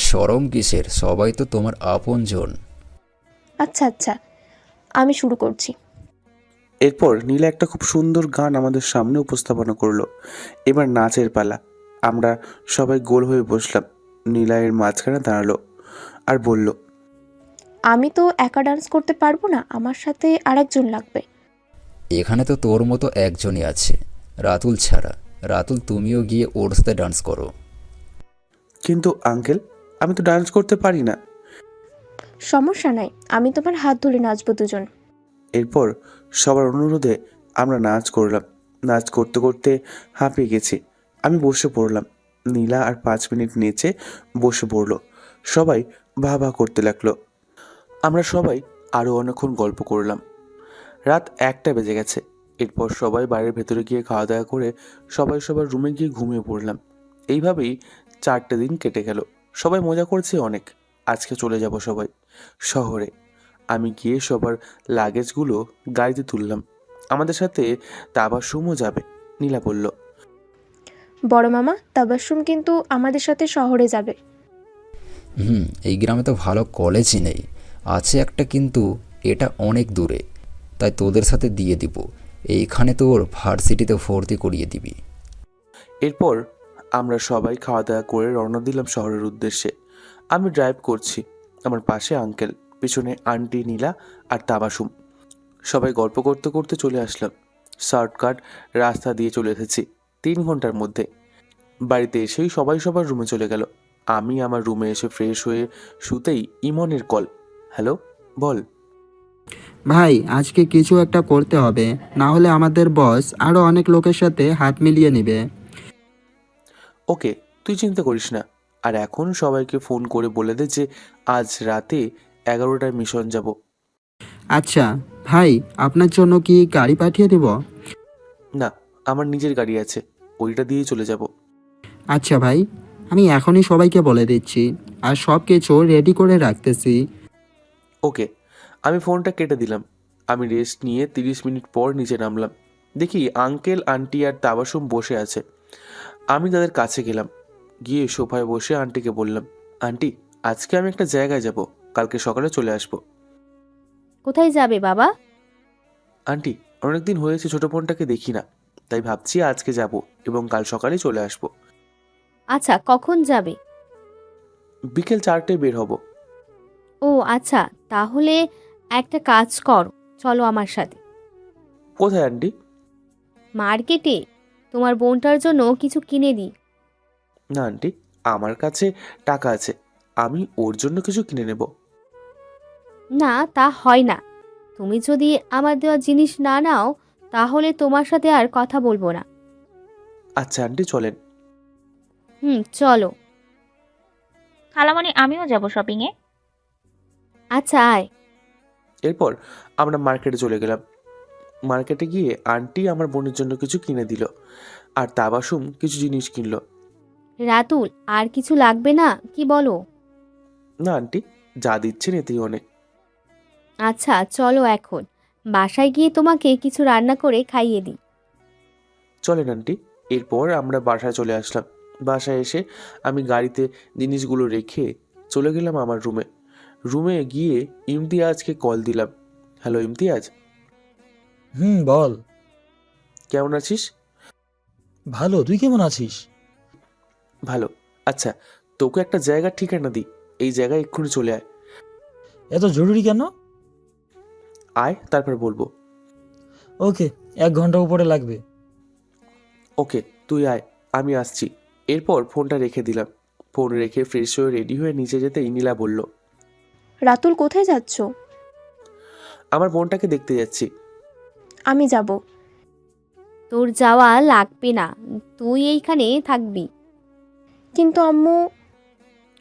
শরম কিসের, সবাই তো তোমার আপনজন। আচ্ছা আচ্ছা, আমি শুরু করছি। এরপর নীলা একটা খুব সুন্দর গান আমাদের সামনে উপস্থাপনা করলো। এবার নাচের পালা। আমরা সবাই গোল হয়ে বসলাম। নীলা এর মাঝখানে দাঁড়ালো আর বলল, আমি তো একা ডান্স করতে পারবো না, আমার সাথে আরেকজন লাগবে। এখানে তো তোর মতো একজনই আছে, রাতুল ছাড়া। রাতুল, তুমিও গিয়ে ওর সাথে ডান্স করো। কিন্তু আঙ্কেল, আমি তো ডান্স করতে পারি না। সমস্যা নাই, আমি তোমার হাত ধরে নাচবো দুজন। এরপর সবার অনুরোধে আমরা নাচ করলাম। নাচ করতে করতে হাঁপিয়ে গেছি। আমি বসে পড়লাম। নীলা আর 5 মিনিট নেচে বসে পড়লো। সবাই ভা ভা করতে লাগলো। আমরা সবাই আরও অনেকক্ষণ গল্প করলাম। রাত 1টা বেজে গেছে। এরপর সবাই বাড়ির ভেতরে গিয়ে খাওয়া দাওয়া করে সবাই সবার রুমে গিয়ে ঘুমিয়ে পড়লাম। এইভাবেই 4টে দিন কেটে গেল। সবাই মজা করছে অনেক। আজকে চলে যাব সবাই শহরে। আমি গিয়ে সবার লাগেজগুলো গাড়িতে তুললাম। আমাদের সাথে তাবাসসুমও যাবে, নীলা বলল। বড় মামা, তাবাসসুম কিন্তু আমাদের সাথে শহরে যাবে। এই গ্রামে তো ভালো কলেজই নেই, আছে একটা কিন্তু এটা অনেক দূরে, তাই তোদের সাথে দিয়ে দিব। এইখানে তোর ভার্সিটিতে ভর্তি করিয়ে দিবি। এরপর আমরা সবাই খাওয়া দাওয়া করে রওনা দিলাম শহরের উদ্দেশ্যে। আমি ড্রাইভ করছি, আমার পাশে আঙ্কেল, পিছনে আন্টি নীলা আর তাবাসুম। সবাই গল্প করতে করতে চলে আসলাম। শর্টকাট রাস্তা দিয়ে চলে এসেছি 3 ঘন্টার মধ্যে। বাড়িতে এসেই সবাই সবার রুমে চলে গেল। আমি আমার রুমে এসে ফ্রেশ হয়ে শুতেই ইমনের কল। হ্যালো, বল। ভাই, আজকে কিছু একটা করতে হবে, না হলে আমাদের বস আরো অনেক লোকের সাথে হাত মিলিয়ে নেবে। ওকে, তুই চিন্তা করিস না। আর এখন সবাইকে ফোন করে বলে দে যে আজ রাতে 11টায় মিশন যাব। আচ্ছা ভাই, আপনার জন্য কি গাড়ি পাঠিয়ে দেব? না, আমার নিজের গাড়ি আছে, ওইটা দিয়েই চলে যাব। আচ্ছা ভাই, আমি এখনই সবাইকে বলে দিচ্ছি আর সব কিছু রেডি করে রাখতেছি। ওকে, আমি ফোনটা কেটে দিলাম। আমি রেস্ট নিয়ে 30 মিনিট পর নিচে নামলাম। দেখি আঙ্কেল, আন্টি আর তাবাসুম বসে আছে। আমি তাদের কাছে গেলাম। গিয়ে সোফায় বসে আন্টিকে বললাম, আন্টি, আজকে আমি একটা জায়গায় যাব, কালকে সকালে চলে আসব। কোথায় যাবে বাবা? আন্টি, অনেকদিন হয়েছে ছোট বোনটাকে দেখি না, তাই ভাবছি আজকে যাব এবং কাল সকালে চলে আসব। আচ্ছা, কখন যাবে? বিকেল 4টায় বের হব। ও আচ্ছা, তাহলে একটা কাজ করো, চলো আমার সাথে কোথায় আন্টি? মার্কেটে। তোমার বোনটার জন্য কিছু কিনে দিই। না আন্টি, আমার কাছে টাকা আছে, আমি ওর জন্য কিছু কিনে নেব। না, তা হয় না। তুমি যদি আমার দেওয়া জিনিস না নাও, তাহলে তোমার সাথে আর কথা বলবো না। আচ্ছা আন্টি, চলেন। চলো। খালামণি, আমিও যাব শপিংয়ে। আচ্ছা, আয়। এরপর আমরা মার্কেটে চলে গেলাম। মার্কেটে গিয়ে আন্টি আমার বোনের জন্য কিছু কিনে দিল আর তাবাসুম কিছু জিনিস কিনলো। রাতুল, আর কিছু লাগবে না কি বলো? না আন্টি, যা দিচ্ছেন এতেই অনেক। আচ্ছা চলো, এখন বাসায় গিয়ে তোমাকে কিছু রান্না করে খাইয়ে দিই। চলেন আন্টি। এরপর আমরা বাসায় চলে আসলাম। বাসায় এসে আমি গাড়িতে জিনিসগুলো রেখে চলে গেলাম আমার রুমে। রুমে গিয়ে ইমতিয়াজকে কল দিলাম। হ্যালো ইমতিয়াজ, বল। কেমন আছিস? ভালো, তুই কেমন আছিস? ভালো। আচ্ছা, তোকে একটা জায়গার ঠিকানা দিই, এই জায়গায় এক্ষুনি চলে আয়। এত জরুরি কেন? আয়, তারপর বলবো। ওকে, 1 ঘন্টা উপরে লাগবে। ওকে, তুই আয়, আমি আসছি। এরপর ফোনটা রেখে দিলাম। ফোন রেখে ফ্রেশ হয়ে রেডি হয়ে নিচে যেতে নীলা বলল, রাতুল, কোথায় যাচ্ছ? আমার বোনটাকে দেখতে যাচ্ছি। আমি যাব। তোর যাওয়া লাগবে না, তুই এইখানে থাকবি। কিন্তু আম্মু।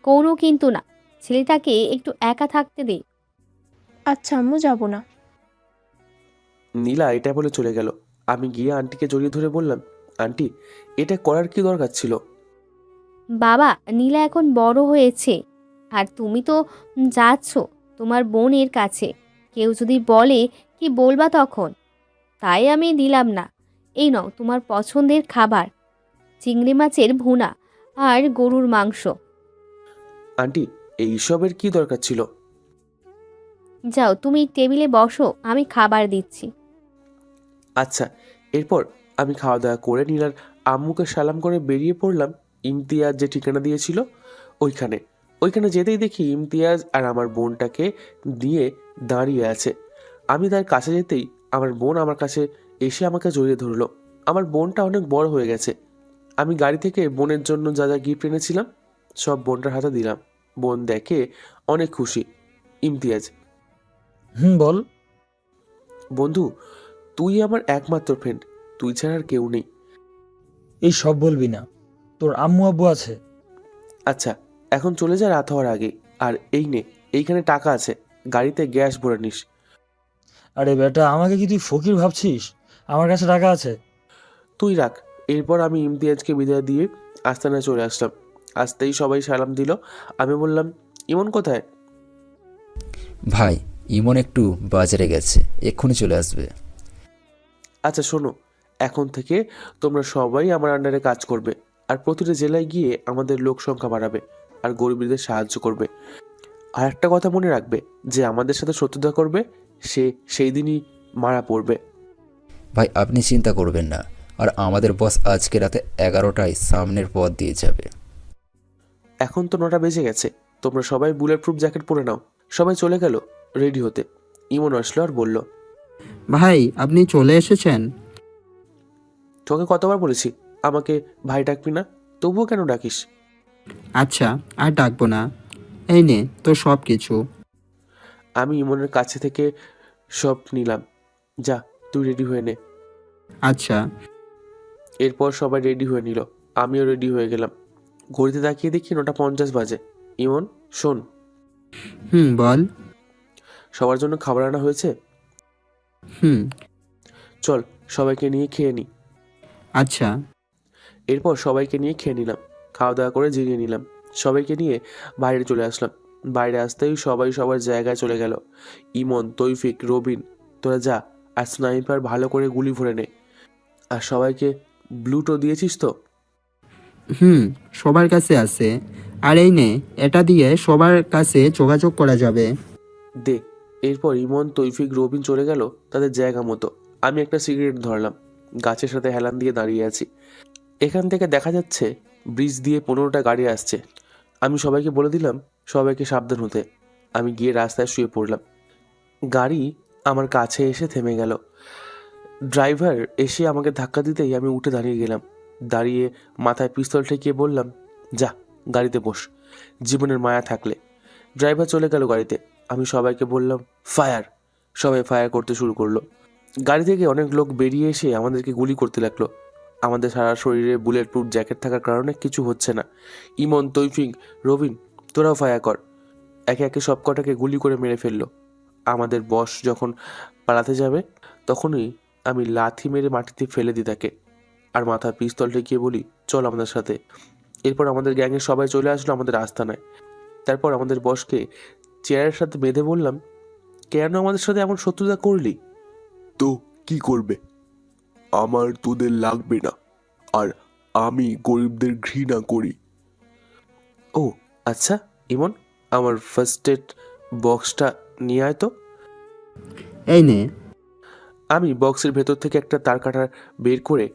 কোনো কিন্তু না, ছেলেটাকে একটু একা থাকতে দে। আচ্ছা আম্মু, যাব না। নীলা এটা বলে চলে গেল। আমি গিয়ে আন্টিকে জড়িয়ে ধরে বললাম, আন্টি, এটা করার কি দরকার ছিল? বাবা, নীলা এখন বড় হয়েছে, আর তুমি তো যাচ্ছ তোমার বোনের কাছে। কেউ যদি বলে কি বলবা তখন? তাই আমি দিলাম না। এই নাও তোমার পছন্দের খাবার, চিংড়ি মাছের ভুনা আর গরুর মাংস। আন্টি, এইসবের কি দরকার ছিল? যাও, তুমি টেবিলে বসো, আমি খাবার দিচ্ছি। আচ্ছা। এরপর আমি খাওয়া দাওয়া করে নীলার আম্মুকে সালাম করে বেরিয়ে পড়লাম ইমতিয়াজ যে ঠিকানা দিয়েছিল ওইখানে। ওইখানে যেতেই দেখি ইমতিয়াজ আর আমার বোনটাকে নিয়ে দাঁড়িয়ে আছে। আমি তার কাছে যেতেই আমার বোন আমার কাছে এসে আমাকে জড়িয়ে ধরলো। আমার বোনটা অনেক বড় হয়ে গেছে। আমি গাড়ি থেকে বোনের জন্য যা যা গিফট এনেছিলাম সব বোনটার হাতে দিলাম। বোন দেখে অনেক খুশি। ইমতিয়াজ: বল। বন্ধু, তুই আমার একমাত্র ফ্রেন্ড, তুই ছাড়া আর কেউ নেই। এই সব বলবি না, তোর আম্মু আব্বু আছে। আচ্ছা, এখন চলে যা রাত হওয়ার আগে। আর এই নে, এইখানে টাকা আছে, গাড়িতে গ্যাস ভরে নিস। আরে বেটা, আমাকে কি তুই ফকির ভাবছিস? আমার কাছে টাকা আছে। তুই রাখ। এরপর আমি ইমতিয়াজকে বিদায় দিয়ে আস্তানায় চলে আসলাম। আসতেই সবাই সালাম দিল। আমি বললাম, ইমন কোথায়? ভাই, ইমন একটু বাজারে গেছে, এক্ষুনি চলে আসবে। আচ্ছা শোনো, এখন থেকে তোমরা সবাই আমার আন্ডারে কাজ করবে, আর প্রতিটা জেলায় গিয়ে আমাদের লোক সংখ্যা বাড়াবে আর গরিবদের সাহায্য করবে। আর একটা কথা মনে রাখবে, যে আমাদের সাথে শত্রুতা করবে সে সেই দিনই মারা পড়বে। ভাই, আপনি চিন্তা করবেন না। আর আমাদের বস আজকে রাতে 11টায় সামনের পথ দিয়ে যাবে। এখন তো 9টা বেজে গেছে, তোমরা সবাই বুলেট প্রুফ জ্যাকেট পরে নাও। সবাই চলে গেল রেডি হতে। ইমন আসলো আর বলল, ভাই, আপনি চলে এসেছেন? তোকে কতবার বলেছি আমাকে ভাই ডাকবি না, তবুও কেন ডাকিস? আচ্ছা, আর ডাকবো না। এই নে তো সব কিছু। আমি ইমনের কাছে থেকে সব নিলাম। যা, তুই রেডি হয়ে নে। আচ্ছা। এরপর সবাই রেডি হয়ে নিল, আমিও রেডি হয়ে গেলাম। ঘড়িতে তাকিয়ে দেখি 9:50 বাজে। ইমন, শোন, বল। সবার জন্য খাবার আনা হয়েছে। হুম। চল সবাইকে নিয়ে খেয়ে নি। আচ্ছা। এরপর সবাইকে নিয়ে খেয়ে নিলাম, খাওয়া দাওয়া করে জিরিয়ে নিলাম। সবাইকে নিয়ে বাইরে চলে আসলাম। বাইরে আসতেই সবাই সবার জায়গায় চলে গেল। ইমন, তৌফিক, রবিন, তোরা যা আর স্নাইপার ভালো করে গুলি ভরে নে। আর সবাইকে ব্লুটো দিয়েছিস তো? সবার কাছে আছে। আর এই নে, এটা দিয়ে সবার কাছে যোগাযোগ করা যাবে। দে। এরপর ইমন, তৌফিক, রবিন চলে গেল তাদের জায়গা মতো। আমি একটা সিগারেট ধরলাম, গাছের সাথে হেলান দিয়ে দাঁড়িয়ে আছি। এখান থেকে দেখা যাচ্ছে ব্রিজ দিয়ে 15টা গাড়ি আসছে। আমি সবাইকে বলে দিলাম সবাইকে সাবধান হতে। আমি গিয়ে রাস্তায় শুয়ে পড়লাম। গাড়ি আমার কাছে এসে থেমে গেল। ড্রাইভার এসে আমাকে ধাক্কা দিতেই আমি উঠে দাঁড়িয়ে গেলাম। দাঁড়িয়ে মাথায় পিস্তল ঠেকিয়ে বললাম, যা গাড়িতে বস, জীবনের মায়া থাকলে। ড্রাইভার চলে গেল গাড়িতে। আমি সবাইকে বললাম, ফায়ার। সবাই ফায়ার করতে শুরু করলো। গাড়ি থেকে অনেক লোক বেরিয়ে এসে আমাদেরকে গুলি করতে লাগলো। আমাদের সারা শরীরে বুলেট প্রুফ জ্যাকেট থাকার কারণে কিছু হচ্ছে না। ইমন, তৌফিক, রবিন, তোরাও ফায়ার কর। একে একে সব কটাকে গুলি করে মেরে ফেললো। আমাদের বস যখন পালাতে যাবে তখনই আমি লাথি মেরে মাটিতে ফেলে দিই তাকে, আর মাথায় পিস্তল ঠেকিয়ে বলি, চল আমাদের সাথে। এরপর আমাদের গ্যাংয়ের সবাই চলে আসলো আমাদের আস্তানায়। তারপর আমাদের বসকে চেয়ারের সাথে বেঁধে বললাম, কেন আমাদের সাথে এমন শত্রুতা করলি? তো কি করবে, আমার তোদের লাগবে না, আর আমি গরিবদের ঘৃণা করি। ও আচ্ছা, ইমন, আমার ফার্স্ট এড বক্সটা নিয়ে আয় তো। এই নে। আমি বক্সের ভেতর থেকে একটা তারকাটা বের করে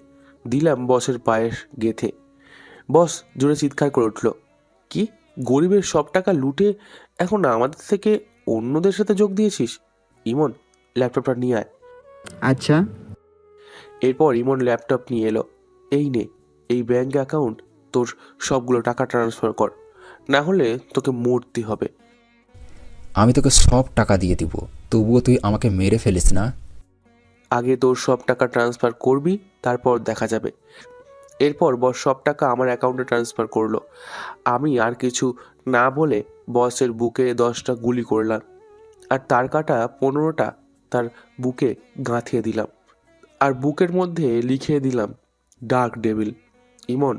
দিলাম বসের পায়ে গেথে। বস জোরে চিৎকার করে উঠল, কি, গরিবের সব টাকা লুটে এখন আমাদের থেকে অন্যদের সাথে যোগ দিয়েছিস? ইমন, ল্যাপটপটা নিয়ে আয়। আচ্ছা। এরপর ইমন ল্যাপটপ নিয়ে এলো। এই নে, এই ব্যাঙ্ক অ্যাকাউন্ট, তোর সবগুলো টাকা ট্রান্সফার কর, না হলে তোকে মরতে হবে। আমি তোকে সব টাকা দিয়ে দিব, তবুও তুই আমাকে মেরে ফেলিস না। আগে তোর সব টাকা ট্রান্সফার করবি, তারপর দেখা যাবে। এরপর বস সব টাকা আমার অ্যাকাউন্টে ট্রান্সফার করলো। আমি আর কিছু না বলে বসের বুকে 10টা গুলি করলাম, আর তার কাটা 15টা তার বুকে গাঁথিয়ে দিলাম, আর বুকের মধ্যে লিখিয়ে দিলাম, ডার্ক ডেভিল। ইমন,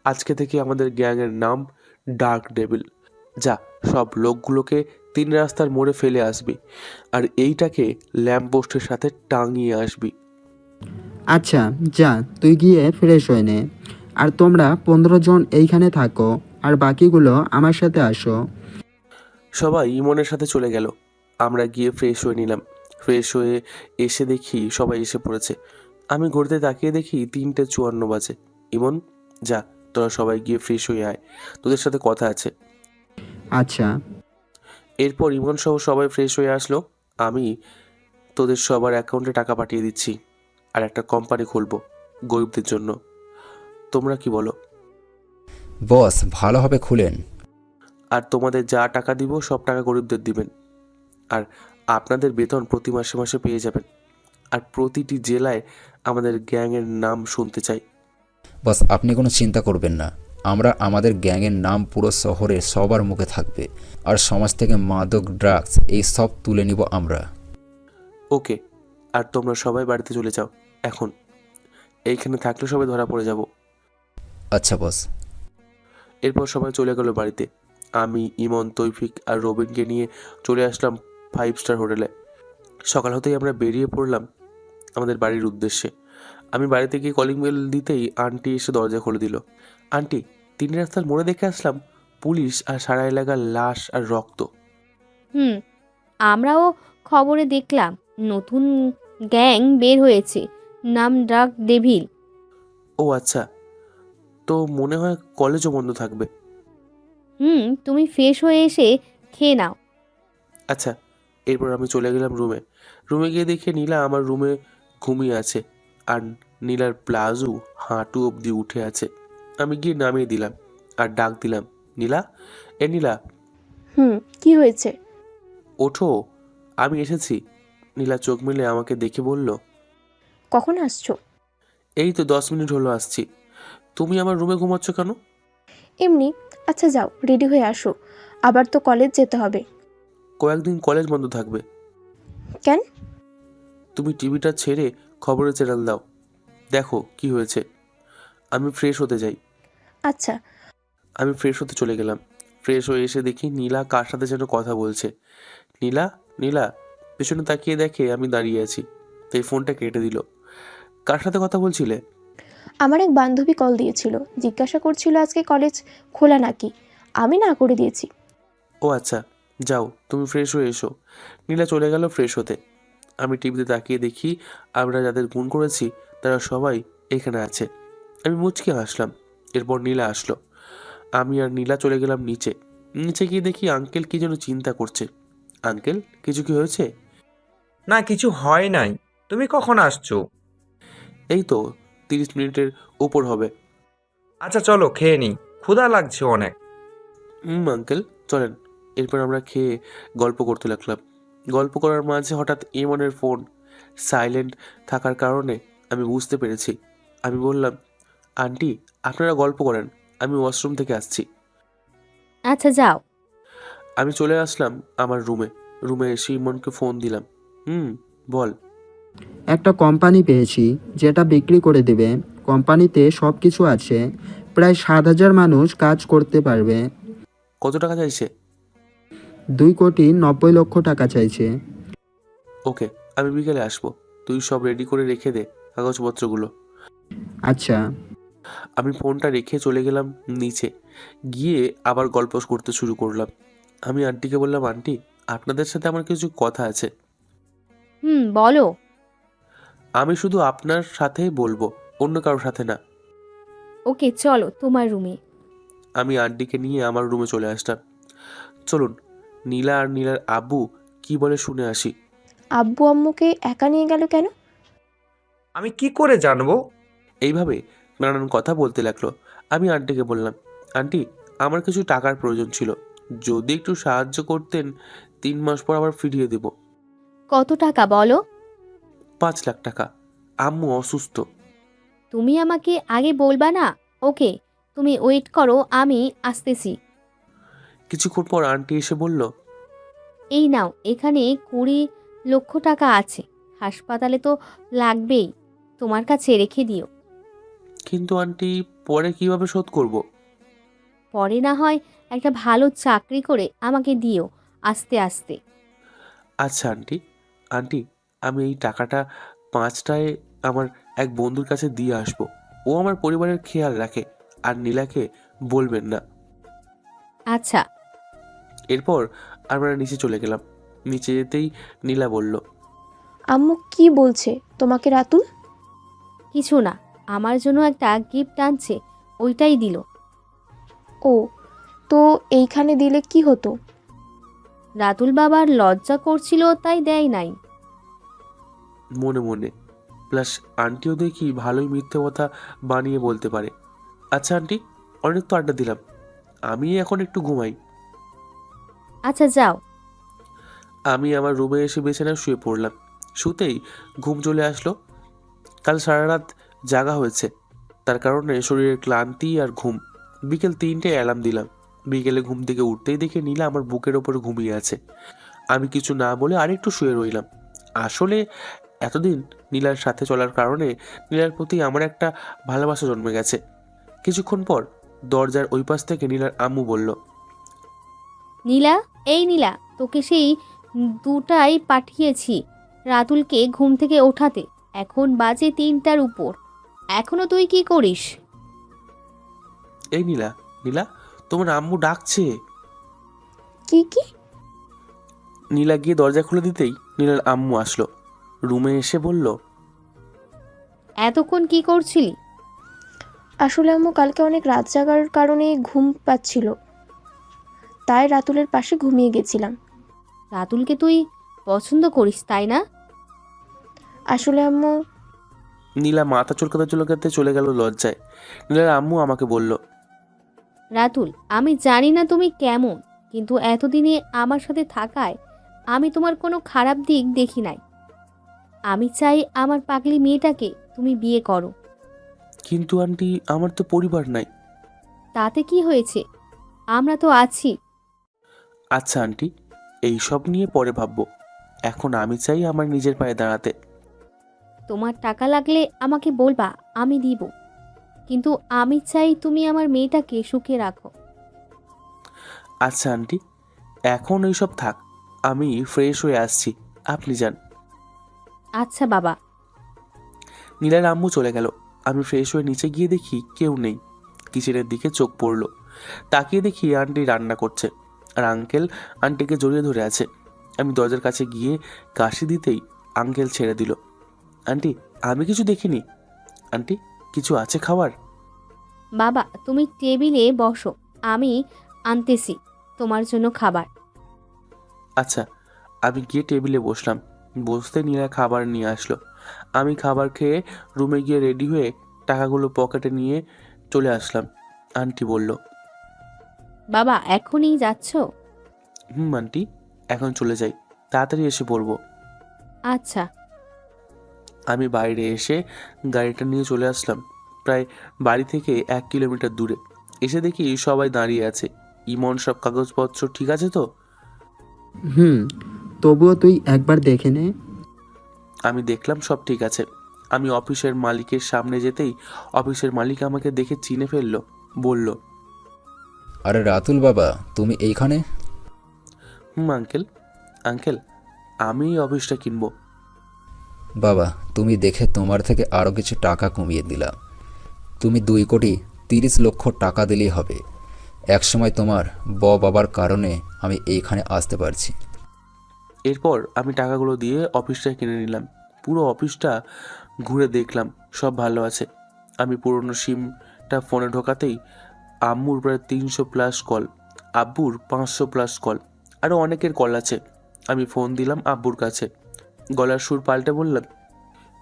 আজকে থেকে আমাদের গ্যাংয়ের নাম ডার্ক ডেভিল। যা, সব লোকগুলোকে 3 রাস্তার মোড়ে ফেলে আসবি, আর এইটাকে ল্যাম্পপোস্টের সাথে টাঙিয়ে আসবি। আচ্ছা, যা তুই গিয়ে ফ্রেশ হয়ে নে। আর তোমরা 15 জন এইখানে থাকো, আর বাকিগুলো আমার সাথে আসো। সবাই ইমনের সাথে চলে গেল। আমরা গিয়ে ফ্রেশ হয়ে নিলাম। ফ্রেশ হয়ে এসে দেখি সবাই এসে পড়েছে। আমি ঘুরতে তাকিয়ে দেখি 3:54 বাজে। ইমন, যা, তোরা সবাই গিয়ে ফ্রেশ হয়ে আয়, তোদের সাথে কথা আছে। আচ্ছা। এরপর ইমন সহ সবাই ফ্রেশ হয়ে আসলো। আমি তোদের সবার অ্যাকাউন্টে টাকা পাঠিয়ে দিচ্ছি, আর একটা কোম্পানি খুলবো গরিবদের জন্য। তোমরা কি বলো? বস, ভালোভাবে খুলেন। আর তোমাদের যা টাকা দিব সব টাকা গরিবদের দিবেন। আর আপনাদের বেতন প্রতি মাসে মাসে পেয়ে যাবেন। আর প্রতিটি জেলায় আমাদের গ্যাংয়ের নাম শুনতে চাই। বস, আপনি কোনো চিন্তা করবেন না। আমরা আমাদের গ্যাংয়ের নাম পুরো শহরে সবার মুখে থাকবে, আর সমাজ থেকে মাদক, ড্রাগস এই সব তুলে নিব আমরা। ওকে, আর তোমরা সবাই বাড়িতে চলে যাও এখন। এইখানে থাকলে সবাই ধরা পড়ে যাব। আচ্ছা বস। এরপর সবাই চলে গেল বাড়িতে। আমি, ইমন, তৌফিক আর রবিনকে নিয়ে চলে আসলাম 5 স্টার হোটেলে। সকাল হতেই আমরা বেরিয়ে পড়লাম আমাদের বাড়ির উদ্দেশ্যে। আমি বাড়িতে গিয়ে কলিং বেল দিতেই আন্টি এসে দরজা খুলে দিল। আন্টি, 3 রাস্তার মোড়ে দেখে আসলাম পুলিশ আর সারা এলাকার লাশ আর রক্ত। আমরাও খবরে দেখলাম নতুন গ্যাং বের হয়েছে, নাম ড্রাগ ডেভিল। ও আচ্ছা, তো মনে হয় কলেজও বন্ধ থাকবে। তুমি ফ্রেশ হয়ে এসে খেয়ে নাও। আচ্ছা। এরপর আমি চলে গেলাম রুমে। রুমে গিয়ে দেখে নীলা আমার রুমে ঘুমিয়ে আছে, আর নীলার প্লাজো হাঁটু অবধি উঠে আছে। আমি গিয়ে নামিয়ে দিলাম আর ডাক দিলাম, নীলা, এ নীলা, কি হয়েছে? ওঠো, আমি এসেছি। নীলা চোখ মেলে আমাকে দেখে বলল, কখন আসছো? এই তো 10 মিনিট হলো আসছি। তুমি আমার রুমে ঘুমাচ্ছ কেন? এমনি। আচ্ছা যাও, রেডি হয়ে আসো, আবার তো কলেজ যেতে হবে। কয়েকদিন কলেজ বন্ধ থাকবে। কেন? তুমি টিভিটা ছেড়ে খবরের চ্যানেল দাও, দেখো কি হয়েছে। আমি ফ্রেশ হতে যাই। আচ্ছা। আমি ফ্রেশ হতে চলে গেলাম। ফ্রেশ হয়ে এসে দেখি নীলা কার সাথে যেন কথা বলছে। নীলা, নীলা, পেছনে তাকিয়ে দেখে আমি দাঁড়িয়ে আছি, তাই ফোনটা কেটে দিল। কার সাথে কথা বলছিলে? আমার এক বান্ধবী কল দিয়েছিল, জিজ্ঞাসা করছিল আজকে কলেজ খোলা নাকি। আমি না করে দিয়েছি। ও আচ্ছা, যাও তুমি ফ্রেশ হয়ে এসো। নীলা চলে গেল ফ্রেশ হতে। আমি টিভিতে তাকিয়ে দেখি আমরা যাদের গুণ করেছি তারা সবাই এখানে আছে। আমি মুচকে হাসলাম। এরপর নীলা আসলো। আমি আর নীলা চলে গেলাম নিচে। নিচে গিয়ে দেখি আঙ্কেল কি যেন চিন্তা করছে। আঙ্কেল, কিছু কি হয়েছে? না, কিছু হয় নাই। তুমি কখন আসছো? এই তো 30 মিনিটের উপর হবে। আচ্ছা চলো খেয়ে নিই, ক্ষুধা লাগছে অনেক। আঙ্কেল চলেন। এরপর আমরা খেয়ে গল্প করতে লাগলাম। গল্প করার মাঝে হঠাৎ ইমনের ফোন সাইলেন্ট থাকার কারণে আমি বুঝতে পেরেছি। আমি বললাম, আন্টি আপনারা গল্প করেন, আমি ওয়াশরুম থেকে আসছি। আচ্ছা যাও। আমি চলে আসলাম আমার রুমে। রুমে এসে ইমনকে ফোন দিলাম। বল। একটা কোম্পানি পেয়েছি যেটা বিক্রি করে দেবে। কোম্পানিতে সব কিছু আছে, প্রায় 7,000 মানুষ কাজ করতে পারবে। কত টাকা চাইছে? 2,90,00,000 টাকা চাইছে। ওকে, আমি বিকেলে আসবো। তুই সব রেডি করে রেখে দে কাগজপত্রগুলো। আচ্ছা। আমি ফোনটা রেখে চলে গেলাম নিচে। গিয়ে আবার গল্প করতে শুরু করলাম। আমি আন্টিকে বললাম, আন্টি আপনাদের সাথে আমার কিছু কথা আছে। বলো। আমি শুধু আপনার সাথেই বলবো, অন্য কারোর সাথে না। ওকে, চলো তোমার রুমে। আমি আন্টিকে নিয়ে আমার রুমে চলে আসলাম। চলুন নীলা আর নীলার আব্বু কি বলে শুনে আসি। আব্বু আম্মুকে একা নিয়ে গেল কেন? আমি কি করে জানবো? এইভাবে নানান কথা বলতে লাগলো। আমি আন্টিকে বললাম, আন্টি আমার কিছু টাকার প্রয়োজন ছিল, যদি একটু সাহায্য করতেন 3 মাস পর আবার ফিরিয়ে দেব। কত টাকা বলো? 5 লাখ টাকা। আম্মু অসুস্থ। তুমি আমাকে আগে বলবা না? ওকে, তুমি ওয়েট করো, আমি আসতেছি। কিছুক্ষণ পর আন্টি এসে বলল, এই নাও, এখানে 20 লক্ষ টাকা আছে, হাসপাতালে তো লাগবেই, তোমার কাছে রেখে দিও। কিন্তু আন্টি পরে কিভাবে শোধ করব? পরে না হয় একটা ভালো চাকরি করে আমাকে দিও আস্তে আস্তে। আচ্ছা আন্টি। আন্টি আমি এই টাকাটা 5টায় আমার এক বন্ধুর কাছে দিয়ে আসবো। ও আমার পরিবারের খেয়াল রাখে, আর নীলাকে বলবেন না। আচ্ছা। এরপর আমরা নিচে চলে গেলাম। নিচে যেতেই নীলা বলল, আম্মু কি বলছে তোমাকে রাতুল? কিছু না, আমার জন্য একটা গিফট আনছে, ওইটাই দিল। ও, তো এইখানে দিলে কি হতো? রাতুল বাবার লজ্জা করছিল তাই দেয় নাই। মনে মনে। প্লাস আন্টিও দেখি ভালোই মিথ্যে কথা বানিয়ে বলতে পারে। আচ্ছা আন্টি, অনেক তো আড্ডা দিলাম, আমি এখন একটু ঘুমাই। আচ্ছা যাও। আমি আমার রুমে এসে বিছানায় শুয়ে পড়লাম। শুতেই ঘুম চলে আসলো। কাল সারা রাত জাগা হয়েছে, তার কারণে শরীরের ক্লান্তি আর ঘুম। বিকেল 3টায় অ্যালার্ম দিলাম। বিকেলে ঘুম থেকে উঠতেই দেখে নীলা আমার বুকের ওপরে ঘুমিয়ে আছে। আমি কিছু না বলে আরেকটু শুয়ে রইলাম। আসলে এতদিন নীলার সাথে চলার কারণে নীলার প্রতি আমার একটা ভালোবাসা জন্মে গেছে। কিছুক্ষণ পর দরজার ওই পাশ থেকে নীলার আম্মু বলল, নীলা, এই নীলা, তোকে সেই 2টায় পাঠিয়েছি রাতুলকে ঘুম থেকে ওঠাতে। এখন বাজে 3টার উপর, এখনো তুই কি করিস? এই নীলা, নীলা, তোমার আম্মু ডাকছে। কি কি? নীলা গিয়ে দরজা খুলে দিতেই নীলার আম্মু আসলো। রুমে এসে বলল, এতক্ষণ কি করছিলি? আসলে আম্মু কালকে অনেক রাত জাগার কারণে ঘুম পাচ্ছিল, তাই রাতুলের পাশে ঘুমিয়ে গেছিলাম। রাতুলকে তুই পছন্দ করিস তাই না? আসলে আম্মু, নীলা মাথা চুলকাতে চুলকাতে চলে গেল লজ্জায়। নীলার আম্মু আমাকে বলল, রাতুল, আমি জানি না তুমি কেমন, কিন্তু এতদিনে আমার সাথে থাকায় আমি তোমার কোনো খারাপ দিক দেখি নাই। আমি চাই আমার পাগলি মেয়েটাকে তুমি বিয়ে করো। কিন্তু আন্টি, আমার তো পরিবার নাই। তাতে কি হয়েছে, আমরা তো আছি। আচ্ছা আন্টি, এইসব নিয়ে পরে ভাববো। এখন আমি চাই আমার নিজের পায়ে দাঁড়াতে। তোমার টাকা লাগলে আমাকে বলবা, আমি দিব, কিন্তু আমি চাই তুমি আমার মেয়েটাকে সুখে রাখো। আচ্ছা আন্টি, এখন এইসব থাক, আমি ফ্রেশ হয়ে আসছি, আপনি যান। আচ্ছা বাবা। নীলার আম্মু চলে গেল। আমি ফ্রেশ হয়ে নিচে গিয়ে দেখি কেউ নেই। কিচেনের দিকে চোখ পড়লো। তাকিয়ে দেখি আন্টি রান্না করছে, আর আঙ্কেল আন্টিকে জড়িয়ে ধরে আছে। আমি দরজার কাছে গিয়ে কাশি দিতেই আঙ্কেল ছেড়ে দিল। আন্টি, আমি কিছু দেখিনি। আন্টি, কিছু আছে খাবার? বাবা, তুমি টেবিলে বসো, আমি আনতেছি তোমার জন্য খাবার। আচ্ছা। আমি গিয়ে টেবিলে বসলাম। বসতে নীলা খাবার নিয়ে আসলো। আমি খাবার খেয়ে রুমে গিয়ে রেডি হয়ে টাকাগুলো পকেটে নিয়ে চলে আসলাম। আন্টি বলল, বাবা, এখনই যাচ্ছ? আন্টি, এখন চলে যাই, তাড়াতাড়ি এসে পড়বো। আচ্ছা। আমি বাইরে এসে গাড়িটা নিয়ে চলে আসলাম। প্রায় বাড়ি থেকে 1 কিলোমিটার দূরে। এসে দেখি সবাই দাঁড়িয়ে আছে। ইমন সব কাগজপত্র ঠিক আছে তো? তবুও তুই একবার দেখে নে। আমি দেখলাম সব ঠিক আছে। আমি অফিসের মালিকের সামনে যেতেই অফিসের মালিক আমাকে দেখে চিনে ফেললো। বলল, আরে রাতুল বাবা, তুমি এইখানে? আঙ্কেল, আঙ্কেল, আমি এই অফিসটা কিনবো। বাবা, তুমি দেখে তোমার থেকে আরও কিছু টাকা কমিয়ে দিলাম। তুমি 2,30,00,000 টাকা দিলেই হবে। একসময় তোমার বাবার কারণে আমি এইখানে আসতে পারছি। এরপর আমি টাকাগুলো দিয়ে অফিসটা কিনে নিলাম। পুরো অফিসটা ঘুরে দেখলাম, সব ভালো আছে। আমি পুরনো সিমটা ফোনে ঢোকাতেই আম্মুর প্রায় 300+ কল, আব্বুর 500+ কল, আরও অনেকের কল আছে। আমি ফোন দিলাম আব্বুর কাছে। গলার সুর পাল্টে বললাম,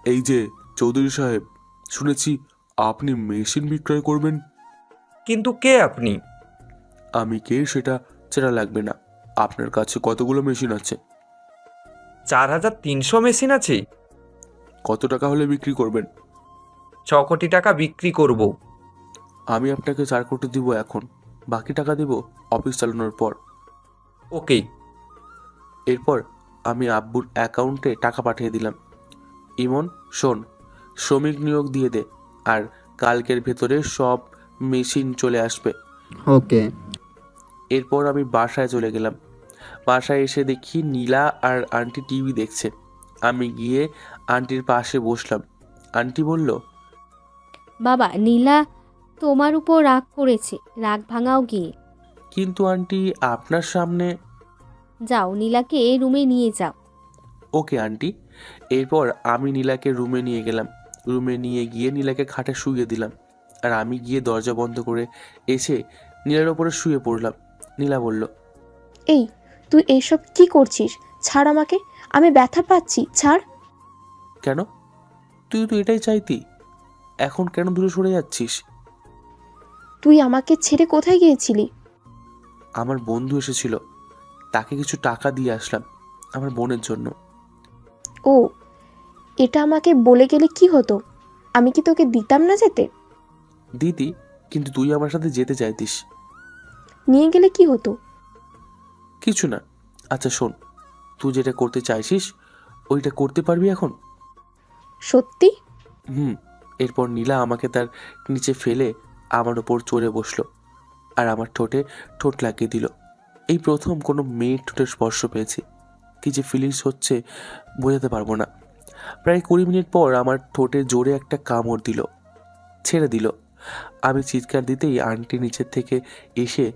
এই যে চৌধুরী সাহেব, শুনেছি আপনি মেশিন বিক্রয় করবেন। কিন্তু কে আপনি? আমি কে সেটা চেনা লাগবে না। আপনার কাছে কতগুলো মেশিন আছে? 4,300 মেশিন আছে। কত টাকা হলে বিক্রি করবেন? 6 কোটি টাকা বিক্রি করব। আমি আপনাকে 4 কোটি দিব এখন, বাকি টাকা দিব অফিস চালানোর পর। ওকে। এরপর আমি আব্বুর অ্যাকাউন্টে টাকা পাঠিয়ে দিলাম। ইমন, শোন, শ্রমিক নিয়োগ দিয়ে দে, আর কালকের ভেতরে সব মেশিন চলে আসবে। ওকে। এরপর আমি বাসায় চলে গেলাম। বাসায় এসে দেখি নীলা আর আন্টি টিভি দেখছে। আমি গিয়ে আন্টির পাশে বসলাম। আন্টি বলল, বাবা, নীলা তোমার উপর রাগ করেছে, রাগ ভাঙাও গিয়ে। কিন্তু আন্টি আপনার সামনে। যাও, নীলাকে রুমে নিয়ে যাও। Okay aunty. এরপর আমি নীলাকে রুমে নিয়ে গেলাম। রুমে নিয়ে গিয়ে নীলাকে খাটে শুইয়ে দিলাম। আর আমি গিয়ে দরজা বন্ধ করে এসে নীলার ওপরে শুয়ে পড়লাম। নীলা বলল, এই, তুই এইসব কি করছিস? ছাড় আমাকে, আমি ব্যথা পাচ্ছি, ছাড়। কেন? তুই তো এটাই চাইতি, এখন কেন দূরে সরে যাচ্ছিস? তুই আমাকে ছেড়ে কোথায় গিয়েছিলি? আমার বন্ধু এসেছিল, তাকে কিছু টাকা দিয়ে আসলাম আমার বোনের জন্য। ও, এটা আমাকে বলে গেলে কি হতো? আমি কি তোকে দিতাম না যেতে? দিদি, কিন্তু তুই আমার সাথে যেতে চাইতিস। নিয়ে গেলে কি হতো? কিছু না। আচ্ছা শোন, তুই যেটা করতে চাইছিস ওইটা করতে পারবি এখন? সত্যি? হুম। এরপর নীলা আমাকে তার নিচে ফেলে আমার ওপর চড়ে বসলো আর আমার ঠোঁটে ঠোঁট লাগিয়ে দিল। এই প্রথম কোনো মেয়ের ঠোঁটের স্পর্শ পেয়েছি। কি যে ফিলিংস হচ্ছে বোঝাতে পারবো না। প্রায় 20 মিনিট পর আমার ঠোঁটে জোরে একটা কামড় দিল, ছেড়ে দিল। আমি চিৎকার দিতেই আন্টি নিচের থেকে এসে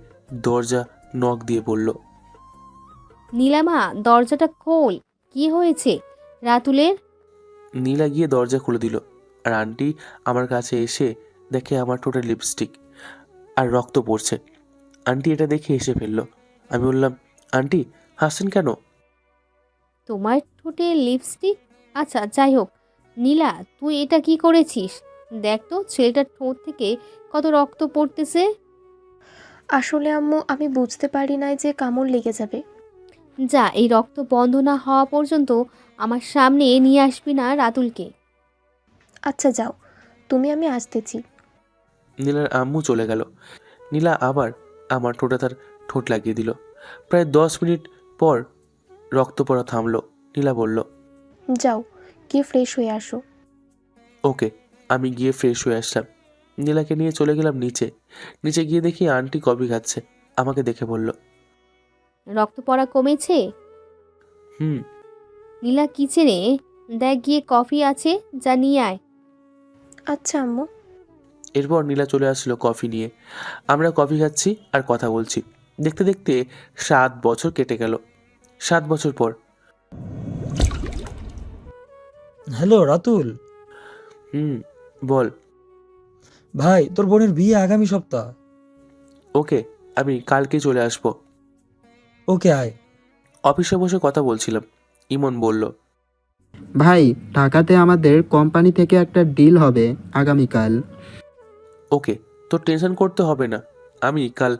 দরজা নক দিয়ে বলল, নীলামা, দরজাটা খোল। কি হয়েছে রাতুলের? নীলা গিয়ে দরজা খুলে দিল আর আন্টি আমার কাছে এসে দেখে আমার ঠোঁটে লিপস্টিক আর রক্ত পড়ছে। আন্টি এটা দেখে হেসে ফেলল। আমি বললাম, আন্টি হাসছেন কেন? তোমার ঠোঁটে লিপস্টিক? আচ্ছা, যাই হোক। নীলা, তুই এটা কি করেছিস? দেখ তো ছেলেটার ঠোঁট থেকে কত রক্ত পড়তেছে। আসলে আম্মু, আমি বুঝতে পারি নাই যে কামড় লেগে যাবে। যা, এই রক্ত বন্ধ না হওয়া পর্যন্ত আমার সামনে নিয়ে আসবি না রাতুলকে। আচ্ছা যাও তুমি, আমি আসতেছি। নীলার আম্মু চলে গেল। নীলা আবার আমার ঠোঁটে তার ঠোঁট লাগিয়ে দিল। প্রায় 10 মিনিট পর রক্ত পড়া থামলো। নীলা বলল, যাও, গিয়ে ফ্রেশ হয়ে আসো। ওকে। আমি গিয়ে ফ্রেশ হয়ে আসলাম। নীলাকে নিয়ে চলে গেলাম নিচে। নিচে গিয়ে দেখি আন্টি কফি খাচ্ছে। আমাকে দেখে বলল, রক্ত পড়া কমেছে? হুম। নীলা, কিচেনে দেখ গিয়ে কফি আছে, যা নিয়ে আয়। আচ্ছা আম্মু। এরপর নীলা চলে আসলো কফি নিয়ে। আমরা কফি খাচ্ছি আর কথা বলছি। দেখতে দেখতে 7 বছর কেটে গেল। 7 বছর পর। হ্যালো রাতুল। হুম, বল। ভাই, তোর বোনের বিয়ে আগামী সপ্তাহ। ওকে, আমি কালকে চলে আসবো। ওকে, আয়। অফিসে বসে কথা বলছিলাম, ইমন বলল, ভাই, ঢাকাতে আমাদের কোম্পানি থেকে একটা ডিল হবে আগামীকাল। ওকে, তোর টেনশন করতে হবে না। আমি কাল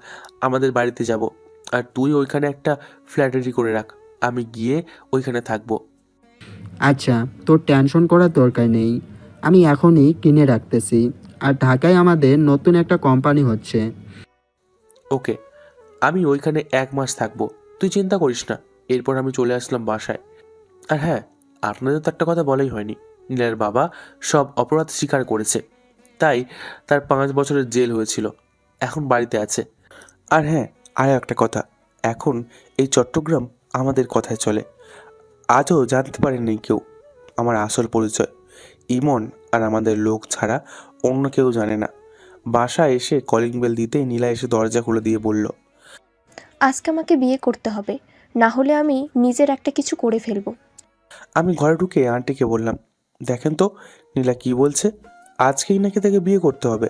আমাদের বাড়িতে যাব আর তুই ওইখানে একটা ফ্ল্যাট রেডি করে রাখ। আমি গিয়ে ওইখানে থাকবো। আচ্ছা, তোর টেনশন করার দরকার নেই, আমি এখনই কিনে রাখতেছি। আর ঢাকায় আমাদের নতুন একটা কোম্পানি হচ্ছে। ওকে, আমি ওইখানে 1 মাস থাকবো, তুই চিন্তা করিস না। এরপর আমি চলে আসলাম বাসায়। আর হ্যাঁ, আপনাদের তো একটা কথা বলাই হয়নি, নীলার বাবা সব অপরাধ স্বীকার করেছে। তাই তার 5 বছরের জেল হয়েছিল, এখন বাড়িতে আছে। আর হ্যাঁ, আর একটা কথা, এখন এই চট্টগ্রাম আমাদের কথায় চলে। আজও জানতে পারেনি কেউ আমার আসল পরিচয়। ইমন আর আমাদের লোক ছাড়া অন্য কেউ জানে না। বাসায় এসে কলিং বেল দিতেই নীলা এসে দরজা খুলে দিয়ে বলল, আজকে আমাকে বিয়ে করতে হবে, না হলে আমি নিজের একটা কিছু করে ফেলবো। আমি ঘরে ঢুকে আন্টিকে বললাম, দেখেন তো নীলা কি বলছে, আজকেই নাকি তাকে বিয়ে করতে হবে।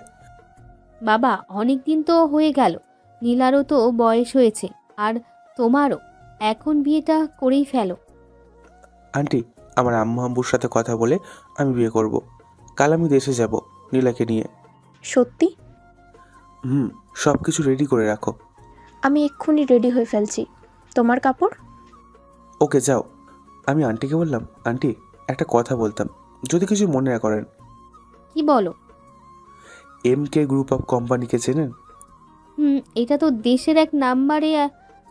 বাবা, অনেক দিন তো হয়ে গেল, নীলারও তো বয়স হয়েছে, আর তোমারও। এখন বিয়েটা করেই ফেলো। আন্টি, আমার আম্মু আম্মুর সাথে কথা বলে আমি বিয়ে করব। কাল আমি দেশে যাব নীলাকে নিয়ে। সত্যি? হুম, সব কিছু রেডি করে রাখো। আমি এক্ষুনি রেডি হয়ে ফেলছি। তোমার কাপড়? ওকে, যাও। আমি আন্টিকে বললাম, আন্টি একটা কথা বলতাম, যদি কিছু মনে না করেন। কি বলো? MK গ্রুপ অফ কোম্পানিকে চেনেন? এটা তো দেশের এক নাম্বারে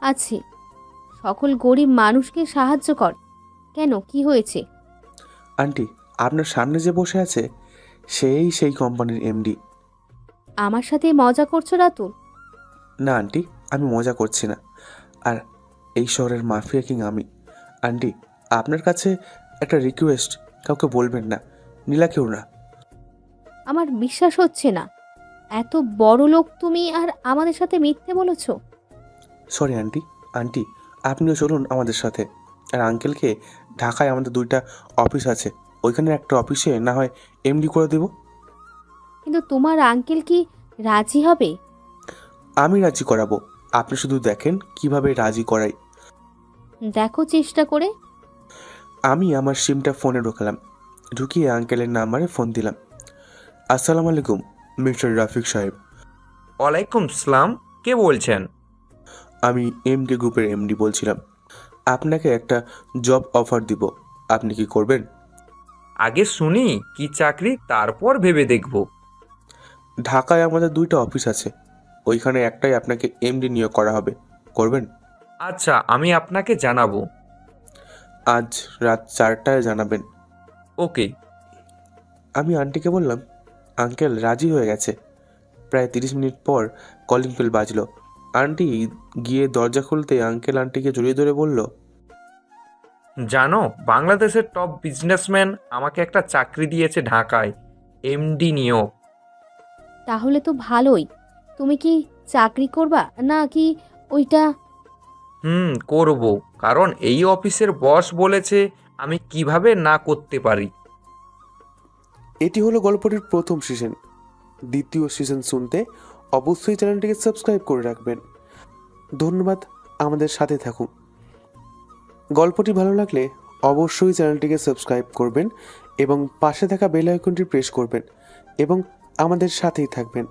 আছে, সকল গরিব মানুষকে সাহায্য কর। কেন, কি হয়েছে? আন্টি, আপনার সামনে যে বসে আছে সেই কোম্পানির MD। আমার সাথে মজা করছো রাতুল? না আন্টি, আমি মজা করছি না। আর এই শহরের মাফিয়া কিং আমি। আন্টি, আপনার কাছে একটা রিকোয়েস্ট, কাউকে বলবেন না, নীলাকেও না। আমার বিশ্বাস হচ্ছে না। এত বড় লোক তুমি আর আমাদের সাথে মিথ্যে বলেছ। Sorry aunty. আন্টি, আপনিও চলুন আমাদের সাথে। আর আঙ্কেলকে ঢাকায় আমাদের 2টা অফিস আছে, ওইখানে একটা অফিসে না হয় এমডি করে দেব। কিন্তু তোমার আঙ্কেল কি রাজি হবে? আমি রাজি করাবো, আপনি শুধু দেখেন কিভাবে রাজি করাই। দেখো চেষ্টা করে। আমি আমার সিমটা ফোনে ঢোকালাম, ঢুকিয়ে আঙ্কেলের নাম্বারে ফোন দিলাম। আসসালামু আলাইকুম মিস্টার রাফিক সাহেব। ওয়ালাইকুম সালাম, কে বলছেন? আমি এমকে গ্রুপের এমডি বলছিলাম। আপনাকে একটা জব অফার দিব, আপনি কি করবেন? আগে শুনি কি চাকরি, তারপর ভেবে দেখব। ঢাকায় আমাদের 2টা অফিস আছে, ওইখানে একটাই আপনাকে এমডি নিয়োগ করা হবে, করবেন? আচ্ছা, আমি আপনাকে জানাবো। আজ রাত 4টায় জানাবেন। ওকে। আমি আন্টিকে বললাম, আঙ্কেল রাজি হয়ে গেছে। প্রায় 30 মিনিট পর কলিং বেল বাজলো। আন্টি গিয়ে দরজা খুলতে আঙ্কেল আন্টিকে জড়িয়ে ধরে বলল, জানো, বাংলাদেশের টপ বিজনেসম্যান আমাকে একটা চাকরি দিয়েছে ঢাকায়, এমডি নিয়োগ। তাহলে তো ভালোই। তুমি কি চাকরি করবা না কি ওইটা? করব, কারণ এই অফিসের বস বলেছে আমি কিভাবে না করতে পারি। এটি হলো গল্পটির প্রথম সিজন। দ্বিতীয় সিজন শুনতে অবশ্যই চ্যানেলটিকে সাবস্ক্রাইব করে রাখবেন। ধন্যবাদ, আমাদের সাথে থাকুন। গল্পটি ভালো লাগলে অবশ্যই চ্যানেলটিকে সাবস্ক্রাইব করবেন এবং পাশে থাকা বেল আইকনটি প্রেস করবেন এবং আমাদের সাথেই থাকবেন।